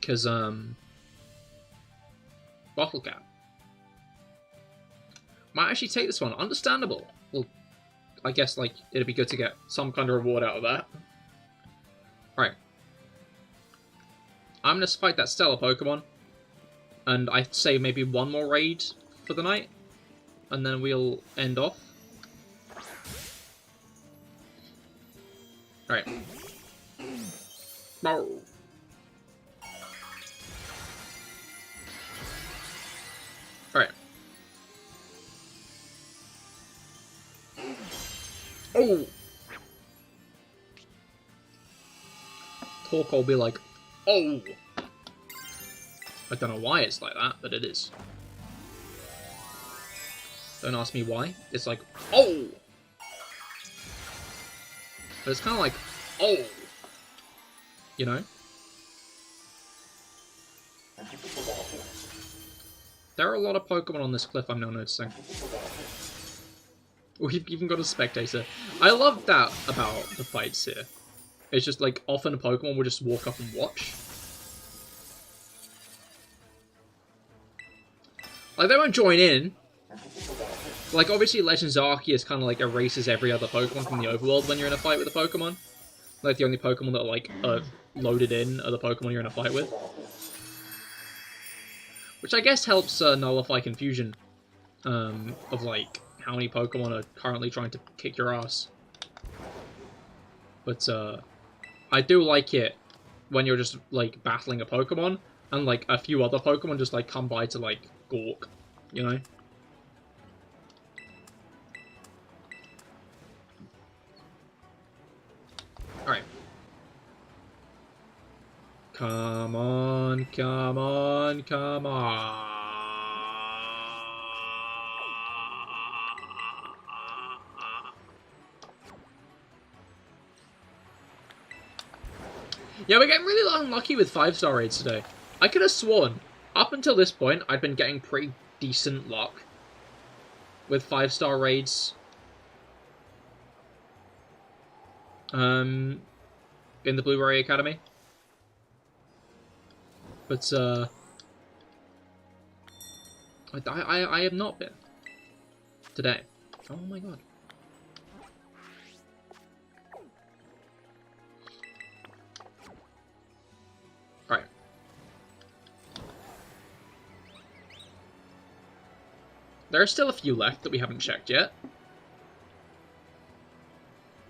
Cause bottle cap. Might actually take this one. Understandable. Well, I guess like it'd be good to get some kind of reward out of that. Alright. I'm gonna fight that Stellar Pokemon. And I'd say maybe one more raid for the night. And then we'll end off. Alright. Oh. Alright. Oh! Talk will be like, oh! I don't know why it's like that, but it is. Don't ask me why. It's like, oh! But it's kind of like, oh! You know? There are a lot of Pokemon on this cliff I'm now noticing. We've even got a spectator. I love that about the fights here. It's just like, often a Pokemon will just walk up and watch. Like, they won't join in. Like, obviously Legends Arceus kind of like erases every other Pokemon from the overworld when you're in a fight with a Pokemon. Like, the only Pokemon that are, like, loaded in are the Pokemon you're in a fight with. Which I guess helps nullify confusion of, like, how many Pokemon are currently trying to kick your ass. But, I do like it when you're just, like, battling a Pokemon, and, like, a few other Pokemon just, like, come by to, like, gawk, you know? Alright. Come on, come on, come on. Yeah, we're getting really unlucky with 5-star raids today. I could have sworn, up until this point, I'd been getting pretty decent luck with 5-star raids. In the Blu-ray Academy. But, I have not been. Today. Oh my god. Alright. There are still a few left that we haven't checked yet.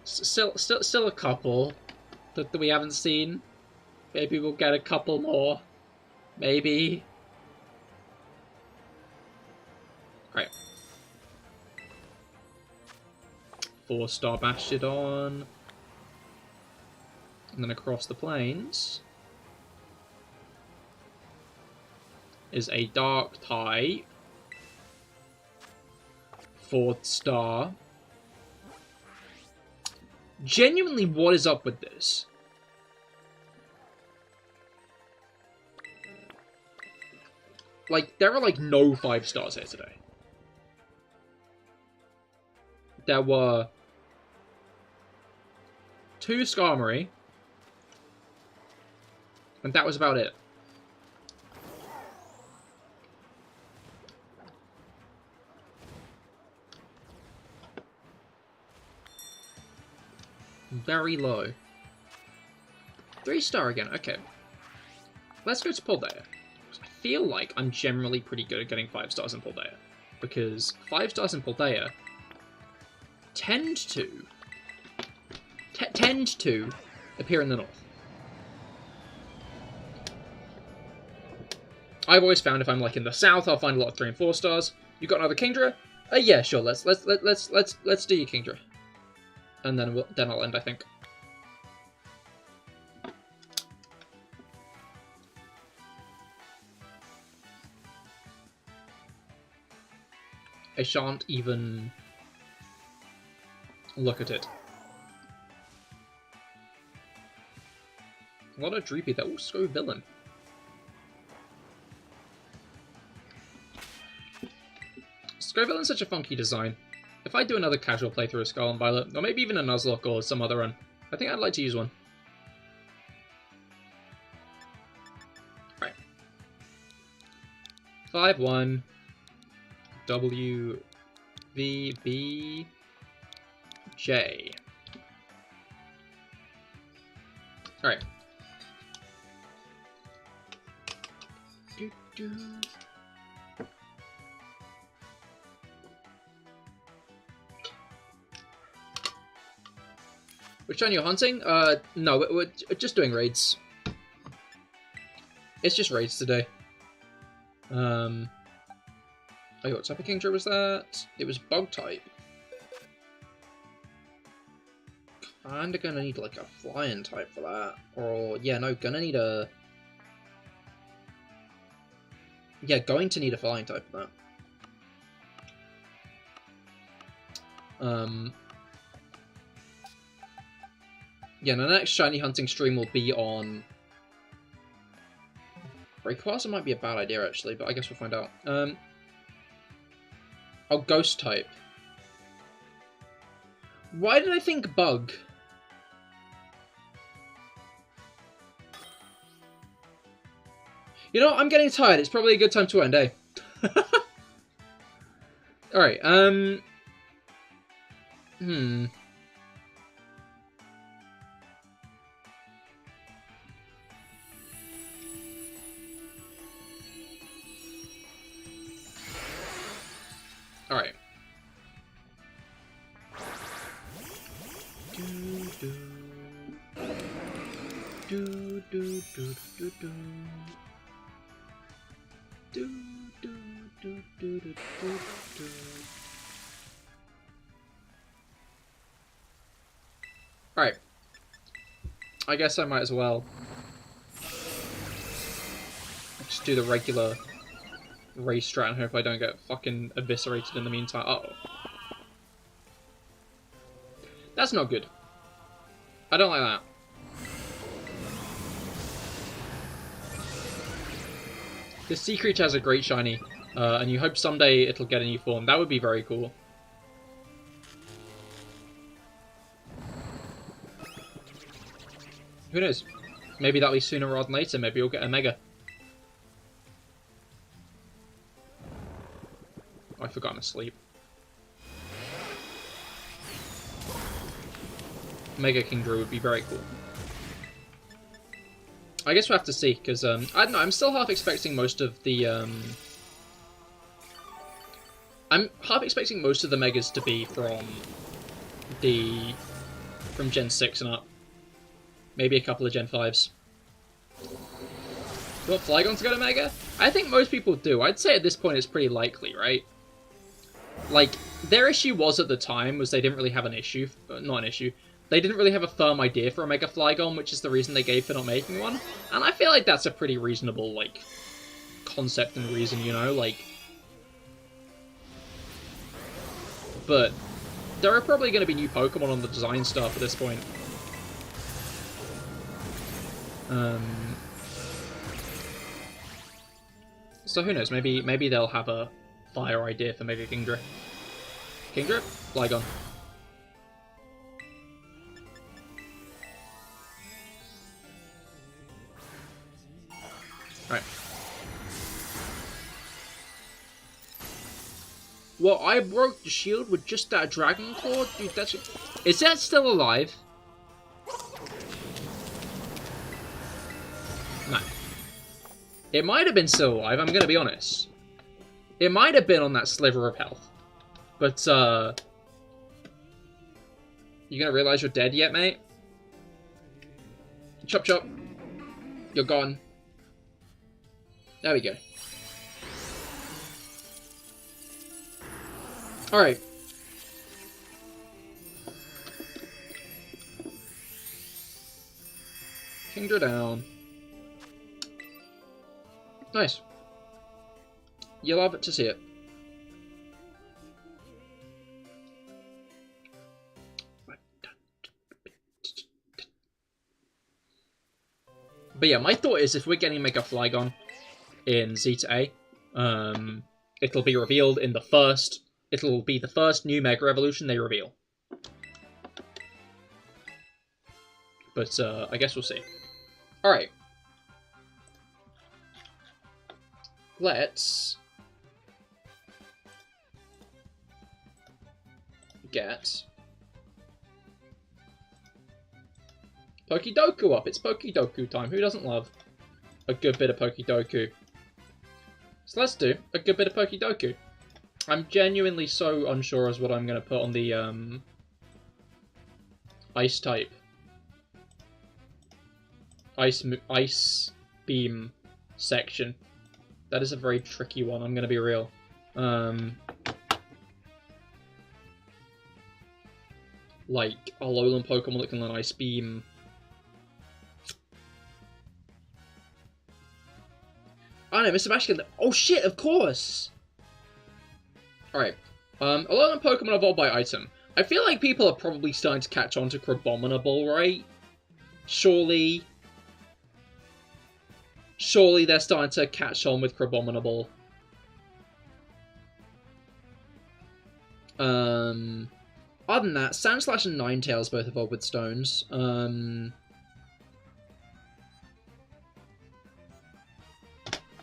Still a couple that we haven't seen. Maybe we'll get a couple more. Maybe. Right. 4-star Bastiodon. And then across the plains is a dark type. 4th star. Genuinely, what is up with this? Like, there are, like, no 5 stars here today. There were 2 Skarmory, and that was about it. Very low. 3-star again, okay. Let's go to Paldea. I feel like I'm generally pretty good at getting 5 stars in Paldea. Because 5 stars in Paldea tend to appear in the north. I've always found if I'm like in the south, I'll find a lot of 3 and 4 stars. You got another Kingdra? Yeah, sure. Let's do your Kingdra. And then I'll end, I think. I shan't even look at it. A lot of Dreepy that will go villain. Scovillain's such a funky design. If I do another casual playthrough of Scarlet and Violet, or maybe even a Nuzlocke or some other run, I think I'd like to use one. Right. 5-1 W V B J. Alright. Which one you're hunting? No, we're just doing raids. It's just raids today. Oh, what type of Kingdra was that? It was bug type. Kinda gonna need like a flying type for that. Or, yeah, no, gonna need a... Yeah, going to need a flying type for that. Yeah, the next shiny hunting stream will be on... Rayquaza might be a bad idea, actually, but I guess we'll find out. Oh, Ghost type. Why did I think Bug? You know what? I'm getting tired. It's probably a good time to end, eh? Alright, Alright. Alright. I guess I might as well just do the regular race strat and hope I don't get fucking eviscerated in the meantime. Uh-oh. That's not good. I don't like that. This sea creature has a great shiny, and you hope someday it'll get a new form. That would be very cool. Who knows? Maybe that'll be sooner rather than later. Maybe you'll get a Mega. Oh, I forgot I'm asleep. Mega Kingdra would be very cool. I guess we'll have to see, because, I don't know, I'm still half expecting most of the, I'm half expecting most of the Megas to be from Gen 6 and up. Maybe a couple of Gen 5s. You want Flygon to go to Mega? I think most people do. I'd say at this point it's pretty likely, right? Like, their issue was at the time was they didn't really have an issue. Not an issue. They didn't really have a firm idea for a Mega Flygon, which is the reason they gave for not making one. And I feel like that's a pretty reasonable, like, concept and reason, you know? Like... But there are probably going to be new Pokemon on the design stuff at this point. So who knows, maybe they'll have a fire idea for Mega Kingdra. Kingdra? Flygon. Right. Well, I broke the shield with just that Dragon Claw? Dude, that's... Is that still alive? No. It might have been still alive, I'm gonna be honest. It might have been on that sliver of health. But, you gonna realize you're dead yet, mate? Chop chop. You're gone. There we go. Alright. Kingdra down. Nice. You'll love it to see it. But yeah, my thought is if we're getting Mega Flygon in Zeta A, it'll be revealed in the first... It'll be the first new Mega Evolution they reveal. But, I guess we'll see. Alright. Let's... get... Pokedoku up! It's Pokedoku time. Who doesn't love a good bit of Pokedoku? So let's do a good bit of Pokedoku. I'm genuinely so unsure as what I'm going to put on the Ice type. Ice Beam section. That is a very tricky one, I'm going to be real. Like, a Alolan Pokemon that can learn Ice Beam. I don't know, Mr. Mash can... Oh shit, of course! Alright. Alolan Pokemon evolved by item. I feel like people are probably starting to catch on to Crabominable, right? Surely they're starting to catch on with Crabominable. Other than that, Sandslash and Ninetales both evolved with stones.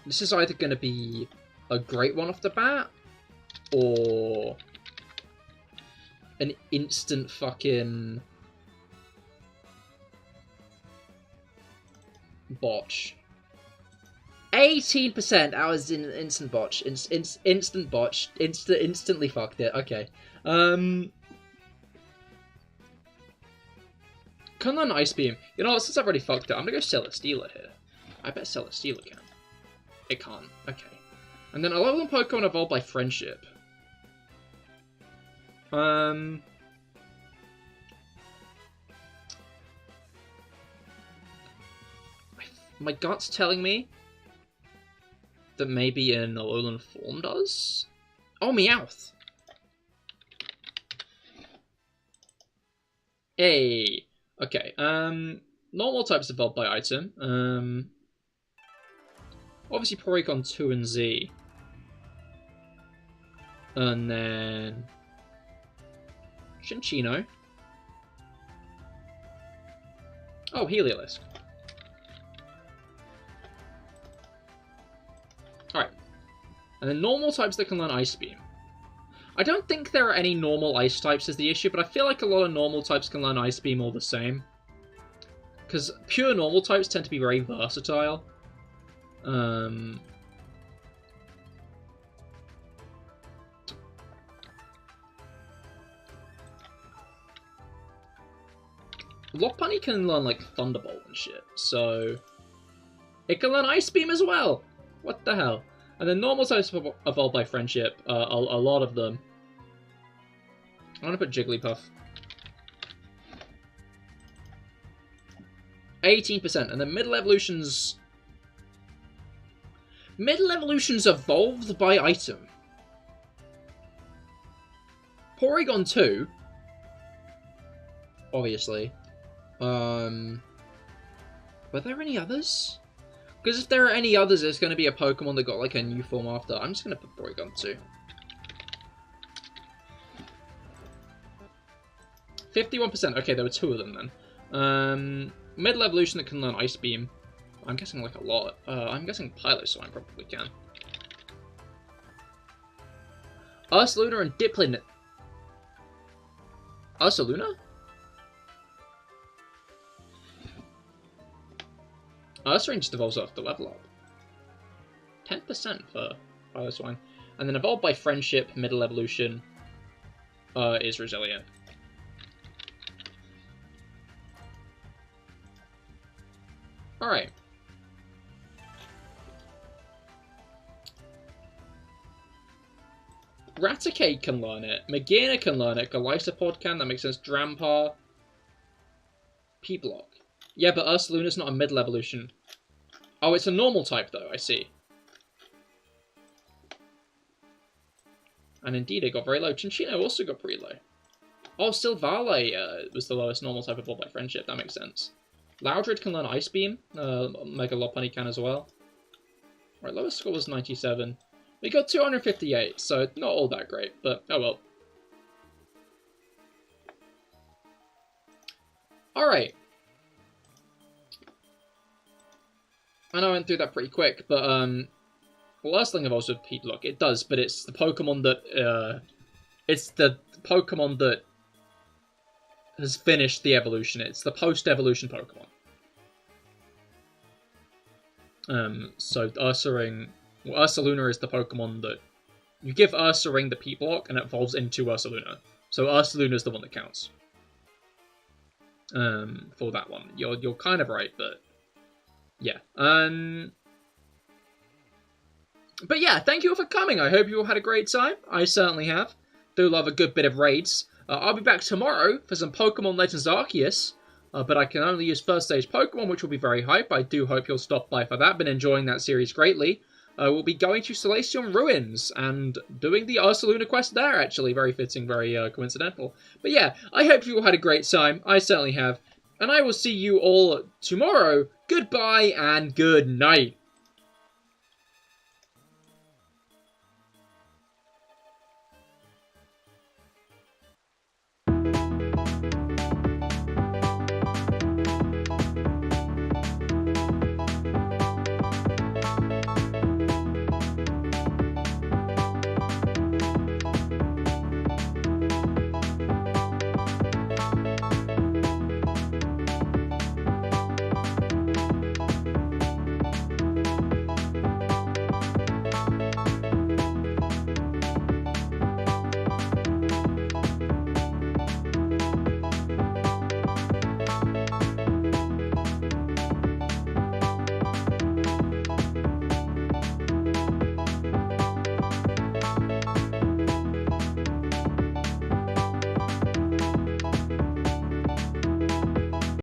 This is either going to be a great one off the bat, or an instant fucking botch. 18%! I was in instant botch. Instant botch. Instantly fucked it. Okay. Come on, Ice Beam. You know, since I've already fucked it, I'm gonna go Celesteela here. I bet Celesteela can. It can't. Okay. And then a level 1 Pokemon evolved by Friendship. My gut's telling me that maybe an Alolan form does? Oh, Meowth! Hey! Okay, normal types evolved by item. Obviously Porygon 2 and Z. And then Chinchino. Oh, Heliolisk. Alright. And then normal types that can learn Ice Beam. I don't think there are any normal ice types is the issue, but I feel like a lot of normal types can learn Ice Beam all the same. Because pure normal types tend to be very versatile. Lopunny can learn, like, Thunderbolt and shit, so it can learn Ice Beam as well! What the hell? And then normal types evolved by Friendship, a lot of them. I'm gonna put Jigglypuff. 18%, and then Middle Evolutions evolved by item. Porygon 2, obviously. Were there any others? Because if there are any others, there's going to be a Pokemon that got like a new form after. I'm just going to put Porygon 2. 51%. Okay, there were 2 of them then. Middle Evolution that can learn Ice Beam. I'm guessing like a lot. I'm guessing Piloswine probably can. Ursaluna and Dipplin. Ursaluna? Ursaring just evolves after level up. 10% for Piloswine. And then evolved by Friendship, Middle Evolution is Resilient. Alright. Raticate can learn it. Magearna can learn it. Golisopod can. That makes sense. Drampa. P-Block. Yeah, but Ursaluna's not a middle evolution. Oh, it's a normal type, though. I see. And indeed, it got very low. Chinchino also got pretty low. Oh, Silvale was the lowest normal type evolved by Friendship. That makes sense. Loudred can learn Ice Beam. Mega Lopunny can as well. Right, lowest score was 97. We got 258, so not all that great, but oh well. Alright. I know I went through that pretty quick, but Lurstling evolves with P-Block. It does, but it's the Pokemon that has finished the evolution. It's the post-evolution Pokemon. So Ursaluna is the Pokemon that you give Ursaring the P-Block and it evolves into Ursaluna. So Ursaluna is the one that counts. For that one, you're kind of right, but yeah. But yeah, thank you all for coming. I hope you all had a great time. I certainly have. Do love a good bit of raids. I'll be back tomorrow for some Pokemon Legends Arceus. But I can only use first stage Pokemon, which will be very hype. I do hope you'll stop by for that. Been enjoying that series greatly. we'll be going to Celestium Ruins and doing the Ursaluna quest there, actually. Very fitting, very coincidental. But yeah, I hope you all had a great time. I certainly have. And I will see you all tomorrow. Goodbye and good night.